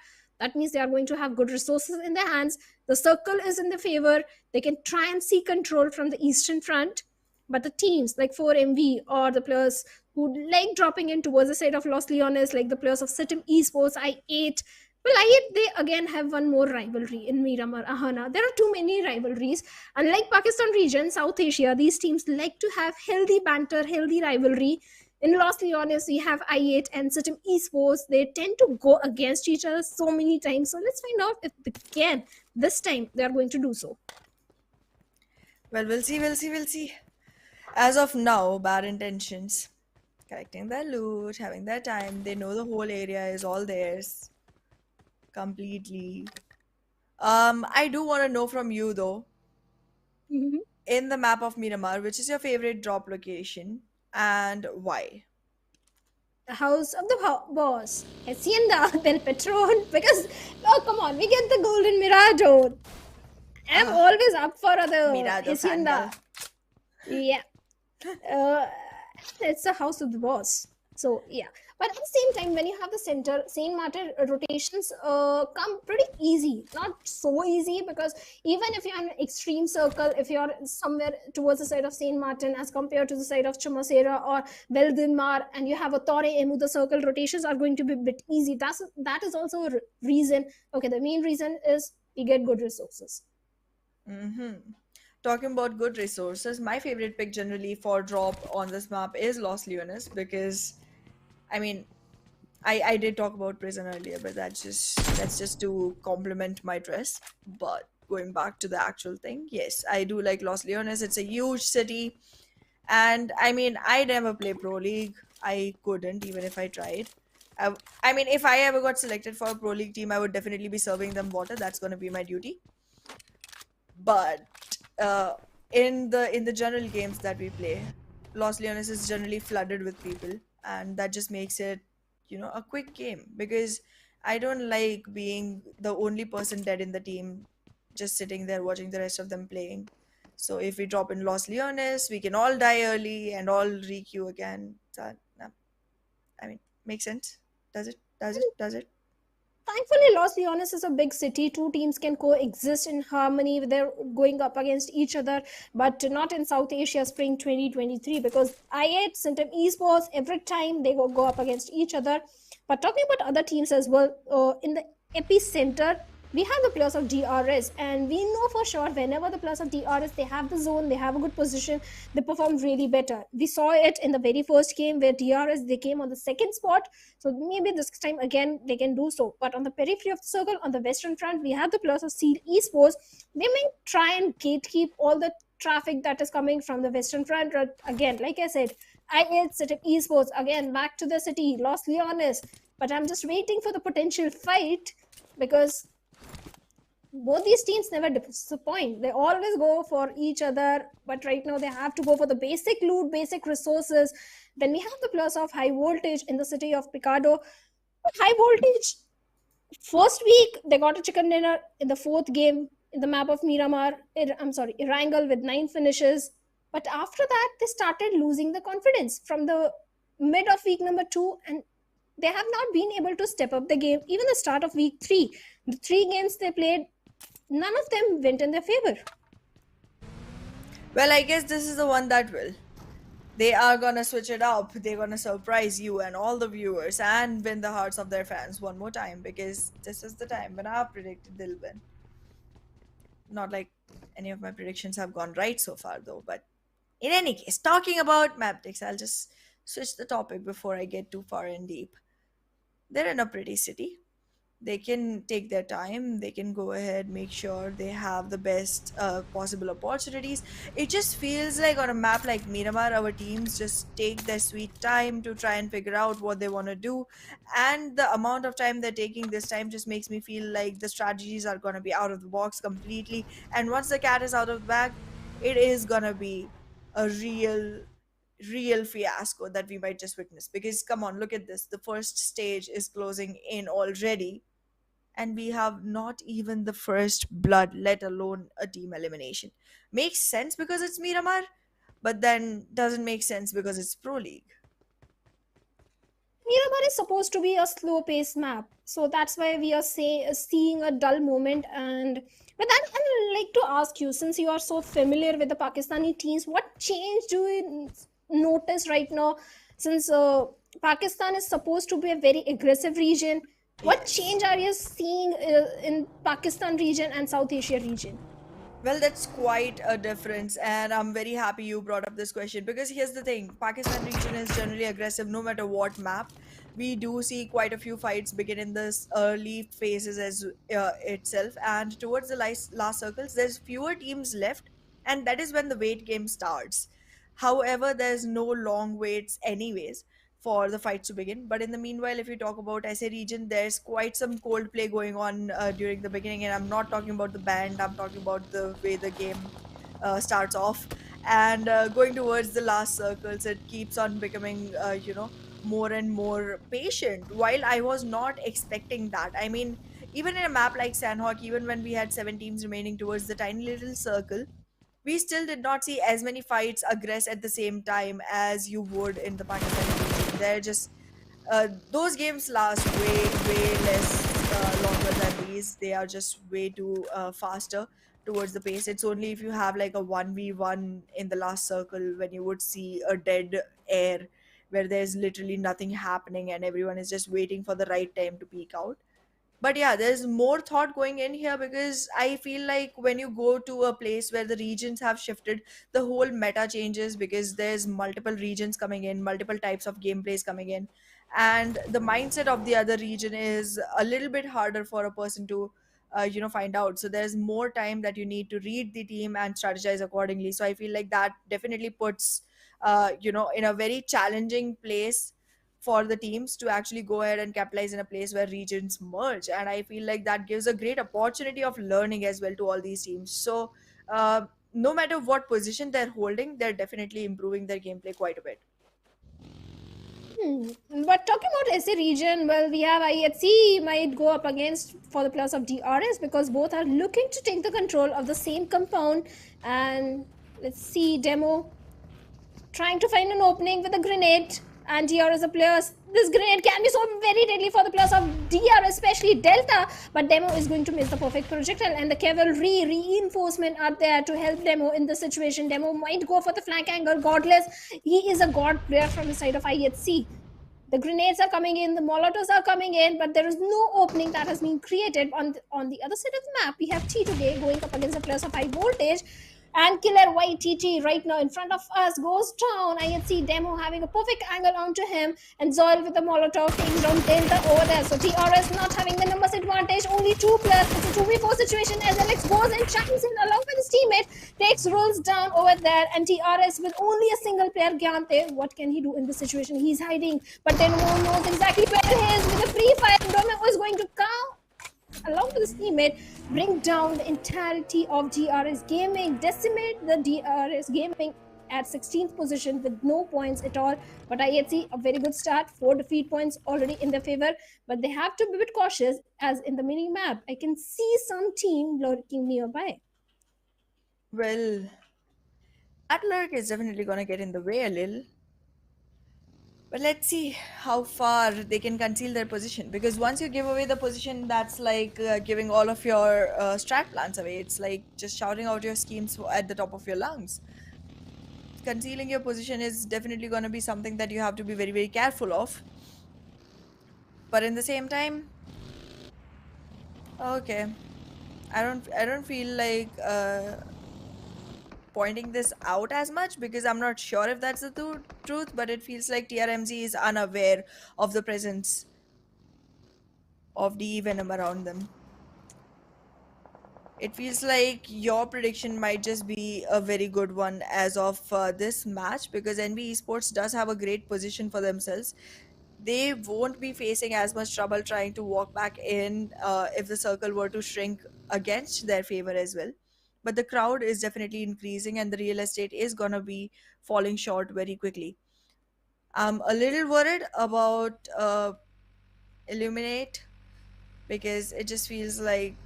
That means they are going to have good resources in their hands. The circle is in their favor. They can try and see control from the eastern front. But the teams like 4MV or the players who like dropping in towards the side of Los Leones, like the players of Sitim Esports, I8. Well, I8, they again have one more rivalry in Miramar, Ahana. There are too many rivalries. Unlike Pakistan region, South Asia, these teams like to have healthy banter, healthy rivalry. In Los Leones, we have I8 and Sitim Esports. They tend to go against each other so many times. So let's find out if again, this time, they are going to do so. Well, we'll see. As of now, bad intentions. Collecting their loot, having their time. They know the whole area is all theirs. Completely. I do want to know from you though, Mhm. in the map of Miramar, which is your favorite drop location and why? The house of the boss, Hacienda del Patron. Because, oh, come on, we get the golden Mirado. I'm always up for the Mirado Hacienda. fangirl. Yeah. It's the house of the boss. So, yeah. But at the same time, when you have the center, same matter rotations come pretty easy. Not so easy, because even if you're in an extreme circle, if you're somewhere towards the side of Saint Martin as compared to the side of Chamasera or Veldinmar, and you have a Torre Emu, the circle rotations are going to be a bit easy. That is also a reason. Okay, the main reason is you get good resources. Talking about good resources, my favorite pick generally for drop on this map is Los Leones because, I mean, I did talk about prison earlier, but that's just to compliment my dress. But going back to the actual thing, yes, I do like Los Leones. It's a huge city, and I mean, I never play Pro League. I couldn't even if I tried. I mean, if I ever got selected for a Pro League team, I would definitely be serving them water. That's gonna be my duty. But uh, in the general games that we play, Los Leones is generally flooded with people, and that just makes it, a quick game because I don't like being the only person dead in the team, just sitting there watching the rest of them playing. So if we drop in Los Leones, we can all die early and all re-queue again. That, I mean, makes sense. Does it? Does it? Does it? Thankfully, Los Leones is a big city. Two teams can coexist in harmony. They're going up against each other, but not in South Asia Spring 2023, because I8, Syntem Esports, every time they go up against each other. But talking about other teams as well, in the epicenter, we have the players of DRS, and we know for sure whenever the players of DRS, they have the zone, they have a good position, they perform really better. We saw it in the very first game where DRS, they came on the second spot. So maybe this time again they can do so. But on the periphery of the circle, on the western front, we have the players of Seal Esports. They may try and gatekeep all the traffic that is coming from the western front. But again, like I said, I8 City Esports, again back to the city, Los Leones. But I'm just waiting for the potential fight, because both these teams never disappoint. They always go for each other, but right now they have to go for the basic loot, basic resources. Then we have the players of high voltage in the city of Picado. High voltage, first week they got a chicken dinner. In the fourth game in the map of Miramar, Erangel with 9 finishes. But after that, they started losing the confidence from the mid of week number 2, and they have not been able to step up the game. Even the start of week 3, the 3 games they played, none of them went in their favor. Well, I guess this is the one that will. They are gonna switch it up. They're gonna surprise you and all the viewers and win the hearts of their fans one more time, because this is the time when I've predicted they'll win. Not like any of my predictions have gone right so far, though. But in any case, talking about MABETEX, I'll just switch the topic before I get too far and deep. They're in a pretty city. They can take their time. They can go ahead, make sure they have the best possible opportunities. It just feels like on a map like Miramar, our teams just take their sweet time to try and figure out what they want to do, and the amount of time they're taking this time just makes me feel like the strategies are going to be out of the box completely, and once the cat is out of the bag, it is going to be a real fiasco that we might just witness. Because come on, look at this, the first stage is closing in already, and we have not even the first blood, let alone a team elimination. Makes sense because it's Miramar, but then doesn't make sense because it's Pro League. Miramar is supposed to be a slow paced map, so that's why we are seeing a dull moment. And but then I'd like to ask you, since you are so familiar with the Pakistani teams, what change do you notice right now? Since Pakistan is supposed to be a very aggressive region, what Yes. change are you seeing in Pakistan region and South Asia region? Well, that's quite a difference, and I'm very happy you brought up this question because here's the thing: Pakistan region is generally aggressive no matter what map. We do see quite a few fights begin in this early phases as itself, and towards the last circles, there's fewer teams left, and that is when the wait game starts. However, there's no long waits, anyways, for the fights to begin. But in the meanwhile, if you talk about SA region, there's quite some cold play going on during the beginning, and I'm not talking about the band. I'm talking about the way the game starts off, and going towards the last circles, it keeps on becoming, more and more patient. While I was not expecting that, I mean, even in a map like Sanhok, even when we had 7 teams remaining towards the tiny little circle, we still did not see as many fights aggress at the same time as you would in the Pakistani region. They're just those games last way less longer than these. They are just way too faster towards the pace. It's only if you have like a 1v1 in the last circle when you would see a dead air where there's literally nothing happening and everyone is just waiting for the right time to peek out. But yeah, there's more thought going in here because I feel like when you go to a place where the regions have shifted, the whole meta changes because there's multiple regions coming in, multiple types of gameplays coming in, and the mindset of the other region is a little bit harder for a person to find out. So there's more time that you need to read the team and strategize accordingly. So I feel like that definitely puts in a very challenging place for the teams to actually go ahead and capitalize in a place where regions merge. And I feel like that gives a great opportunity of learning as well to all these teams. So no matter what position they're holding, they're definitely improving their gameplay quite a bit. Hmm. But talking about SA region, well, we have IHC might go up against for the plus of DRS because both are looking to take the control of the same compound. And let's see, Demo trying to find an opening with a grenade. And DRS a players. This grenade can be so very deadly for the players of DRS, especially Delta. But Demo is going to miss the perfect projectile, and the cavalry reinforcement are there to help Demo in this situation. Demo might go for the flank angle. Godless, he is a god player from the side of IHC. The grenades are coming in, the molotovs are coming in, but there is no opening that has been created. On the other side of the map, we have T today going up against the players of high voltage. And Killer YTT right now in front of us goes down. I can see Demo having a perfect angle onto him, and Zoil with the Molotov takes down Delta over there. So TRS not having the numbers advantage, only 2 players. It's a 2v4 situation as Alex goes and chimes in along with his teammate, takes rolls down over there, and TRS with only a single player Gyante. What can he do in this situation? He's hiding, but then no one knows exactly where he is with a free fire. Domo is going to come along with his teammate, bring down the entirety of DRS Gaming, decimate the DRS Gaming at 16th position with no points at all. But IHC, a very good start, 4 defeat points already in their favor, but they have to be a bit cautious as in the mini map, I can see some team lurking nearby. Well, that lurk is definitely going to get in the way a little. But let's see how far they can conceal their position. Because once you give away the position, that's like giving all of your strat plans away. It's like just shouting out your schemes at the top of your lungs. Concealing your position is definitely going to be something that you have to be very, very careful of. But in the same time, okay, I don't feel like pointing this out as much because I'm not sure if that's the truth, but it feels like TRMZ is unaware of the presence of the venom around them. It feels like your prediction might just be a very good one as of this match because NB Esports does have a great position for themselves. They won't be facing as much trouble trying to walk back in if the circle were to shrink against their favor as well. But the crowd is definitely increasing and the real estate is gonna be falling short very quickly. I'm a little worried about Illuminate because it just feels like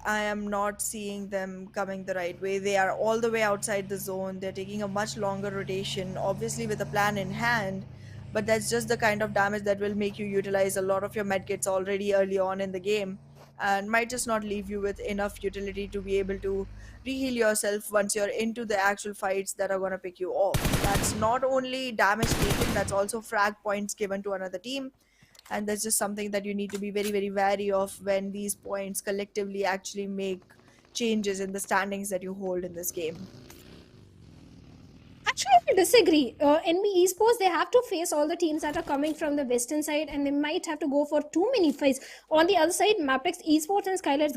I am not seeing them coming the right way. They are all the way outside the zone. They're taking a much longer rotation, obviously with a plan in hand, but that's just the kind of damage that will make you utilize a lot of your medkits already early on in the game and might just not leave you with enough utility to be able to reheal yourself once you're into the actual fights that are going to pick you off. That's not only damage taken, that's also frag points given to another team, and that's just something that you need to be very very wary of when these points collectively actually make changes in the standings that you hold in this game. Actually, I disagree. NB Esports, they have to face all the teams that are coming from the western side, and they might have to go for too many fights. On the other side, MABETEX Esports and Stalwart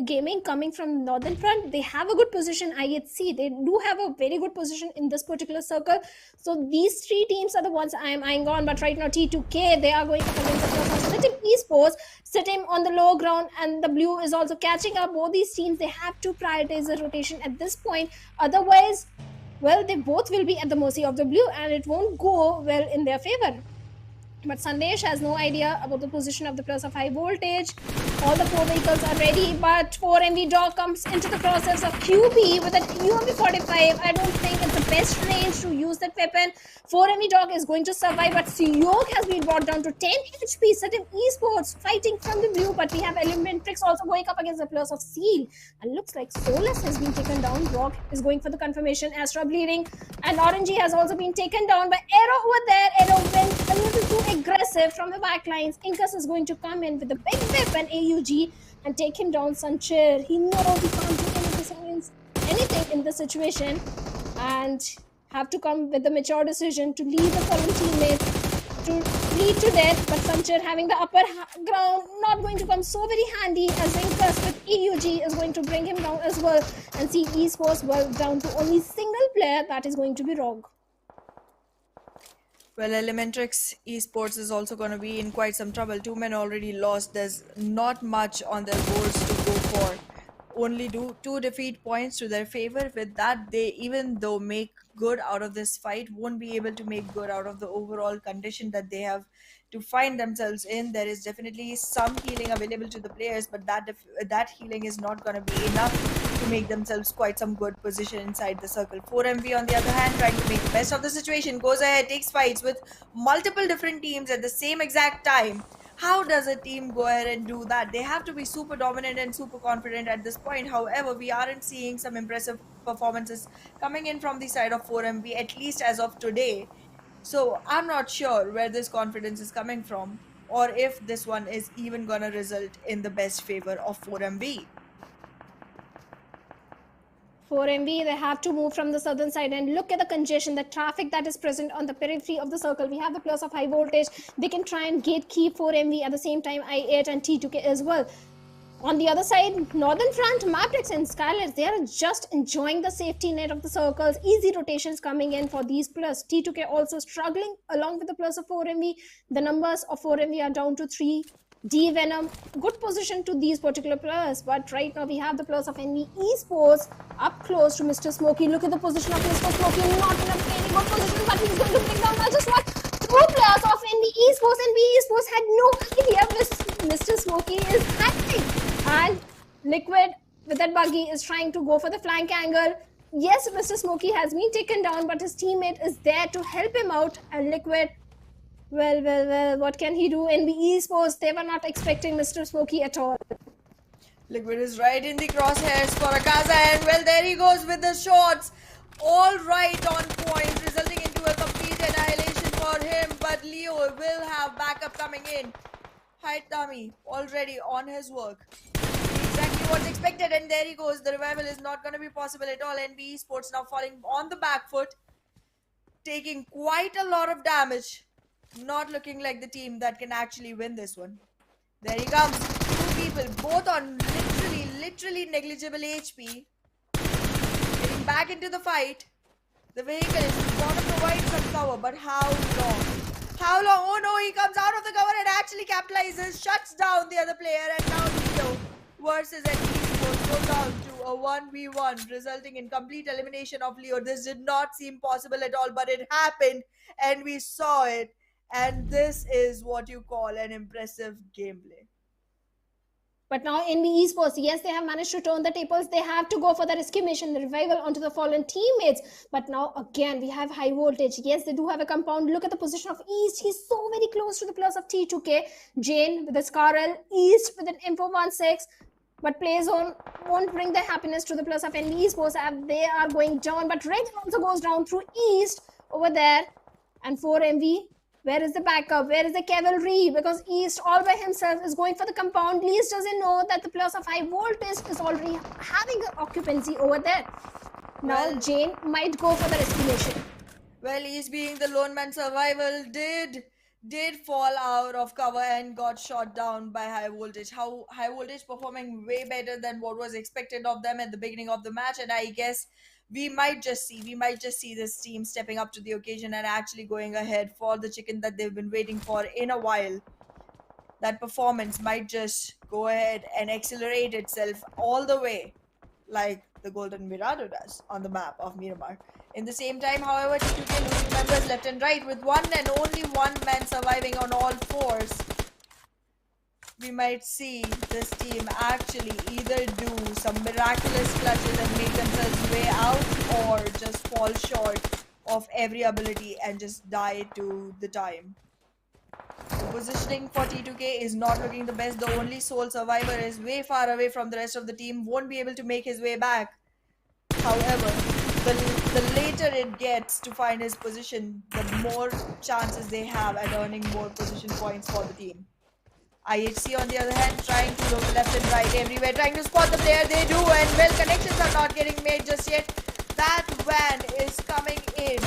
Gaming coming from northern front, they have a good position. IHC, they do have a very good position in this particular circle. So these three teams are the ones I am eyeing on. But right now, T2K, they are going up against the person of City Esports, sitting on the low ground, and the blue is also catching up. Both these teams, they have to prioritize the rotation at this point. Otherwise, well, they both will be at the mercy of the blue, and it won't go well in their favor. But Sandesh has no idea about the position of the players of high voltage. All the 4 vehicles are ready, but 4MV Dog comes into the process of QB with an UMP 45. I don't think it's the best range to use that weapon. 4MV Dog is going to survive, but Sanhok has been brought down to 10 HP. Certain Esports fighting from the blue, but we have Elementrix also going up against the players of Seal. And looks like Solus has been taken down. Rock is going for the confirmation. Astra bleeding, and Orangey has also been taken down by Arrow over there. Arrow went a little too aggressive from the backlines. Incus is going to come in with the big weapon AUG and take him down. Sanchir, he knows he can't do anything in this situation and have to come with the mature decision to leave the fallen teammates to lead to death. But Sanchir, having the upper ground, not going to come so very handy, as Incus with AUG is going to bring him down as well. And see Esports well down to only single player, that is going to be Rogue. Well, Elementrix Esports is also going to be in quite some trouble. 2 men already lost. There's not much on their boards to go for. Only 2 defeat points to their favor. With that, they, even though make good out of this fight, won't be able to make good out of the overall condition that they have to find themselves in. There is definitely some healing available to the players, but that healing is not going to be enough to make themselves quite some good position inside the circle. 4MV on the other hand, trying to make the best of the situation, goes ahead, takes fights with multiple different teams at the same exact time. How does a team go ahead and do that? They have to be super dominant and super confident at this point. However, we aren't seeing some impressive performances coming in from the side of 4MV, at least as of today. So I'm not sure where this confidence is coming from, or if this one is even gonna result in the best favor of 4MV. 4MV, they have to move from the southern side, and look at the congestion, the traffic that is present on the periphery of the circle. We have the players of high voltage. They can try and gatekeep 4MV at the same time, I8 and T2K as well. On the other side, northern front, MABETEX and Stalwart, they are just enjoying the safety net of the circles. Easy rotations coming in for these players. T2K also struggling along with the players of 4MV. The numbers of 4MV are down to 3. D Venom, good position to these particular players, but right now we have the players of NB Esports up close to Mr. Smokey. Look at the position of Mr. Smokey, not in a very good position, but he's going to bring down not just one, 2 players of NB Esports. NB Esports had no idea Mr. Smokey is happening, and Liquid with that buggy is trying to go for the flank angle. Yes, Mr. Smokey has been taken down, but his teammate is there to help him out, and Liquid, well, what can he do? NB Esports, they were not expecting Mr. Smokey at all. Liquid is right in the crosshairs for Akaza, and well, there he goes with the shots. All right on point, resulting into a complete annihilation for him, but Leo will have backup coming in. Haitami already on his work. Exactly what's expected, and there he goes. The revival is not going to be possible at all. NB Esports now falling on the back foot, taking quite a lot of damage. Not looking like the team that can actually win this one. There he comes. 2 people, both on literally negligible HP. Getting back into the fight. The vehicle is going to provide some cover, but how long? How long? Oh no, he comes out of the cover and actually capitalizes, shuts down the other player, and now Leo versus Esports go down to a 1v1, resulting in complete elimination of Leo. This did not seem possible at all, but it happened, and we saw it. And this is what you call an impressive gameplay. But now NB Esports, yes, they have managed to turn the tables. They have to go for the rescue mission, the revival onto the fallen teammates. But now again, we have high voltage. Yes, they do have a compound. Look at the position of East. He's so very close to the players of T2K. Jane with the Scarrel. East with an M416. But play zone won't bring the happiness to the players of NB Esports. They are going down. But Red also goes down through East over there. And 4MV. Where is the backup? Where is the cavalry? Because East all by himself is going for the compound. East doesn't know that the players of high voltage is already having an occupancy over there. Now Jane might go for the rescue mission. Well, East being the lone man survival did fall out of cover and got shot down by high voltage. How high voltage performing way better than what was expected of them at the beginning of the match, and I guess we might just see this team stepping up to the occasion and actually going ahead for the chicken that they've been waiting for in a while. That performance might just go ahead and accelerate itself all the way, like the Golden Mirado does on the map of Miramar. In the same time, however, T2K losing members left and right with one and only one man surviving on all fours. We might see this team actually either do some miraculous clutches and make themselves way out, or just fall short of every ability and just die to the time. The positioning for T2K is not looking the best. The only sole survivor is way far away from the rest of the team, won't be able to make his way back. However, the later it gets to find his position, the more chances they have at earning more position points for the team. IHC on the other hand, trying to look left and right everywhere, trying to spot the player. They do, and well, connections are not getting made just yet. That van is coming in,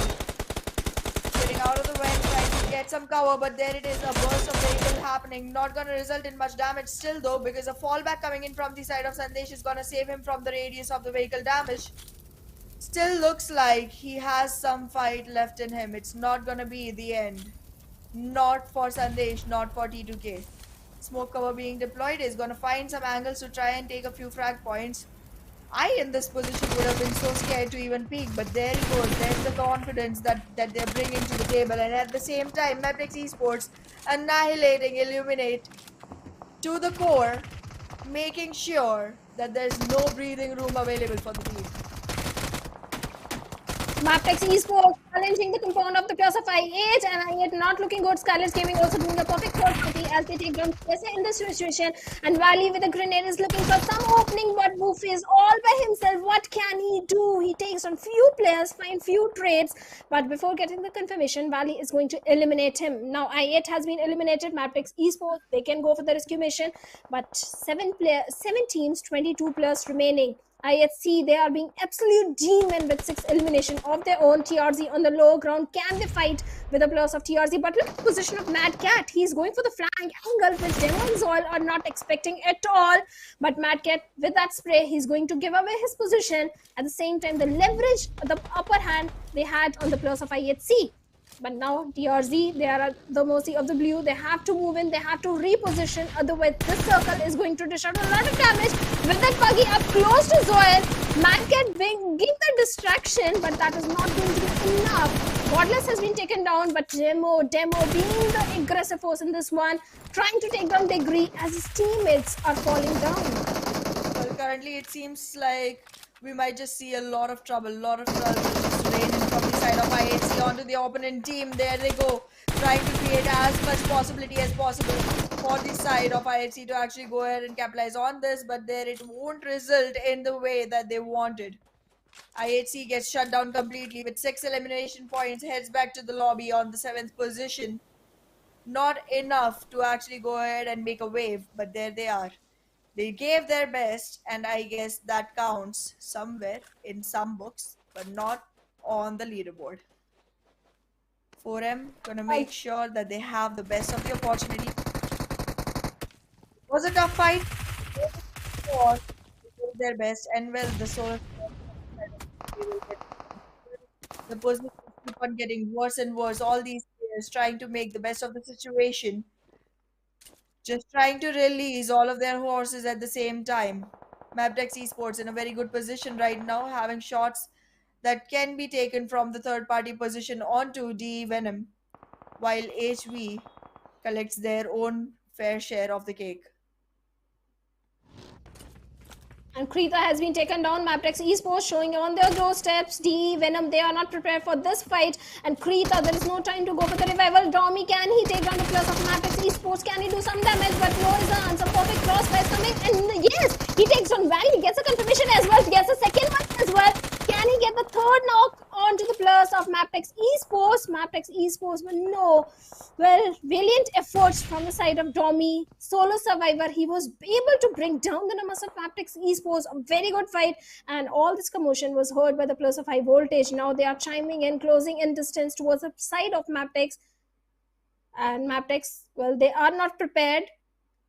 getting out of the van, trying to get some cover, but there it is, a burst of vehicle happening. Not gonna result in much damage still though, because a fallback coming in from the side of Sandesh is gonna save him from the radius of the vehicle damage. Still looks like he has some fight left in him. It's not gonna be the end. Not for Sandesh, not for T2K. Smoke cover being deployed is gonna find some angles to try and take a few frag points. I in this position would have been so scared to even peek, but there he goes. There's the confidence that they're bringing to the table, and at the same time, MABETEX Esports annihilating Illuminate to the core, making sure that there's no breathing room available for the team. MABETEX Esports challenging the compound of the players of I8, and I8 not looking good. DRS Gaming also doing a perfect third party as they take down PSA in this situation. And Valley with a grenade is looking for some opening, but Boof is all by himself. What can he do? He takes on few players, find few trades, but before getting the confirmation, Valley is going to eliminate him. Now I8 has been eliminated. MABETEX Esports, they can go for the rescue mission, but 7 teams, 22 players remaining. IHC, they are being absolute demon with 6 elimination of their own. TRZ on the low ground. Can they fight with the players of TRZ? But look at the position of Mad Cat. He's going for the flank angle, which Demo and Zoil are not expecting at all. But Mad Cat, with that spray, he's going to give away his position. At the same time, the leverage, the upper hand they had on the players of IHC. But now DRZ, they are at the mercy of the blue. They have to move in. They have to reposition. Otherwise, this circle is going to dish out a lot of damage. With that buggy up close to Zoel, Mancat give the distraction, but that is not going to be enough. Godless has been taken down, but Demo being the aggressive force in this one, trying to take down Degree as his teammates are falling down. Well, currently it seems like we might just see a lot of trouble just rain in from the side of IHC onto the opponent team. There they go, trying to create as much possibility as possible for the side of IHC to actually go ahead and capitalize on this, but there it won't result in the way that they wanted. IHC gets shut down completely with 6 elimination points, heads back to the lobby on the 7th position. Not enough to actually go ahead and make a wave, but there they are. They gave their best, and I guess that counts somewhere in some books, but not on the leaderboard. 4M gonna make sure that they have the best of the opportunity. It was a tough fight. They did their best, and well, the positions keep on getting worse and worse. All these players trying to make the best of the situation. Just trying to release all of their horses at the same time. MABETEX Esports in a very good position right now, having shots that can be taken from the third party position onto DE Venom, while HV collects their own fair share of the cake. And Krita has been taken down. MABETEX Esports showing on their doorsteps. DE, Venom, they are not prepared for this fight. And Krita, there is no time to go for the revival. Domi, can he take down the players of MABETEX Esports? Can he do some damage? But no is the answer. Perfect crossfire coming. And yes, he takes down Valley. Gets a confirmation as well. Gets a second one as well. Can he get the third knock onto the players of MABETEX Esports? MABETEX Esports, but no. Well, valiant efforts from the side of Domi. Solo survivor. He was able to bring down the numbers of MABETEX Esports. A very good fight. And all this commotion was heard by the players of High Voltage. Now they are chiming in, closing in distance towards the side of MABETEX. And MABETEX, well, they are not prepared.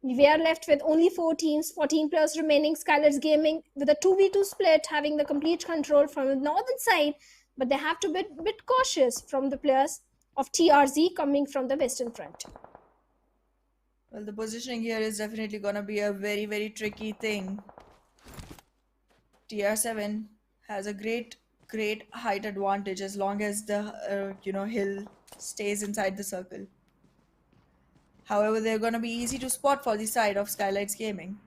We are left with only 4 teams, 14 players remaining. Stalwart Gaming with a 2v2 split, having the complete control from the northern side. But they have to be a bit cautious from the players of TRZ coming from the western front. Well, the positioning here is definitely going to be a very, very tricky thing. TR7 has a great height advantage as long as the hill stays inside the circle. However, they're going to be easy to spot for the side of Stalwart Gaming.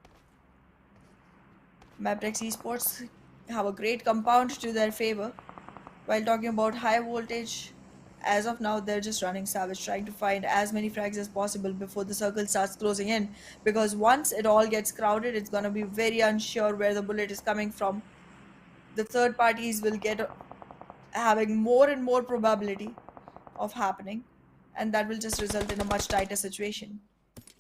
MABETEX Esports have a great compound to their favor. While talking about High Voltage, as of now, they're just running savage, trying to find as many frags as possible before the circle starts closing in. Because once it all gets crowded, it's going to be very unsure where the bullet is coming from. The third parties will get having more and more probability of happening. And that will just result in a much tighter situation.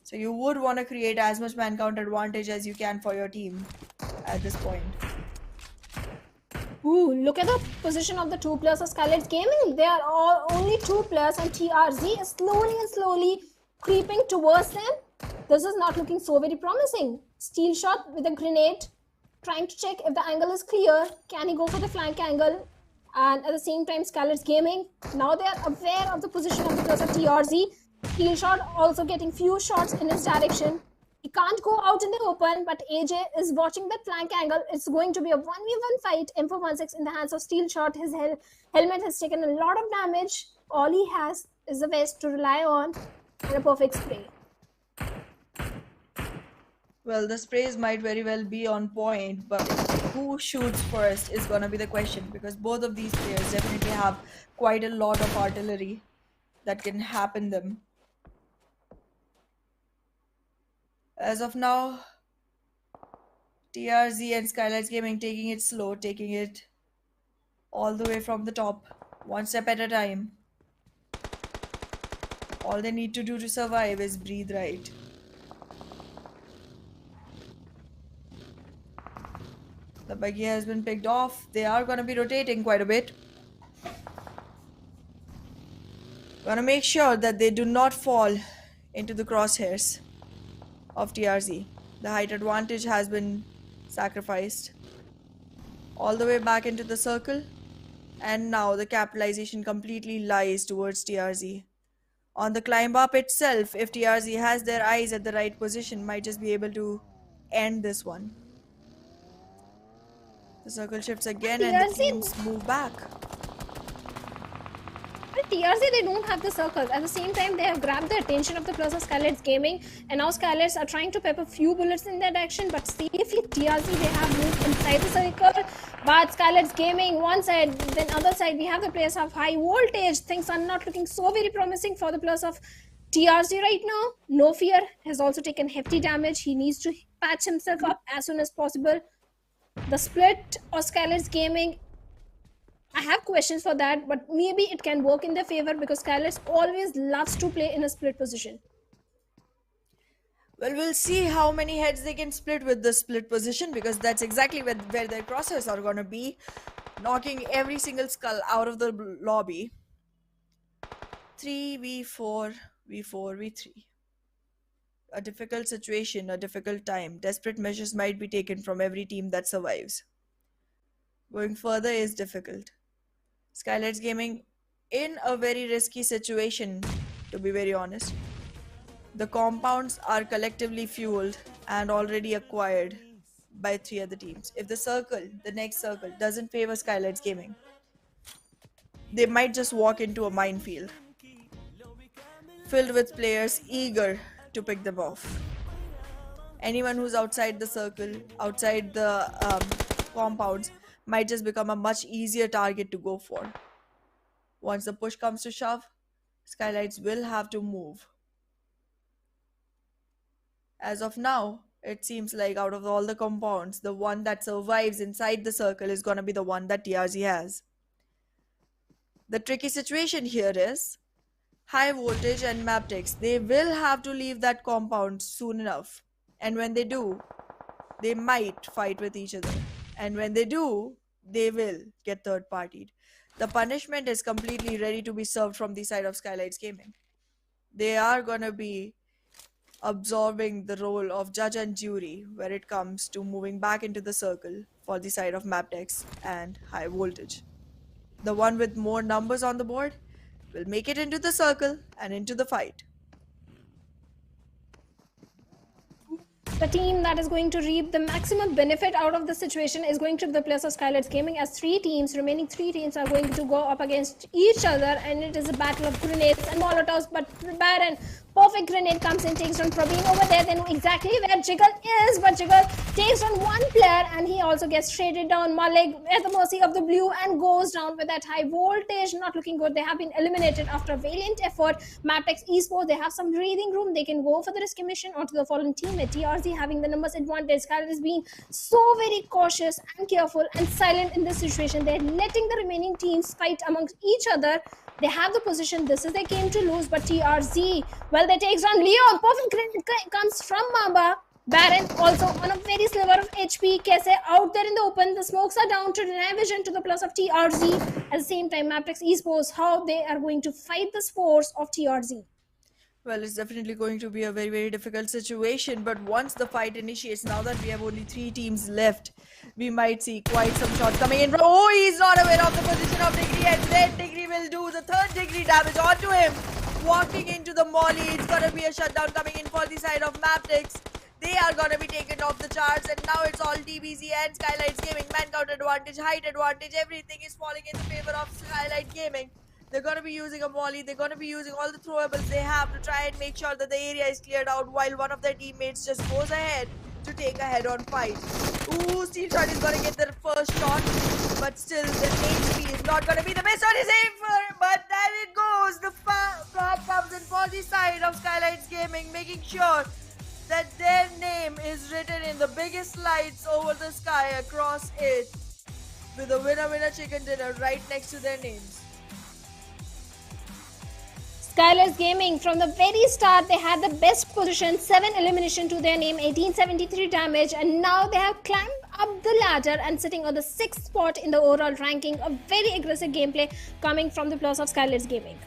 So you would want to create as much man count advantage as you can for your team at this point. Ooh, look at the position of the 2 players of Stalwart Gaming. They are all only 2 players and TRZ is slowly creeping towards them. This is not looking so very promising. Steel shot with a grenade, trying to check if the angle is clear. Can he go for the flank angle? And at the same time, Stalwart Gaming, now they are aware of the position of the players of TRZ. Steel shot also getting few shots in his direction. He can't go out in the open, but AJ is watching that flank angle. It's going to be a 1v1 fight. M416 in the hands of Steel shot. His helmet has taken a lot of damage. All he has is the vest to rely on and a perfect spray. Well, the sprays might very well be on point, but who shoots first is going to be the question, because both of these players definitely have quite a lot of artillery that can happen them. As of now, TRZ and Stalwart Gaming taking it slow, taking it all the way from the top, one step at a time. All they need to do to survive is breathe right. The buggy has been picked off. They are going to be rotating quite a bit. Going to make sure that they do not fall into the crosshairs of TRZ. The height advantage has been sacrificed. All the way back into the circle. And now the capitalization completely lies towards TRZ. On the climb up itself, if TRZ has their eyes at the right position, might just be able to end this one. The circle shifts again and the teams move back. But TRZ, they don't have the circles. At the same time, they have grabbed the attention of the players of Stalwart Gaming. And now Stalwarts are trying to pepper few bullets in their direction. But safely, TRZ, they have moved inside the circle. But Stalwart Gaming, one side, then other side, we have the players of High Voltage. Things are not looking so very promising for the players of TRZ right now. No Fear has also taken hefty damage. He needs to patch himself up as soon as possible. The split of Stalwart Gaming, I have questions for that, but maybe it can work in their favor because Stalwart always loves to play in a split position. Well, we'll see how many heads they can split with the split position, because that's exactly where their crosshairs are going to be, knocking every single skull out of the lobby. 3v4, v4, v3. A difficult situation, a difficult time. Desperate measures might be taken from every team that survives. Going further is difficult. Stalwart Gaming in a very risky situation, to be very honest. The compounds are collectively fueled and already acquired by 3 other teams. If the next circle, doesn't favor Stalwart Gaming, they might just walk into a minefield filled with players eager to pick them off. Anyone who's outside the circle, outside the compounds, might just become a much easier target to go for. Once the push comes to shove, Skylights will have to move. As of now, it seems like out of all the compounds, the one that survives inside the circle is gonna be the one that TRZ has. The tricky situation here is high voltage and MABETEX. They will have to leave that compound soon enough. And when they do, they might fight with each other. And when they do, they will get third partied. The punishment is completely ready to be served from the side of Skylights Gaming. They are gonna be absorbing the role of judge and jury where it comes to moving back into the circle for the side of MABETEX and high voltage. The one with more numbers on the board will make it into the circle and into the fight. The team that is going to reap the maximum benefit out of the situation is going to be the players of Skylights Gaming, as remaining three teams are going to go up against each other, and it is a battle of grenades and molotovs. But Baron, perfect grenade comes in, takes on Praveen over there. They know exactly where Jiggle is, but Jiggle takes on one player and he also gets traded down. Malik at the mercy of the blue and goes down with that high voltage. Not looking good. They have been eliminated after a valiant effort. MABETEX Esports, they have some breathing room. They can go for the risky mission onto the fallen teammate. TRZ having the numbers advantage. Skylight is being so very cautious and careful and silent in this situation. They're letting the remaining teams fight amongst each other. They have the position. This is their game to lose. But TRZ, well, they takes on Leon. Perfect grenade comes from Mamba. Baron also on a very sliver of HP. Kese out there in the open. The smokes are down to deny vision to the plus of TRZ. At the same time, MABETEX Esports, how they are going to fight the spores of TRZ. Well, it's definitely going to be a very, very difficult situation. But once the fight initiates, now that we have only 3 teams left, we might see quite some shots coming in. Oh, he's not aware of the position of Degree, and then Degree will do the 3rd degree damage onto him. Walking into the molly, it's gonna be a shutdown coming in for the side of MABETEX. They are gonna be taken off the charts, and now it's all TBZ and Skylights Gaming. Man count advantage, height advantage, everything is falling in the favor of Skylight Gaming. They're going to be using a molly. They're going to be using all the throwables they have to try and make sure that the area is cleared out, while one of their teammates just goes ahead to take a head-on fight. Ooh, Steel Shot is going to get the first shot, but still the HP is not going to be the best on his aim for, but there it goes. The flag comes in for the side of Skylights Gaming, making sure that their name is written in the biggest lights over the sky across it, with a winner chicken dinner right next to their names. Skylights Gaming, from the very start, they had the best position, 7 elimination to their name, 1873 damage, and now they have climbed up the ladder and sitting on the 6th spot in the overall ranking. A very aggressive gameplay coming from the players of Skylights Gaming.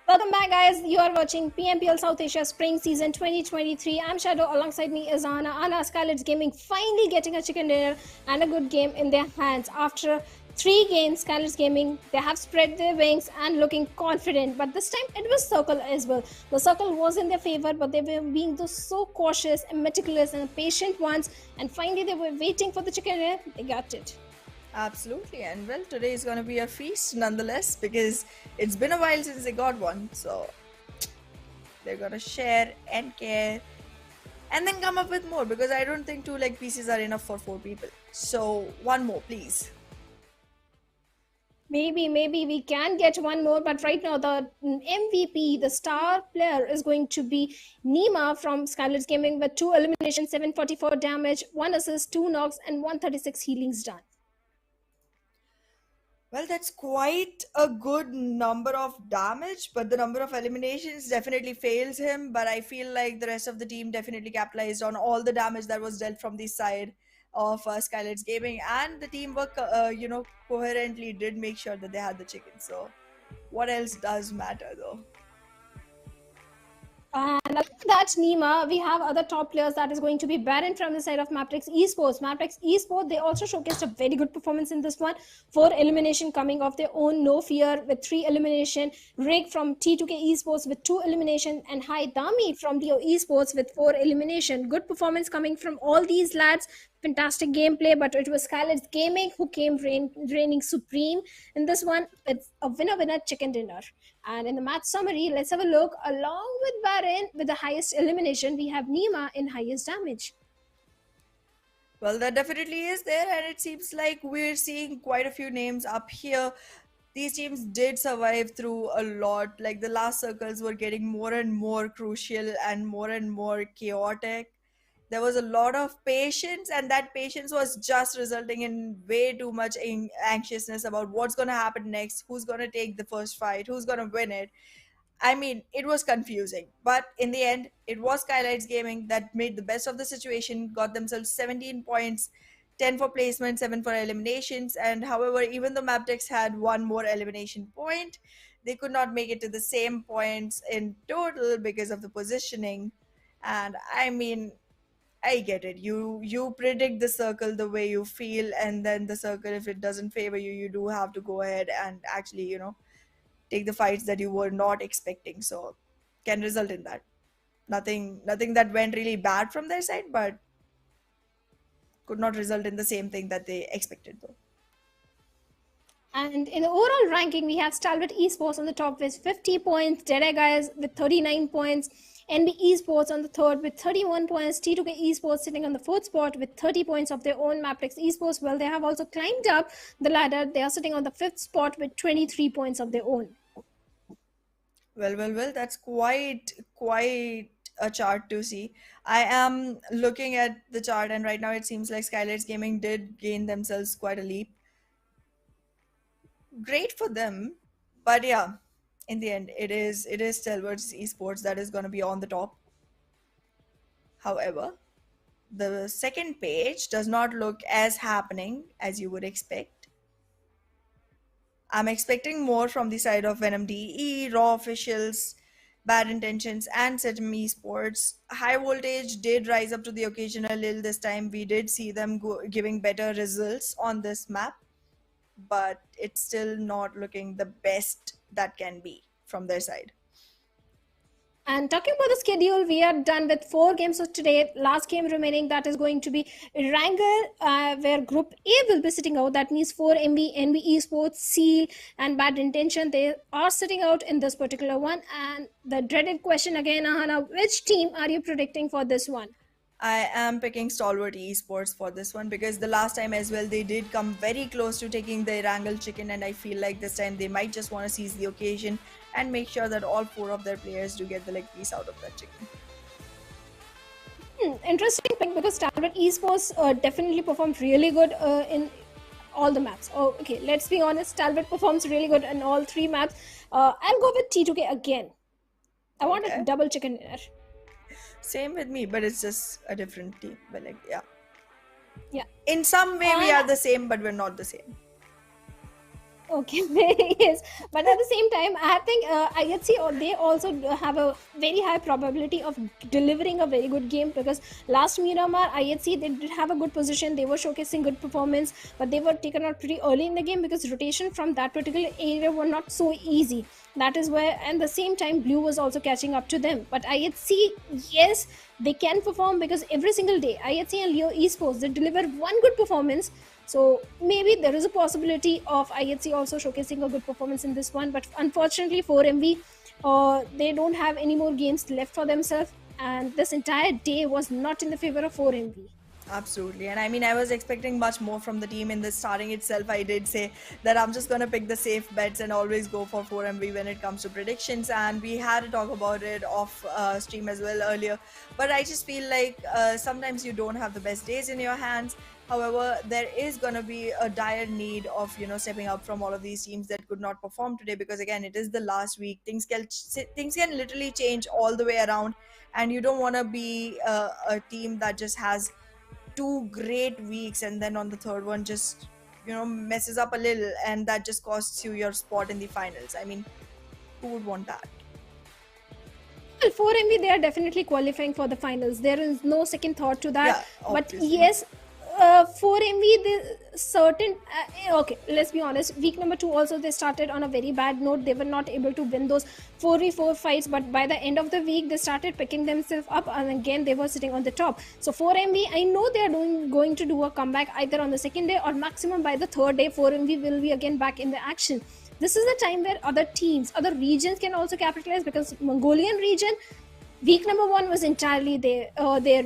Welcome back, guys. You are watching PMPL South Asia Spring Season 2023. I'm Shadow. Alongside me is Anna. Skylights Gaming finally getting a chicken dinner and a good game in their hands after 3 games, Stalwart Gaming, they have spread their wings and looking confident. But this time it was Circle as well. The Circle was in their favor, but they were being so cautious and meticulous and patient ones. And finally, they were waiting for the chicken dinner. They got it. Absolutely, and well, today is going to be a feast nonetheless because it's been a while since they got one. So they're going to share and care and then come up with more because I don't think 2 leg pieces are enough for 4 people. So one more, please. Maybe we can get one more, but right now the MVP, the star player, is going to be Nima from Stalwart Gaming with 2 eliminations, 744 damage, 1 assist, 2 knocks, and 136 healings done. Well, that's quite a good number of damage, but the number of eliminations definitely fails him. But I feel like the rest of the team definitely capitalized on all the damage that was dealt from the side of Stalwart Gaming, and the teamwork, coherently did make sure that they had the chicken. So, what else does matter though? And other than that, Nima, we have other top players that is going to be Baron from the side of MABETEX Esports. MABETEX Esports, they also showcased a very good performance in this one. 4 elimination coming of their own, no fear with 3 elimination. Rig from T2K Esports with 2 elimination, and Hai Dami from DO Esports with 4 elimination. Good performance coming from all these lads. Fantastic gameplay, but it was Stalwart Gaming who came reigning supreme in this one. It's a winner chicken dinner. And in the match summary, let's have a look. Along with Baron with the highest elimination, we have Nima in highest damage. Well, that definitely is there, and it seems like we're seeing quite a few names up here. These teams did survive through a lot. Like the last circles were getting more and more crucial and more chaotic. There was a lot of patience, and that patience was just resulting in way too much anxiousness about what's going to happen next, who's going to take the first fight, who's going to win it. I mean, it was confusing, but in the end, it was Stalwart Gaming that made the best of the situation, got themselves 17 points, 10 for placement, 7 for eliminations, and however, even though MABETEX had 1 more elimination point, they could not make it to the same points in total because of the positioning. And I mean, I get it. You predict the circle the way you feel, and then the circle, if it doesn't favor you, you do have to go ahead and actually, take the fights that you were not expecting. So can result in that. Nothing that went really bad from their side, but could not result in the same thing that they expected though. And in the overall ranking, we have Stalwart Esports on the top with 50 points, DEADEYES with 39 points, NB Esports on the third with 31 points, T2K Esports sitting on the fourth spot with 30 points of their own, MABETEX Esports, well, they have also climbed up the ladder. They are sitting on the fifth spot with 23 points of their own. Well, that's quite a chart to see. I am looking at the chart, and right now it seems like Stalwart Gaming did gain themselves quite a leap. Great for them, but yeah, in the end, it is Stalwart Esports that is going to be on the top. However, the second page does not look as happening as you would expect. I'm expecting more from the side of Venom DE, Raw officials, Bad Intentions, and Setem Esports. High Voltage did rise up to the occasion a little this time. We did see them giving better results on this map, but it's still not looking the best that can be from their side. And talking about the schedule, we are done with 4 games of today. Last game remaining, that is going to be Erangel, where Group A will be sitting out. That means 4 NB Esports, Seal, and Bad Intention. They are sitting out in this particular one. And the dreaded question again, Ahana, which team are you predicting for this one? I am picking Stalwart Esports for this one because the last time as well, they did come very close to taking the Erangel chicken, and I feel like this time they might just want to seize the occasion and make sure that all 4 of their players do get the leg piece out of that chicken. Interesting pick because Stalwart Esports definitely performed really good in all the maps. Oh, okay, let's be honest, Stalwart performs really good in all 3 maps. I'll go with T2K again. I want a double chicken dinner. Same with me, but it's just a different team. But like, yeah. In some way, we are the same, but we're not the same. Okay, yes, but at the same time, I think IHC they also have a very high probability of delivering a very good game because last Miramar IHC they did have a good position, they were showcasing good performance, but they were taken out pretty early in the game because rotation from that particular area were not so easy. That is where, and the same time, Blue was also catching up to them. But IHC, yes, they can perform because every single day IHC and Leo Esports they deliver one good performance, so maybe there is a possibility of IHC also showcasing a good performance in this one. But unfortunately, 4MV, they don't have any more games left for themselves, and this entire day was not in the favor of 4MV. Absolutely. And I mean, I was expecting much more from the team in the starting itself. I did say that I'm just going to pick the safe bets and always go for 4MV when it comes to predictions. And we had to talk about it off stream as well earlier. But I just feel like sometimes you don't have the best days in your hands. However, there is going to be a dire need of, stepping up from all of these teams that could not perform today because, again, it is the last week. Things can literally change all the way around. And you don't want to be a team that just has 2 great weeks and then on the third one just messes up a little and that just costs you your spot in the finals. I mean, who would want that? Well, 4MV, they are definitely qualifying for the finals. There is no second thought to that. Yeah, But obviously. yes, 4MV, the certain. Okay, let's be honest. Week number 2 also they started on a very bad note. They were not able to win those 4v4 fights. But by the end of the week, they started picking themselves up, and again they were sitting on the top. So 4MV, I know they are going to do a comeback either on the second day or maximum by the third day. 4MV will be again back in the action. This is the time where other teams, other regions can also capitalize because Mongolian region, week number 1 was entirely their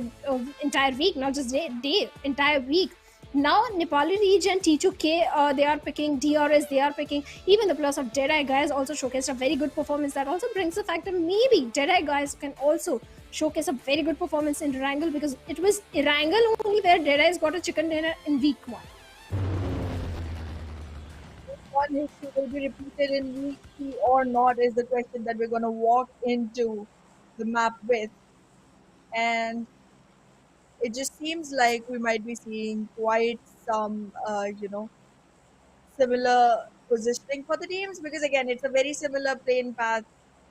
entire week, not just day, entire week. Now Nepali region T2K, they are picking DRS, they are picking even the plus of Deadeye guys also showcased a very good performance. That also brings the fact that maybe Deadeye guys can also showcase a very good performance in Erangel because it was Erangel only where Deadeye's got a chicken dinner in week 1. One issue will be repeated in week 3 or not is the question that we're going to walk into the map with. And it just seems like we might be seeing quite some, similar positioning for the teams because again it's a very similar plane path,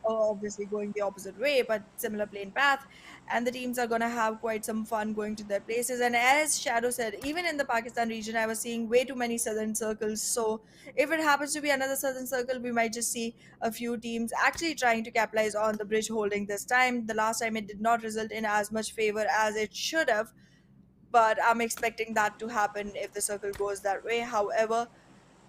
obviously going the opposite way but similar plane path, and the teams are going to have quite some fun going to their places. And as Shadow said, even in the Pakistan region I was seeing way too many southern circles, so if it happens to be another southern circle we might just see a few teams actually trying to capitalize on the bridge holding this time. The last time it did not result in as much favor as it should have, but I'm expecting that to happen if the circle goes that way. However,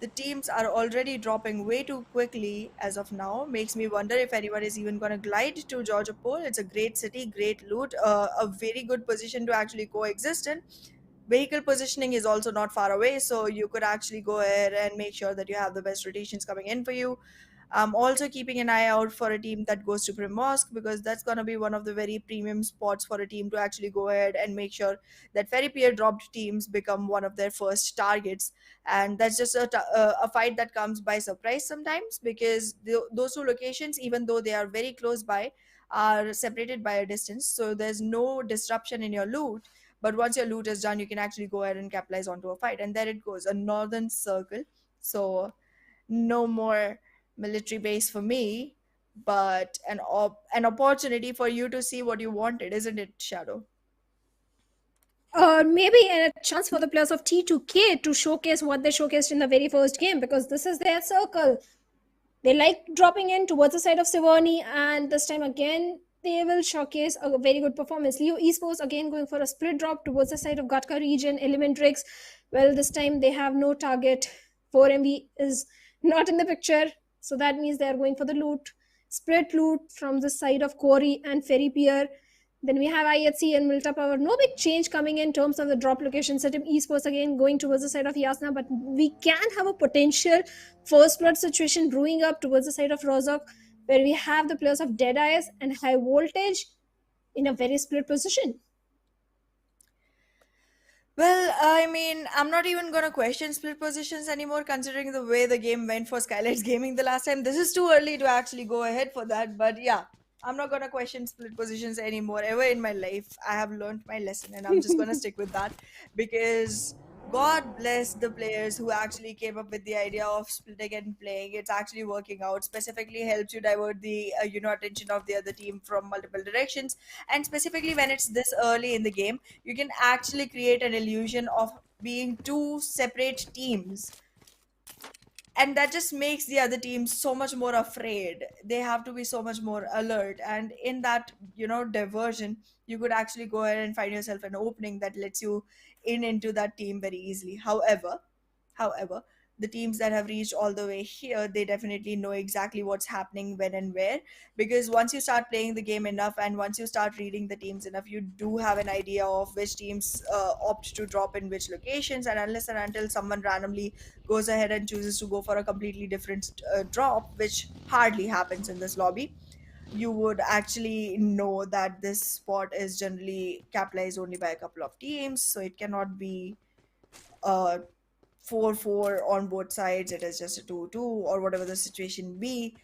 the teams are already dropping way too quickly as of now. Makes me wonder if anyone is even going to glide to Georgia Pole. It's a great city, great loot, a very good position to actually coexist in. Vehicle positioning is also not far away, so you could actually go ahead and make sure that you have the best rotations coming in for you. I'm also keeping an eye out for a team that goes to Primorsk because that's going to be one of the very premium spots for a team to actually go ahead and make sure that very peer dropped teams become one of their first targets. And that's just a fight that comes by surprise sometimes because those two locations, even though they are very close by, are separated by a distance. So there's no disruption in your loot. But once your loot is done, you can actually go ahead and capitalize onto a fight. And there it goes, a northern circle. So no more military base for me, but an opportunity for you to see what you wanted, isn't it, Shadow? Or maybe a chance for the players of T2K to showcase what they showcased in the very first game because this is their circle. They like dropping in towards the side of Sivarni, and this time again they will showcase a very good performance. Leo Esports again going for a split drop towards the side of Gatka region. Elementrix, well, this time they have no target. 4MV is not in the picture, so that means they are going for the loot. Split loot from the side of Quarry and Ferry Pier. Then we have IHC and Milta Power. No big change coming in terms of the drop location. Setim Esports again going towards the side of Yasna, but we can have a potential first blood situation brewing up towards the side of Rozok, where we have the players of Deadeyes and High Voltage in a very split position. Well, I mean, I'm not even gonna question split positions anymore, considering the way the game went for Skylights Gaming the last time. This is too early to actually go ahead for that, but yeah, I'm not gonna question split positions anymore ever in my life. I have learned my lesson, and I'm just gonna stick with that because God bless the players who actually came up with the idea of splitting and playing. It's actually working out. Specifically helps you divert the attention of the other team from multiple directions. And specifically when it's this early in the game, you can actually create an illusion of being two separate teams, and that just makes the other team so much more afraid. They have to be so much more alert, and in that diversion, you could actually go ahead and find yourself an opening that lets you in into that team very easily. However, the teams that have reached all the way here, they definitely know exactly what's happening when and where, because once you start playing the game enough and once you start reading the teams enough, you do have an idea of which teams opt to drop in which locations. And unless and until someone randomly goes ahead and chooses to go for a completely different drop, which hardly happens in this lobby, you would actually know that this spot is generally capitalized only by a couple of teams, so it cannot be uh 4-4 on both sides. It is just a 2-2 or whatever the situation be.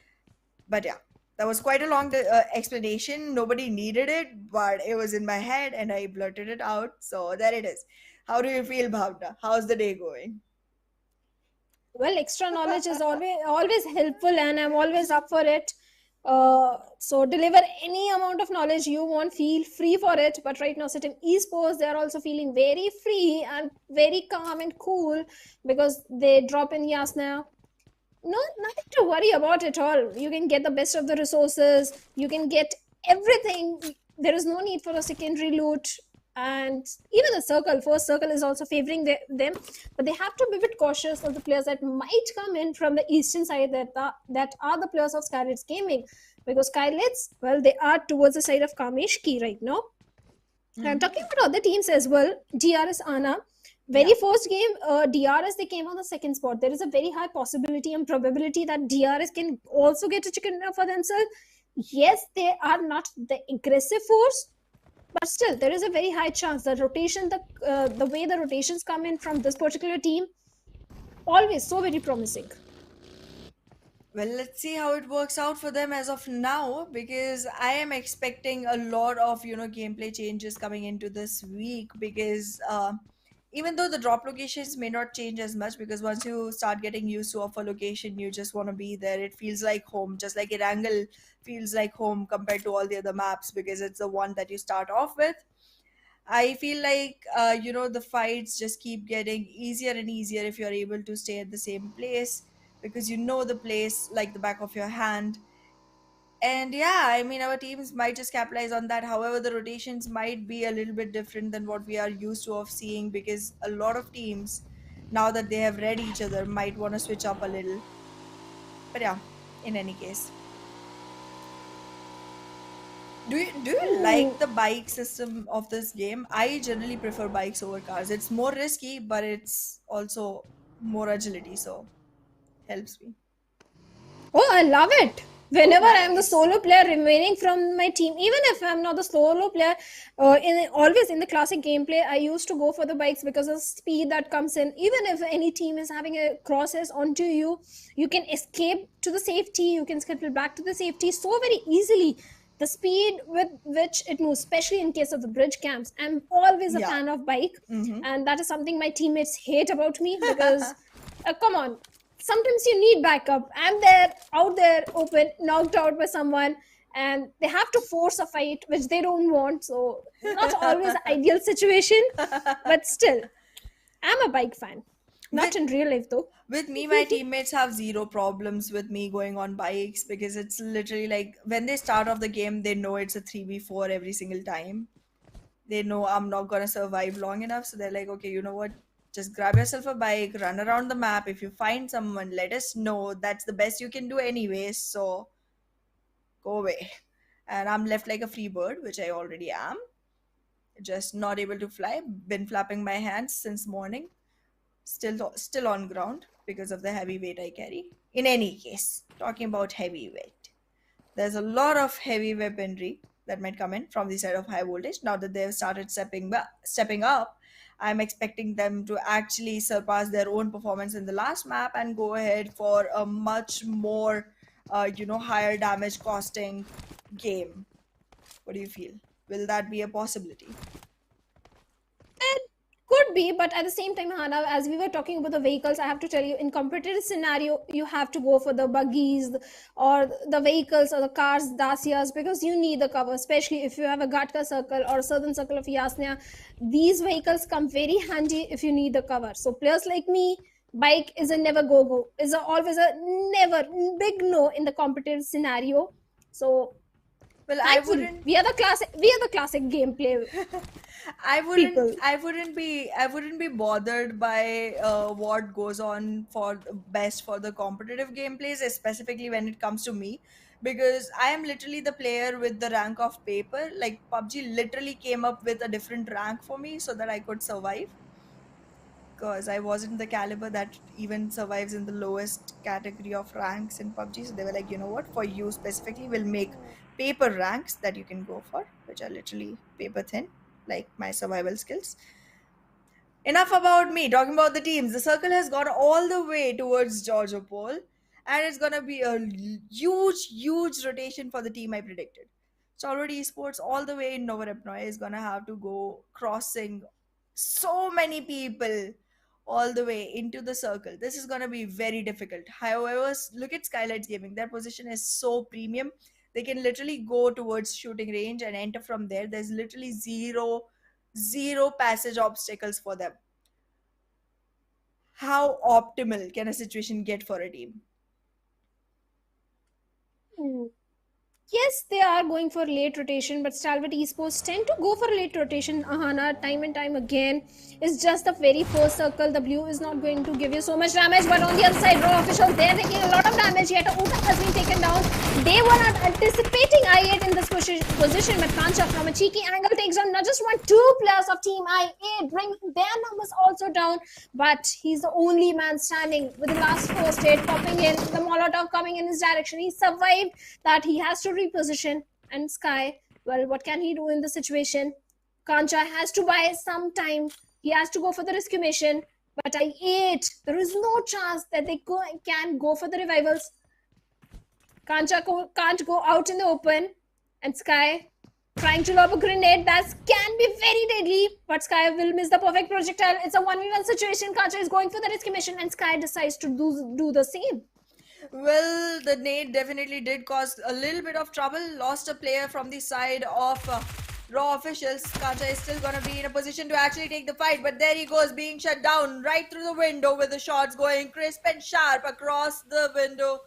But yeah, that was quite a long explanation. Nobody needed it, but it was in my head and I blurted it out. So there it is. How do you feel, Bhavna? How's the day going? Well, extra knowledge is always helpful, and I'm always up for it. So deliver any amount of knowledge you want, feel free for it. But right now, certain esports, they are also feeling very free and very calm and cool because they drop in Yasna. No, nothing to worry about at all. You can get the best of the resources, you can get everything. There is no need for a secondary loot. And even the first circle is also favoring them, but they have to be a bit cautious of the players that might come in from the eastern side, that are the players of Skylights Gaming, because Skylights, well, they are towards the side of Kameshki right now. And talking about other teams as well, DRS Anna, very first game, DRS, they came on the second spot. There is a very high possibility and probability that DRS can also get a chicken dinner for themselves. Yes, they are not the aggressive force, but still, there is a very high chance. The rotation, the way the rotations come in from this particular team, always so very promising. Well, let's see how it works out for them as of now, because I am expecting a lot of gameplay changes coming into this week. Because even though the drop locations may not change as much, because once you start getting used to a location, you just want to be there. It feels like home, just like Erangel feels like home compared to all the other maps, because it's the one that you start off with. I feel like the fights just keep getting easier and easier if you're able to stay at the same place, because you know the place like the back of your hand. And yeah, I mean, our teams might just capitalize on that. However, the rotations might be a little bit different than what we are used to of seeing, because a lot of teams, now that they have read each other, might want to switch up a little. But yeah, in any case. Do you like the bike system of this game? I generally prefer bikes over cars. It's more risky, but it's also more agility, so helps me. Oh, I love it. Oh, Whenever I'm the nice. solo player remaining from my team, even if I'm not the solo player, always in the classic gameplay, I used to go for the bikes because of speed that comes in. Even if any team is having a crosses onto you, you can escape to the safety. You can scuttle back to the safety so very easily. The speed with which it moves, especially in case of the bridge camps, I'm always a Yeah. fan of bike, Mm-hmm. and that is something my teammates hate about me because, come on, sometimes you need backup. I'm there, out there, open, knocked out by someone, and they have to force a fight, which they don't want. So, not always ideal situation, but still, I'm a bike fan. Not with in real life, though. with me, my teammates have zero problems with me going on bikes, because it's literally like when they start off the game, they know it's a 3v4 every single time. They know I'm not gonna survive long enough, so they're like, okay, you know what? Just grab yourself a bike, run around the map. If you find someone, let us know. That's the best you can do anyways, so go away. And I'm left like a free bird, which I already am. Just not able to fly. Been flapping my hands since morning. Still on ground because of the heavy weight I carry. In any case, talking about heavy weight, there's a lot of heavy weaponry that might come in from the side of high voltage. Now that they've started stepping up, I'm expecting them to actually surpass their own performance in the last map and go ahead for a much more, higher damage costing game. What do you feel? Will that be a possibility? It could be, but at the same time, Hana, as we were talking about the vehicles, I have to tell you, in competitive scenario, you have to go for the buggies or the vehicles or the cars, Dacias, because you need the cover, especially if you have a Gatka circle or a southern circle of Yasnia. These vehicles come very handy if you need the cover. So players like me, bike is a never go, is always a never, big no in the competitive scenario. So well, thankfully, we are the classic gameplay. I wouldn't be bothered by what goes on for best for the competitive gameplays, specifically when it comes to me, because I am literally the player with the rank of paper. Like PUBG literally came up with a different rank for me so that I could survive, because I wasn't the caliber that even survives in the lowest category of ranks in PUBG. So they were like, you know what, for you specifically, we'll make paper ranks that you can go for, which are literally paper thin, like my survival skills. Enough about me talking about the teams. The circle has gone all the way towards Georgia Pole, and it's gonna be a huge rotation for the team I predicted. Stalwart Esports, all the way in Novorepnoy, is gonna have to go crossing so many people all the way into the circle. This is gonna be very difficult. However, look at Skylights Gaming. Their position is so premium. They can literally go towards shooting range and enter from there. There's literally zero passage obstacles for them. How optimal can a situation get for a team? Yes, they are going for late rotation, but Stalwart Esports tend to go for late rotation, Ahana, time and time again. It's just the very first circle. The blue is not going to give you so much damage, but on the other side, Raw officials, they're taking a lot of damage, yet Uta has been taken down. They were not anticipating I8 in this position, but Kancha from a cheeky angle takes down not just one, two players of Team I8, bring their numbers also down, but he's the only man standing with the last first aid popping in, the Molotov coming in his direction. He survived that. He has to reposition, and Sky, well, what can he do in the situation? Kancha has to buy some time. He has to go for the rescue mission, but I8, there is no chance that they can go for the revivals. Kancha can't go out in the open, and Sky trying to lob a grenade that can be very deadly, but Sky will miss the perfect projectile. It's a 1v1 situation. Kancha is going for the rescue mission, and Sky decides to do the same. Well, the nade definitely did cause a little bit of trouble. Lost a player from the side of Raw officials. Kancha is still gonna be in a position to actually take the fight, but there he goes, being shut down right through the window with the shots going crisp and sharp across the window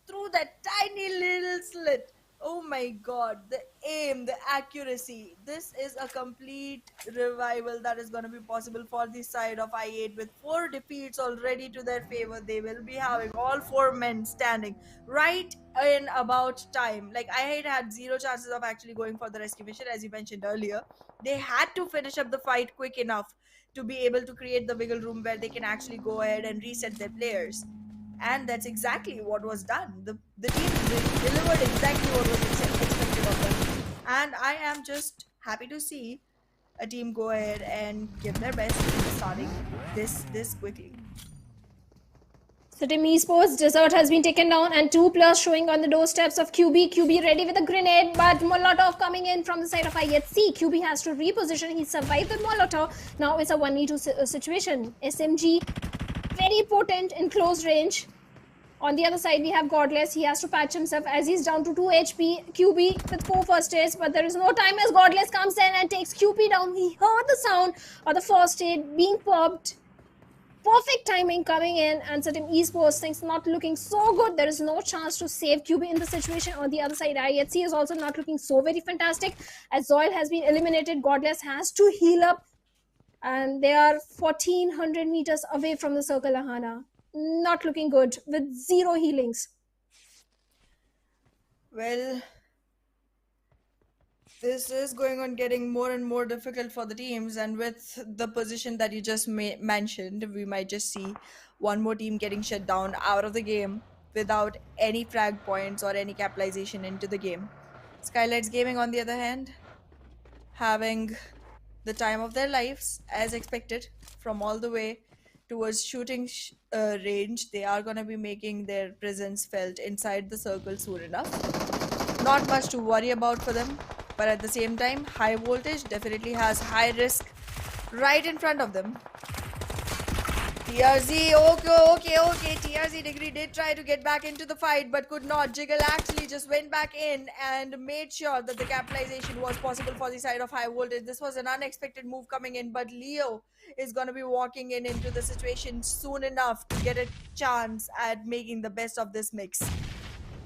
through that tiny little slit. Oh my god, the aim, the accuracy. This is a complete revival that is going to be possible for the side of I8 with 4 defeats already to their favor. They will be having all 4 men standing right in about time. Like, I8 had 0 chances of actually going for the rescue mission, as you mentioned earlier. They had to finish up the fight quick enough to be able to create the wiggle room where they can actually go ahead and reset their players. And that's exactly what was done. The team delivered exactly what was expected of them. And I am just happy to see a team go ahead and give their best in starting this quickly. So Team Esports, Desert has been taken down, and 2 players showing on the doorsteps of QB. QB ready with a grenade, but Molotov coming in from the side of I8C. QB has to reposition. He survived with Molotov. Now it's a 1v2 situation. SMG very potent in close range. On the other side, we have Godless. He has to patch himself as he's down to 2 HP. QB with 4 first aids, but there is no time as Godless comes in and takes QB down. He heard the sound of the first aid being popped. Perfect timing coming in, and Team Esports things not looking so good. There is no chance to save QB in the situation. On the other side, I8C is also not looking so very fantastic as Zoil has been eliminated. Godless has to heal up, and they are 1400 meters away from the circle, Ahana. Not looking good with 0 healings. Well, this is going on getting more and more difficult for the teams, and with the position that you just mentioned, we might just see one more team getting shut down out of the game without any frag points or any capitalization into the game. Skylights Gaming, on the other hand, having the time of their lives as expected from all the way towards shooting range. They are going to be making their presence felt inside the circle soon enough. Not much to worry about for them, but at the same time, high voltage definitely has high risk right in front of them. TRZ, okay. TRZ Degree did try to get back into the fight, but could not. Jiggle actually just went back in and made sure that the capitalization was possible for the side of high voltage. This was an unexpected move coming in, but Leo is going to be walking into the situation soon enough to get a chance at making the best of this mix.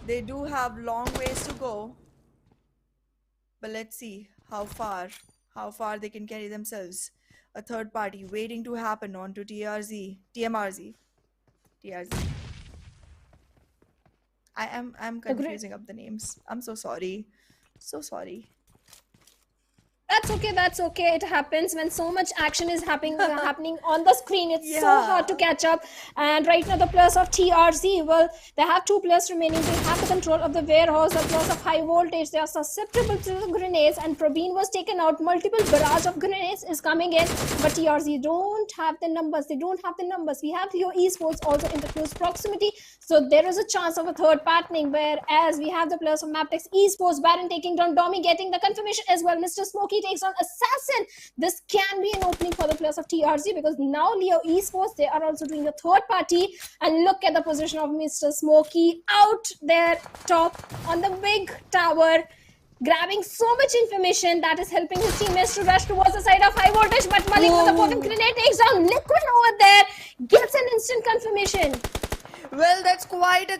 They do have long ways to go, but let's see how far they can carry themselves. A third party waiting to happen onto TMRZ. I'm confusing up the names. I'm so sorry. So sorry. That's okay. It happens when so much action is happening on the screen. It's so hard to catch up. And right now the players of TRZ, well, they have 2 players remaining. They have the control of the warehouse. The players of high voltage, they are susceptible to the grenades, and Praveen was taken out. Multiple barrage of grenades is coming in, but TRZ don't have the numbers. They don't have the numbers. We have Leo Esports also in the close proximity, so there is a chance of a third patterning, whereas we have the players of MABETEX Esports, Baron taking down Domi, getting the confirmation as well. Mr. Smokey takes on Assassin. This can be an opening for the players of TRZ, because now Leo Esports, they are also doing a third party, and look at the position of Mr. Smokey out there top on the big tower, grabbing so much information that is helping his teammates to rush towards the side of high voltage. But Malik with the bottom grenade takes down Liquid over there, gets an instant confirmation. Well, that's quite a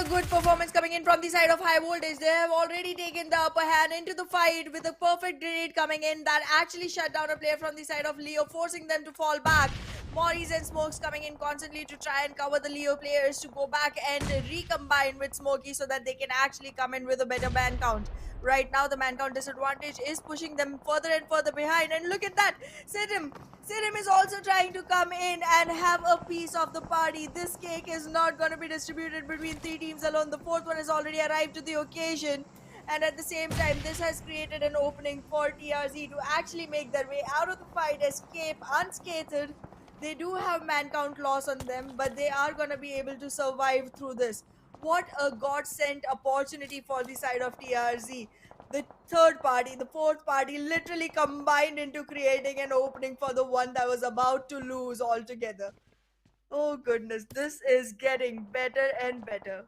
good performance coming in from the side of high voltage. They have already taken the upper hand into the fight with a perfect grenade coming in that actually shut down a player from the side of Leo, forcing them to fall back. Morris and Smokes coming in constantly to try and cover the Leo players to go back and recombine with Smokey so that they can actually come in with a better man count. Right now, the man count disadvantage is pushing them further and further behind. And look at that, Sidham is also trying to come in and have a piece of the party. This cake is not going to be distributed between 3 teams alone. The 4th one has already arrived to the occasion. And at the same time, this has created an opening for TRZ to actually make their way out of the fight, escape unscathed. They do have man count loss on them, but they are going to be able to survive through this. What a God-sent opportunity for the side of TRZ. The 4th party literally combined into creating an opening for the one that was about to lose altogether. Oh goodness, this is getting better and better.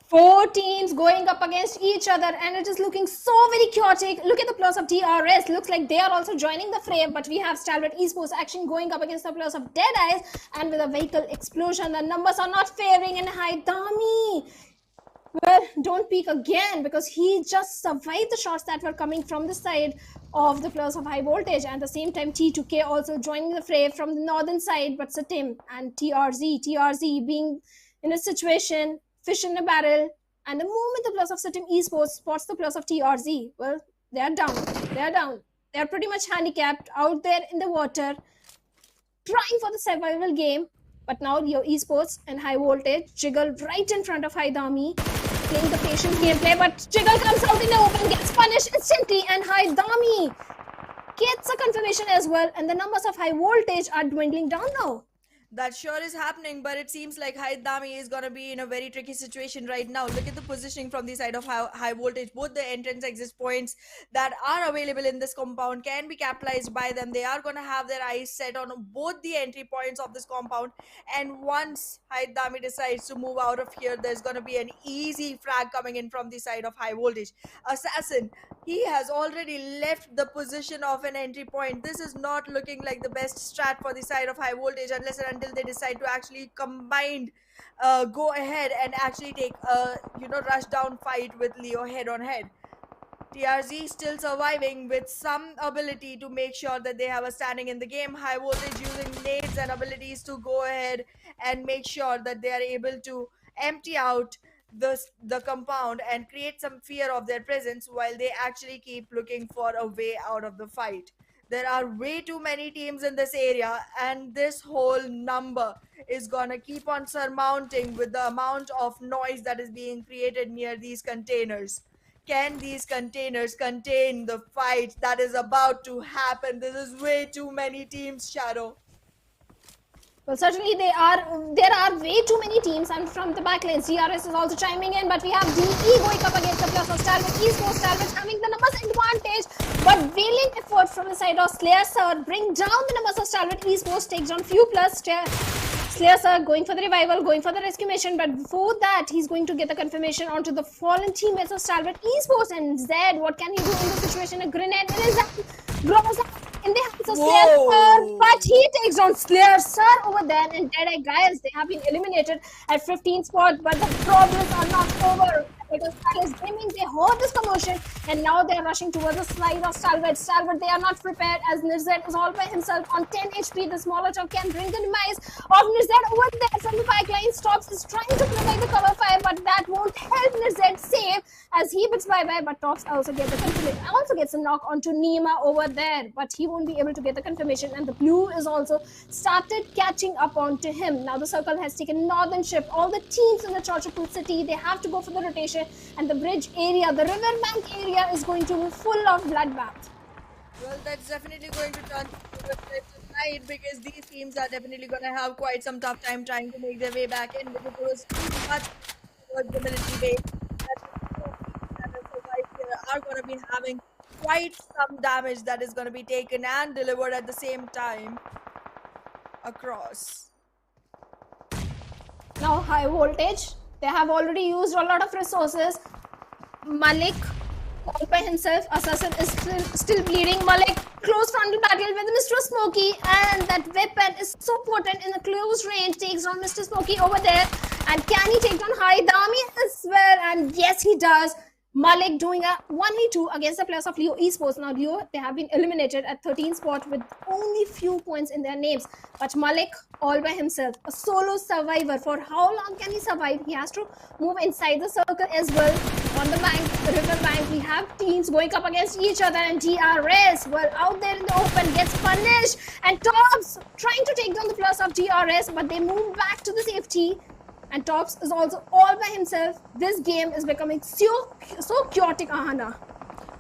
4 teams going up against each other, and it is looking so very chaotic. Look at the players of DRS. Looks like they are also joining the fray, but we have Stalwart Esports action going up against the players of DEADEYES, and with a vehicle explosion, the numbers are not favoring in Haidami. Well, don't peek again, because he just survived the shots that were coming from the side of the players of high voltage. And at the same time, T2K also joining the fray from the northern side, but Satim and TRZ being in a situation, fish in a barrel, and the moment the players of Satim Esports spots the players of TRZ, well, they are down. They are pretty much handicapped out there in the water, trying for the survival game. But now Leo Esports and high voltage Jiggle right in front of Haidami, playing the patient gameplay, but Jiggle comes out in the open, gets punished instantly, and Haidami gets a confirmation as well, and the numbers of high voltage are dwindling down now. That sure is happening, but it seems like Haidami is going to be in a very tricky situation right now. Look at the positioning from the side of high voltage. Both the entrance exit points that are available in this compound can be capitalized by them. They are going to have their eyes set on both the entry points of this compound. And once Haidami decides to move out of here, there's going to be an easy frag coming in from the side of high voltage. Assassin, he has already left the position of an entry point. This is not looking like the best strat for the side of high voltage unless and until they decide to actually go ahead and actually take a rush down fight with Leo head on head. TRZ still surviving with some ability to make sure that they have a standing in the game. High voltage using nades and abilities to go ahead and make sure that they are able to empty out the compound and create some fear of their presence while they actually keep looking for a way out of the fight. There are way too many teams in this area, and this whole number is gonna keep on surmounting with the amount of noise that is being created near these containers. Can these containers contain the fight that is about to happen? This is way too many teams, Shadow. Well, certainly there are way too many teams, and from the backlines, DRS is also chiming in, but we have DE going up against the plus of Stalwart Esports. Stalwart having the numbers advantage, but valiant effort from the side of Slayers bring down the numbers of Stalwart Esports, takes down few plus. Slayers going for the revival, going for the rescue mission, but before that, he's going to get the confirmation onto the fallen teammates of Stalwart Esports. And Zed, what can he do in this situation? A grenade in his hand, blows up in the hands of Slayers, but he takes on Slayers over there. And DEADEYES guys, they have been eliminated at 15th spot, but the problems are not over. Because DRS Gaming, they heard this commotion and now they are rushing towards the slide of Stalwart. Stalwart, they are not prepared as Nirzad is all by himself on 10 HP. This Molotov can bring the demise of Nirzad over there from the backline. Stops is trying to provide the cover fire, but that won't help Nirzad save as he bits bye-bye. But Tops also get the confirmation. Also gets a knock onto Nima over there, but he won't be able to get the confirmation. And the blue is also started catching up onto him. Now the circle has taken northern shift. All the teams in the Chorchapur city, they have to go for the rotation. And the bridge area, the riverbank area is going to be full of bloodbath. Well, that's definitely going to turn tonight because these teams are definitely going to have quite some tough time trying to make their way back in because there was too much towards the military base that are going to be having quite some damage that is going to be taken and delivered at the same time across. Now, high voltage. They have already used a lot of resources. Malik, all by himself. Assassin is still bleeding. Malik, close frontal battle with Mr. Smokey. And that weapon is so potent in the close range. Takes on Mr. Smokey over there. And can he take down Haidami as well? And yes, he does. Malik doing a 1v2 against the players of Leo Esports. Now, Leo, they have been eliminated at 13th spot with only few points in their names. But Malik, all by himself, a solo survivor. For how long can he survive? He has to move inside the circle as well. On the bank, the river bank, we have teams going up against each other. And DRS, well, out there in the open, gets punished. And Tops trying to take down the players of DRS, but they move back to the safety. And Tops is also all by himself. This game is becoming so chaotic, Ahana.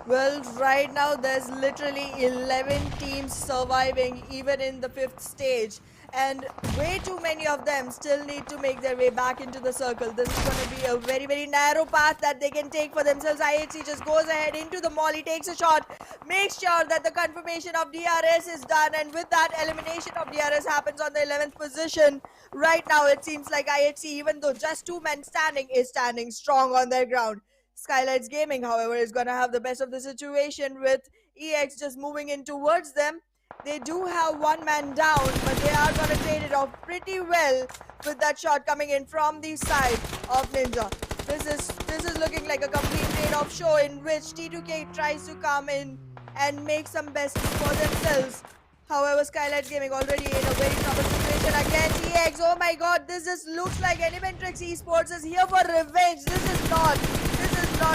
Well, right now there's literally 11 teams surviving even in the 5th stage. And way too many of them still need to make their way back into the circle. This is going to be a very, very narrow path that they can take for themselves. IHC just goes ahead into the molly, takes a shot, makes sure that the confirmation of DRS is done. And with that, elimination of DRS happens on the 11th position. Right now, it seems like IHC, even though just 2 men standing, is standing strong on their ground. Skylights Gaming, however, is going to have the best of the situation with EX just moving in towards them. They do have 1 man down, but they are going to trade it off pretty well with that shot coming in from the side of Ninja. This is looking like a complete trade-off show in which T2K tries to come in and make some best for themselves. However, Skylight Gaming already in a very trouble situation against EX. Oh my god, this just looks like Intention X Esports is here for revenge. This is not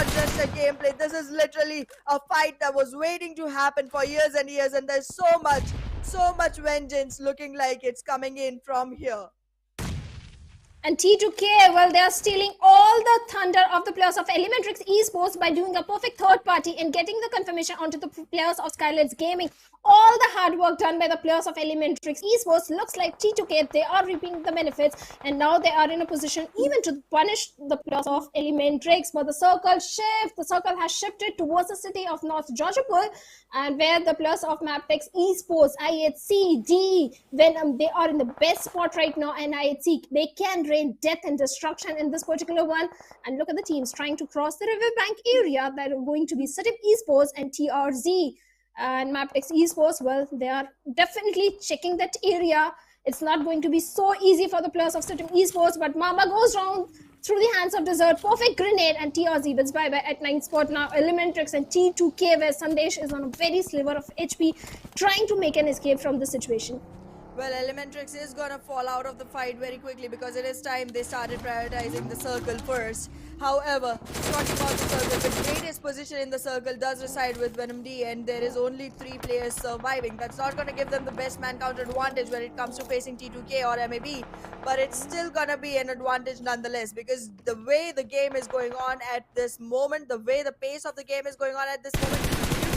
just a gameplay. This is literally a fight that was waiting to happen for years and years, and there's so much vengeance looking like it's coming in from here. And T2K, well, they are stealing all the thunder of the players of Intention X Esports by doing a perfect third party and getting the confirmation onto the players of Skylights Gaming. All the hard work done by the players of Intention X Esports looks like T2K, they are reaping the benefits, and now they are in a position even to punish the players of Intention X. But the circle has shifted towards the city of North Georgiapur, and where the players of MABETEX Esports, IHC, D, Venom, they are in the best spot right now, and IHC, they can rain death and destruction in this particular one. And look at the teams trying to cross the riverbank area that are going to be City Esports and TRZ. And MABETEX Esports, well, they are definitely checking that area. It's not going to be so easy for the players of City Esports, but Mama goes down through the hands of Desert. Perfect grenade, and TRZ wins bye-bye at 9th spot. Now Intention X and T2K, where Sandesh is on a very sliver of HP, trying to make an escape from the situation. Well, Intention X is gonna fall out of the fight very quickly because it is time they started prioritizing the circle first. However, talking about the circle, the greatest position in the circle does reside with Venom D, and there is only 3 players surviving. That's not gonna give them the best man count advantage when it comes to facing T2K or MAB, but it's still gonna be an advantage nonetheless because the way the game is going on at this moment, the way the pace of the game is going on at this moment,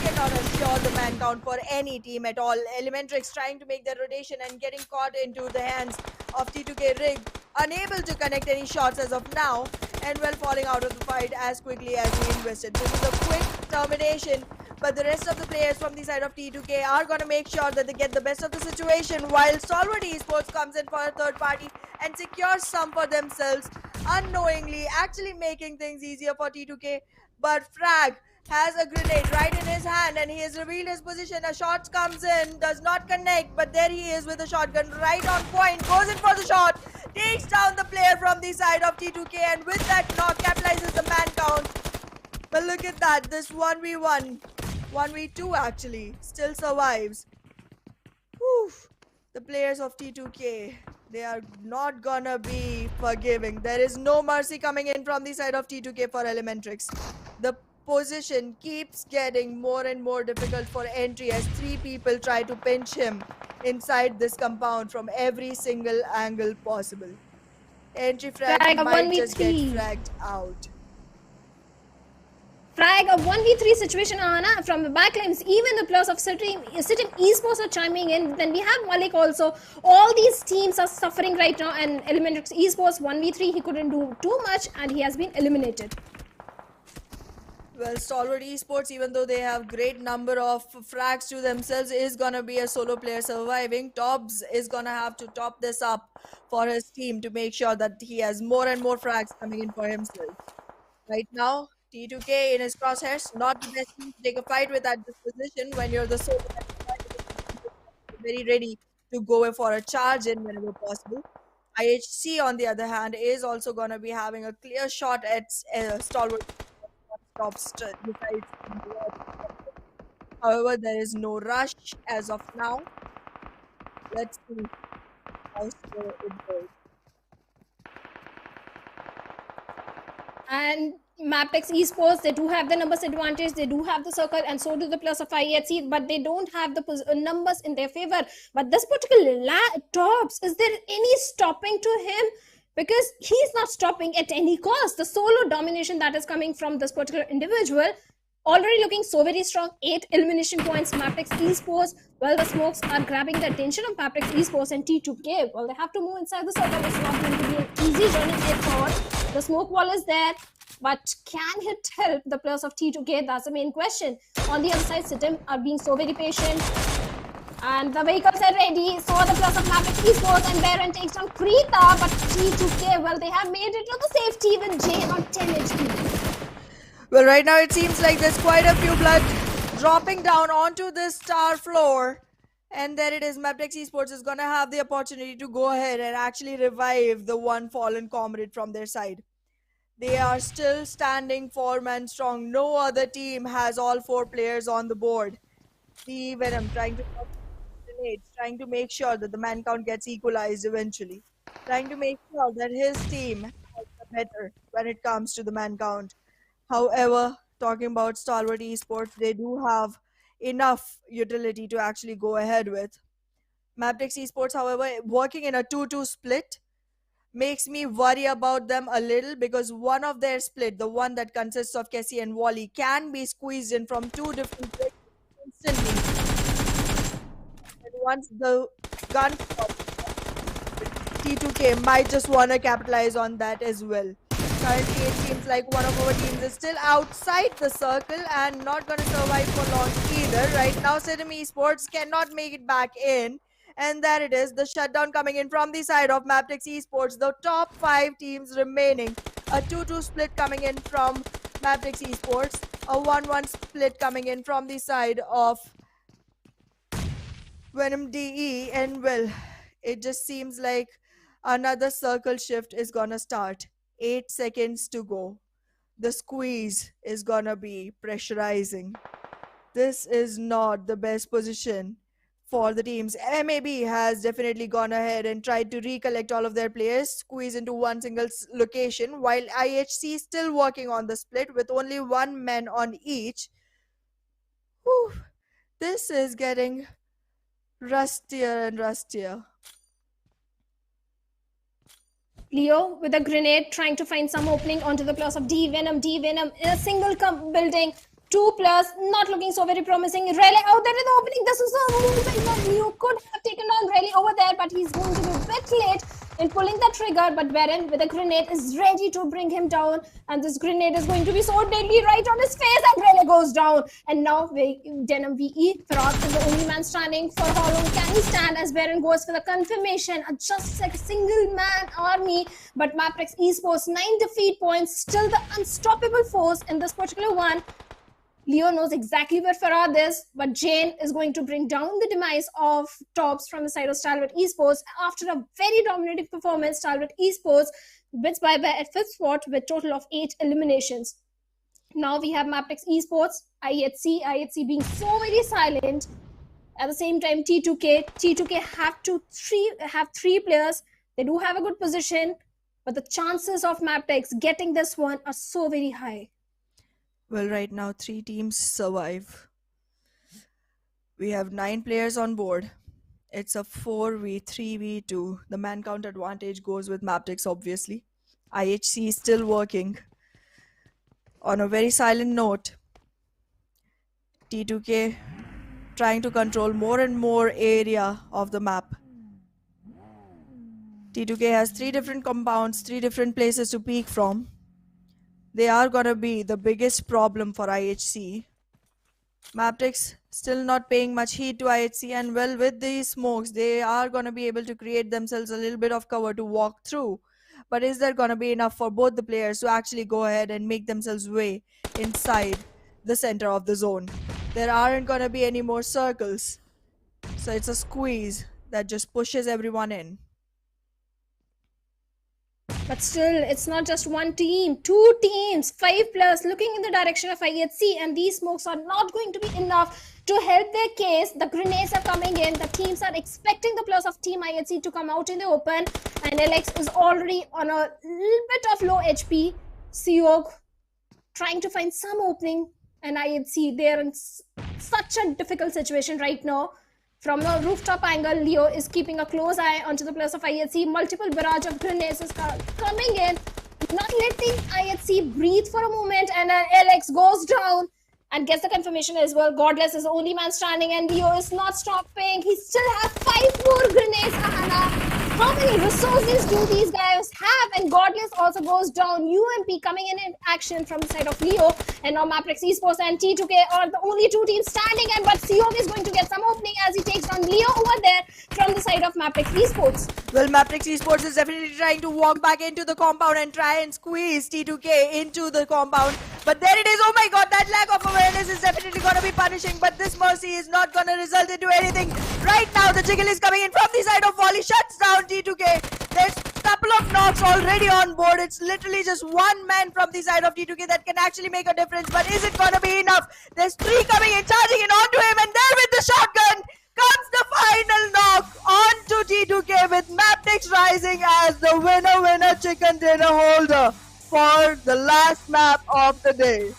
you cannot assure the man count for any team at all. Elementrix trying to make their rotation and getting caught into the hands of T2K Rig, unable to connect any shots as of now, and well falling out of the fight as quickly as he invested. This is a quick termination, but the rest of the players from the side of T2K are going to make sure that they get the best of the situation, while Stalwart Esports comes in for a third party and secures some for themselves, unknowingly actually making things easier for T2K. But Frag has a grenade right in his hand and he has revealed his position. A shot comes in, does not connect, but there he is with a shotgun right on point, goes in for the shot, takes down the player from the side of T2K, and with that knock capitalizes the man count. But look at that, this 1v1, 1v2 actually, still survives. Whew. The players of T2K, they are not gonna be forgiving. There is no mercy coming in from the side of T2K for Elementrix. The position keeps getting more and more difficult for entry as three people try to pinch him inside this compound from every single angle possible. Entry frag might just get fragged out. Frag, a 1v3 situation, Anna, from the backlines. Even the players of Sitim Esports are chiming in. Then we have Malik also. All these teams are suffering right now, and Elementrix Esports 1v3, he couldn't do too much and he has been eliminated. Well, Stalwart Esports, even though they have great number of frags to themselves, is gonna be a solo player surviving. Tobbs is gonna have to top this up for his team to make sure that he has more and more frags coming in for himself. Right now, T2K in his crosshairs, not the best team to take a fight with at this position when you're the solo player, very ready to go for a charge in whenever possible. IHC, on the other hand, is also gonna be having a clear shot at Stalwart. However, there is no rush as of now. Let's see how slow it goes. And MABETEX Esports, they do have the numbers advantage, they do have the circle, and so do the players of IHC, but they don't have the numbers in their favor. But this particular Tops, is there any stopping to him? Because he's not stopping at any cost. The solo domination that is coming from this particular individual, already looking so very strong. 8 elimination points, MABETEX Esports. Well, the smokes are grabbing the attention of MABETEX Esports and T2K. Well, they have to move inside the circle. It's not going to be an easy journey to get forward. The smoke wall is there, but can it help the players of T2K? That's the main question. On the other side, Sitim are being so very patient. And the vehicles are ready. So the players of MABETEX Esports, and Baron takes down Krita, but T2K, well, they have made it to the safety with J on 10 HP. Well, right now it seems like there's quite a few blood dropping down onto this star floor. And there it is, MABETEX Esports is gonna have the opportunity to go ahead and actually revive the one fallen comrade from their side. They are still standing 4-man strong. No other team has all 4 players on the board. The Venom trying to trying to make sure that the man count gets equalized eventually. Trying to make sure that his team has the better when it comes to the man count. However, talking about Stalwart Esports, they do have enough utility to actually go ahead with. MABETEX Esports, however, working in a 2-2 split makes me worry about them a little, because one of their split, the one that consists of Kessie and Wally, can be squeezed in from 2 different places instantly. And once the gun stops, T2K might just want to capitalize on that as well. Currently, it seems like one of our teams is still outside the circle and not going to survive for long either. Right now, Sitim Esports cannot make it back in. And there it is, the shutdown coming in from the side of MABETEX Esports. The top 5 teams remaining. A 2-2 split coming in from MABETEX Esports. A 1-1 split coming in from the side of Venom DE. And well, it just seems like another circle shift is gonna start. 8 seconds to go. The squeeze is gonna be pressurizing. This is not the best position for the teams. MAB has definitely gone ahead and tried to recollect all of their players, squeeze into one single location, while IHC is still working on the split with only 1 man on each. Whew. This is getting rustier and rustier. Leo with a grenade trying to find some opening onto the players of D Venom. D Venom in a single building. 2 plus, not looking so very promising. Rayleigh out there in the opening. This is a movement that Leo could have taken down Rayleigh over there, but he's going to be a bit late in pulling the trigger. But Baron with a grenade is ready to bring him down, and this grenade is going to be so deadly right on his face, and Rayleigh goes down. And now Denim VE, Frost is the only man standing. For how long can he stand as Baron goes for the confirmation? Just like a single man army, but MABETEX Esports 9 defeat points, still the unstoppable force in this particular one. Leo knows exactly where Farad is, but Jane is going to bring down the demise of tops from the side of Stalwart Esports. After a very dominating performance, Stalwart Esports wins by at 5th spot with total of 8 eliminations. Now we have MABETEX Esports, IHC being so very silent. At the same time, T2K have 3 players. They do have a good position, but the chances of MABETEX getting this one are so very high. Well, right now 3 teams survive. We have 9 players on board. It's a 4v3v2. The man count advantage goes with MABETEX, obviously. IHC is still working. On a very silent note, T2K trying to control more and more area of the map. T2K has 3 different compounds, 3 different places to peek from. They are gonna be the biggest problem for IHC. MABETEX still not paying much heed to IHC, and well, with these smokes, they are gonna be able to create themselves a little bit of cover to walk through. But is there gonna be enough for both the players to actually go ahead and make themselves way inside the center of the zone? There aren't gonna be any more circles. So it's a squeeze that just pushes everyone in. But still, it's not just one team, 2 teams, 5 plus looking in the direction of IHC, and these smokes are not going to be enough to help their case. The grenades are coming in. The teams are expecting the players of Team IHC to come out in the open, and Alex is already on a little bit of low HP. Sanhok trying to find some opening, and IHC, they're in such a difficult situation right now. From a rooftop angle, Leo is keeping a close eye onto the players of IHC. Multiple barrage of grenades is coming in, not letting IHC breathe for a moment, and then Alex goes down and gets the confirmation as well. Godless is the only man standing, and Leo is not stopping. He still has 5 more grenades. How many resources do these guys have? And Godless also goes down. UMP coming in action from the side of Leo. And now MABETEX Esports and T2K are the only 2 teams standing. And but Sanhok is going to get some opening as he takes down Leo over there from the side of MABETEX Esports. Well, MABETEX Esports is definitely trying to walk back into the compound and try and squeeze T2K into the compound. But there it is. Oh my god, that lack of awareness is definitely going to be punishing. But this mercy is not going to result into anything. Right now, the jiggle is coming in from the side of Volley. Shuts down T2K. There's a couple of knocks already on board. It's literally just one man from the side of T2K that can actually make a difference. But is it going to be enough? There's 3 coming in, charging in onto him. And there with the shotgun comes the final knock onto T2K, with MABETEX rising as the winner chicken dinner holder for the last map of the day.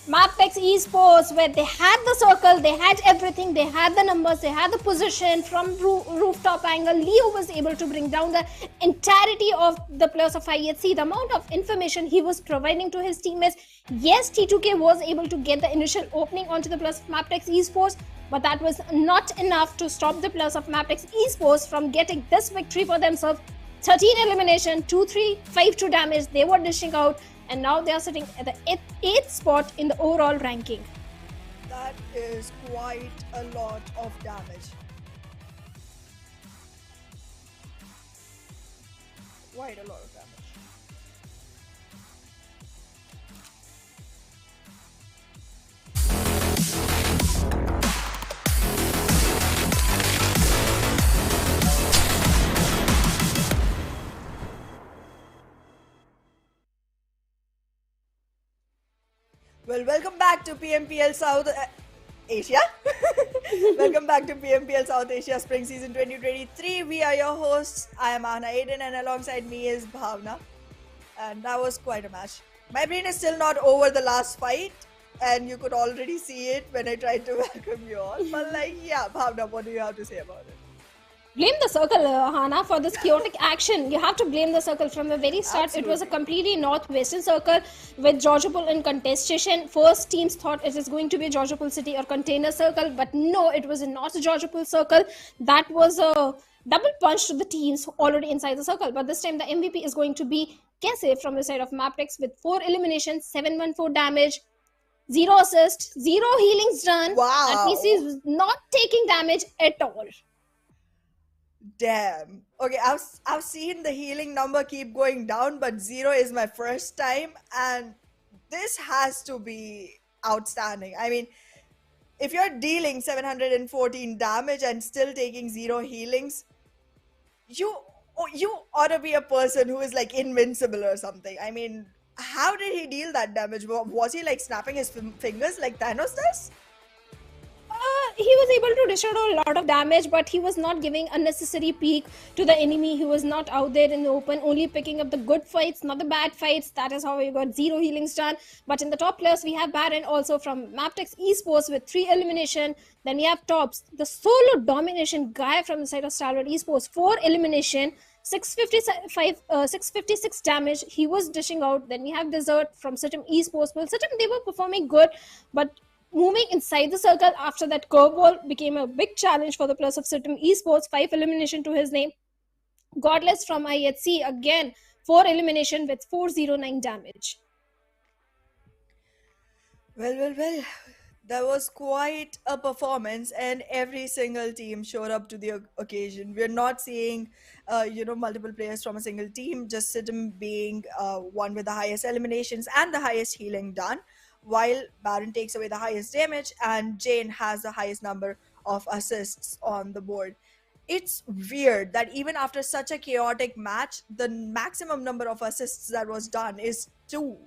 MABETEX Esports, where they had the circle, they had everything, they had the numbers, they had the position from rooftop angle. Leo was able to bring down the entirety of the players of IHC. The amount of information he was providing to his teammates. Yes, T2K was able to get the initial opening onto the players of MABETEX Esports, but that was not enough to stop the players of MABETEX Esports from getting this victory for themselves. 13 elimination, 2-3, 5-2 damage they were dishing out, and now they are sitting at the 8th spot in the overall ranking. That is quite a lot of damage. Quite a lot of damage. Well, welcome back to PMPL South Asia. Welcome back to PMPL South Asia Spring Season 2023. We are your hosts. I am Ahna Aiden, and alongside me is Bhavna. And that was quite a match. My brain is still not over the last fight, and you could already see it when I tried to welcome you all. But like, yeah, Bhavna, what do you have to say about it? Blame the circle, Hana, for this chaotic action. You have to blame the circle from the very start. Absolutely. It was a completely northwestern circle with Georgiapol in contestation. First teams thought it is going to be Georgiapol City or Container Circle, but no, it was not Georgiapol Circle. That was a double punch to the teams already inside the circle. But this time the MVP is going to be Kese from the side of MABETEX with 4 eliminations, 714 damage, 0 assists, 0 healings done. Wow. And PC is not taking damage at all. Damn. Okay, I've seen the healing number keep going down, but 0 is my first time, and this has to be outstanding. I mean, if you're dealing 714 damage and still taking 0 healings, you ought to be a person who is like invincible or something. I mean, how did he deal that damage? Was he like snapping his fingers like Thanos does? He was able to dish out a lot of damage, but he was not giving unnecessary peek to the enemy. He was not out there in the open, only picking up the good fights, not the bad fights. That is how he got 0 healings done. But in the top players, we have Baron also from MABETEX Esports with 3 elimination. Then we have Tops, the solo domination guy from the side of Stalwart Esports, 4 elimination. 656 damage he was dishing out. Then we have Desert from Sitim Esports. Well, Sitim, they were performing good, but moving inside the circle after that curveball became a big challenge for the players of Sitim Esports. 5 elimination to his name. Godless from IHC, again 4 elimination with 409 damage. Well. That was quite a performance, and every single team showed up to the occasion. We're not seeing, multiple players from a single team, just Sitim being one with the highest eliminations and the highest healing done, while Baron takes away the highest damage and Jane has the highest number of assists on the board. It's weird that even after such a chaotic match, the maximum number of assists that was done is 2.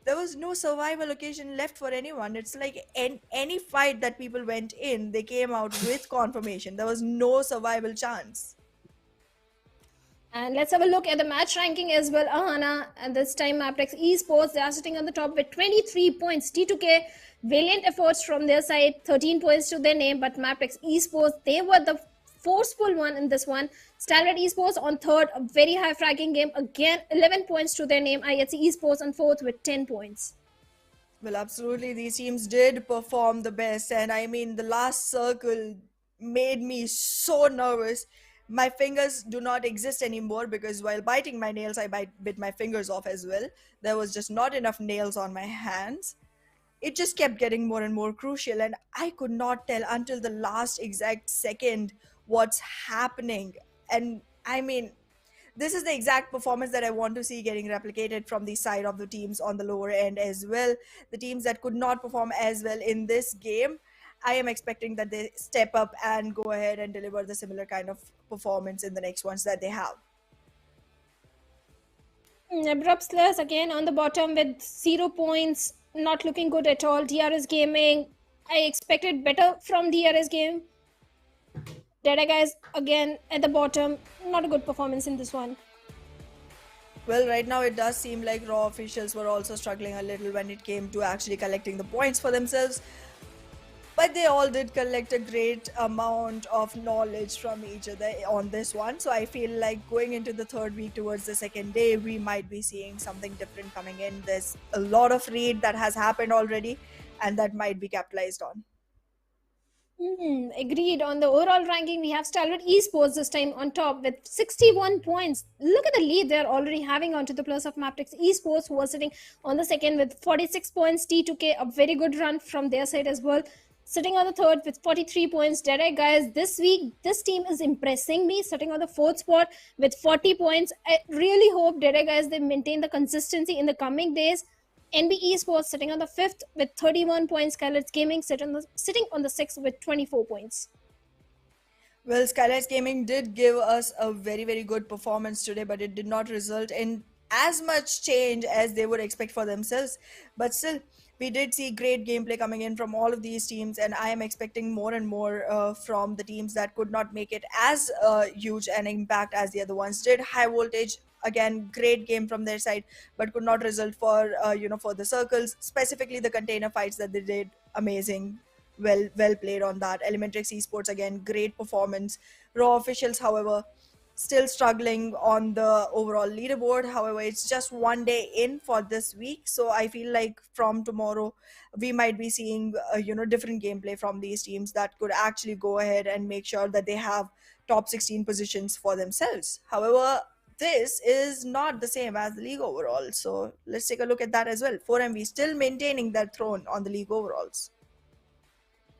There was no survival occasion left for anyone. It's like any fight that people went in, they came out with confirmation. There was no survival chance. And let's have a look at the match ranking as well, Ahana. And this time, MABETEX Esports, they are sitting on the top with 23 points. T2K, valiant efforts from their side, 13 points to their name. But MABETEX Esports, they were the forceful one in this one. Stalwart Esports on third, a very high fragging game. Again, 11 points to their name. IHC Esports on fourth with 10 points. Well, absolutely. These teams did perform the best. And I mean, the last circle made me so nervous. My fingers do not exist anymore because while biting my nails, I bit my fingers off as well. There was just not enough nails on my hands. It just kept getting more and more crucial. And I could not tell until the last exact second what's happening. And I mean, this is the exact performance that I want to see getting replicated from the side of the teams on the lower end as well. The teams that could not perform as well in this game, I am expecting that they step up and go ahead and deliver the similar kind of performance in the next ones that they have. Abrupt Slayers again on the bottom with 0 points, not looking good at all. DRS Gaming, I expected better from DRS Game. DEADEYES again at the bottom, not a good performance in this one. Well, right now it does seem like Raw officials were also struggling a little when it came to actually collecting the points for themselves. But they all did collect a great amount of knowledge from each other on this one. So I feel like going into the third week towards the second day, we might be seeing something different coming in. There's a lot of raid that has happened already and that might be capitalized on. Agreed. On the overall ranking, we have Stalwart Esports this time on top with 61 points. Look at the lead they're already having onto the plus of MABETEX Esports, who are sitting on the second with 46 points. T2K, a very good run from their side as well. Sitting on the third with 43 points. DEADEYES, this week, this team is impressing me. Sitting on the fourth spot with 40 points. I really hope DEADEYES, they maintain the consistency in the coming days. NB Esports sitting on the fifth with 31 points. Skylights Gaming sitting on the sixth with 24 points. Well, Skylights Gaming did give us a very, very good performance today, but it did not result in as much change as they would expect for themselves. But still, we did see great gameplay coming in from all of these teams, and I am expecting more and more from the teams that could not make it as huge an impact as the other ones did. High Voltage, again, great game from their side, but could not result for for the circles, specifically the container fights that they did amazing. well played on that. Elementrix Esports, again, great performance. Raw officials, however, still struggling on the overall leaderboard. However, it's just one day in for this week, so I feel like from tomorrow we might be seeing different gameplay from these teams that could actually go ahead and make sure that they have top 16 positions for themselves. However, this is not the same as the league overall, so let's take a look at that as well. 4MV still maintaining their throne on the league overalls.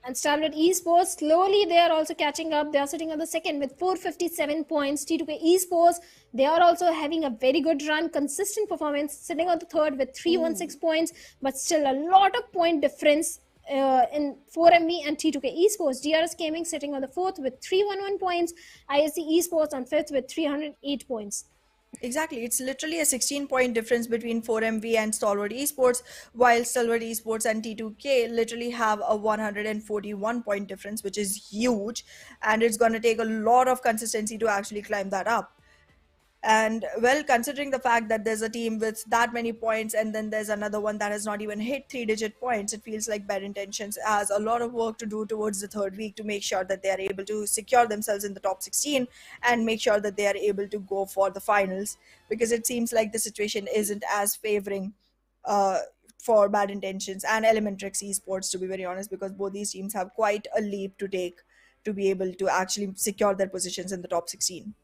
And Stalwart Esports, slowly they are also catching up. They are sitting on the second with 457 points. T2K Esports, they are also having a very good run, consistent performance, sitting on the third with 316 points, but still a lot of point difference in 4MV and T2K Esports. DRS Gaming sitting on the fourth with 311 points. ISC Esports on fifth with 308 points. Exactly. It's literally a 16-point difference between 4MV and Stalwart Esports, while Stalwart Esports and T2K literally have a 141-point difference, which is huge, and it's going to take a lot of consistency to actually climb that up. And well, considering the fact that there's a team with that many points and then there's another one that has not even hit 3-digit points, it feels like Bad Intentions has a lot of work to do towards the third week to make sure that they are able to secure themselves in the top 16 and make sure that they are able to go for the finals, because it seems like the situation isn't as favoring for Bad Intentions and Elementrix Esports, to be very honest, because both these teams have quite a leap to take to be able to actually secure their positions in the top 16.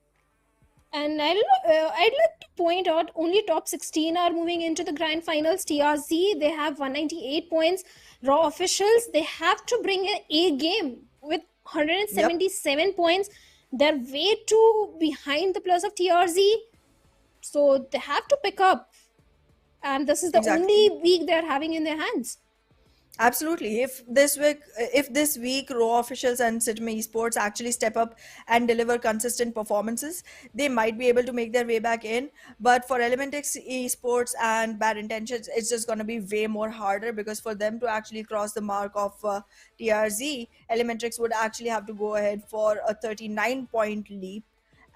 And I'd like to point out only top 16 are moving into the grand finals. TRZ, they have 198 points. Raw officials, they have to bring an A game with 177 points. They're way too behind the plus of TRZ. So they have to pick up. And this is the only week they're having in their hands. Absolutely. If this week Raw officials and Sigma Esports actually step up and deliver consistent performances, they might be able to make their way back in. But for Elementrix Esports and Bad Intentions, it's just going to be way more harder, because for them to actually cross the mark of TRZ, Elementrix would actually have to go ahead for a 39-point leap.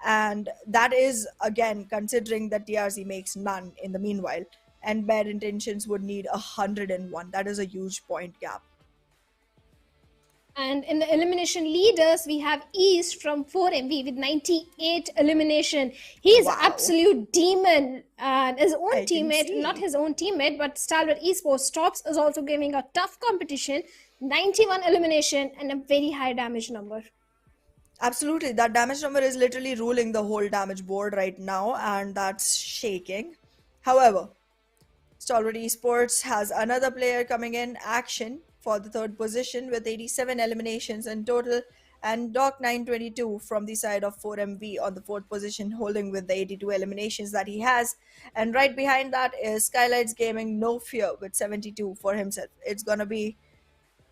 And that is, again, considering that TRZ makes none in the meanwhile. And Bad Intentions would need 101. That is a huge point gap. And in the elimination leaders, we have East from 4MV with 98 elimination. He is absolute demon. And his own teammate, not his own teammate, but Stalwart Esports Tops is also giving a tough competition. 91 elimination and a very high damage number. Absolutely. That damage number is literally ruling the whole damage board right now, and that's shaking. However, Stalwart Esports has another player coming in action for the third position with 87 eliminations in total, and Doc922 from the side of 4MV on the fourth position, holding with the 82 eliminations that he has. And right behind that is Skylights Gaming No Fear with 72 for himself. It's gonna be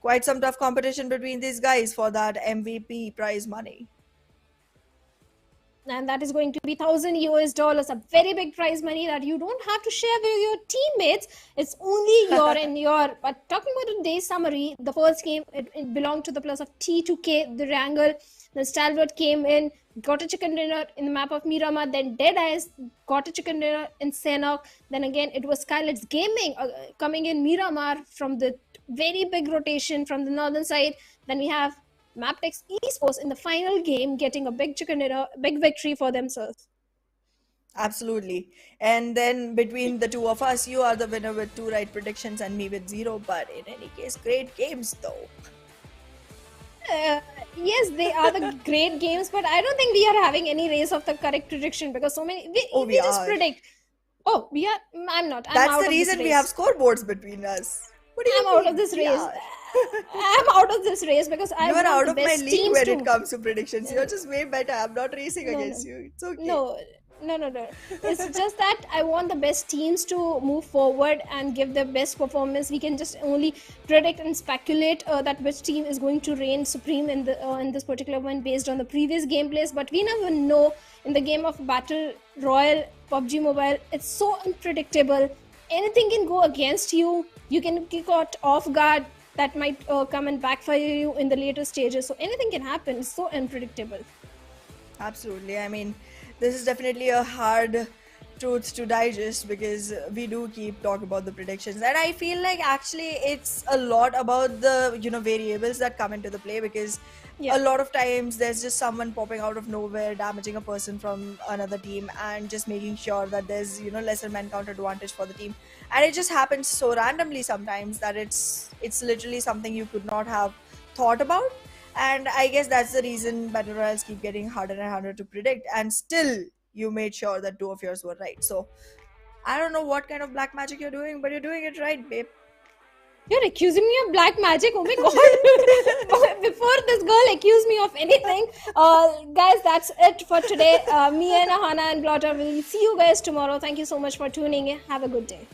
quite some tough competition between these guys for that MVP prize money. And that is going to be $1,000 US, a very big prize money that you don't have to share with your teammates. It's only your and your. But talking about today's summary, the first game, it belonged to the plus of T2K, the Erangel. Then Stalwart came in, got a chicken dinner in the map of Miramar. Then DEADEYES got a chicken dinner in Sanhok. Then again, it was Skylights Gaming coming in Miramar from the very big rotation from the northern side. Then we have MABETEX Esports in the final game getting a big chicken dinner, big victory for themselves. Absolutely. And then between the two of us, you are the winner with 2 right predictions and me with 0. But in any case, great games though. Yes, they are the great games, but I don't think we are having any race of the correct prediction, because so many we just predict. Oh, we are. I'm not. That's the reason we have scoreboards between us. What do you mean? Out of this race. I'm out of this race because I You are out of my league when it comes to predictions. Yeah. You're just way better. I'm not racing against you. It's okay. No. It's just that I want the best teams to move forward and give their best performance. We can just only predict and speculate that which team is going to reign supreme in this particular one based on the previous gameplays. But we never know in the game of Battle Royale, PUBG Mobile. It's so unpredictable. Anything can go against you. You can get caught off guard. That might come and backfire you in the later stages. So anything can happen. It's so unpredictable. Absolutely. I mean, this is definitely a hard truth to digest, because we do keep talking about the predictions, and I feel like actually it's a lot about the variables that come into the play, because a lot of times there's just someone popping out of nowhere, damaging a person from another team, and just making sure that there's lesser man count advantage for the team, and it just happens so randomly sometimes that it's literally something you could not have thought about. And I guess that's the reason battle royals keep getting harder and harder to predict, and still you made sure that 2 of yours were right. So I don't know what kind of black magic you're doing, but you're doing it right, babe. You're accusing me of black magic? Oh my god. Before this girl accused me of anything. Guys, that's it for today. Me and Ahana and Blotter will see you guys tomorrow. Thank you so much for tuning in. Have a good day.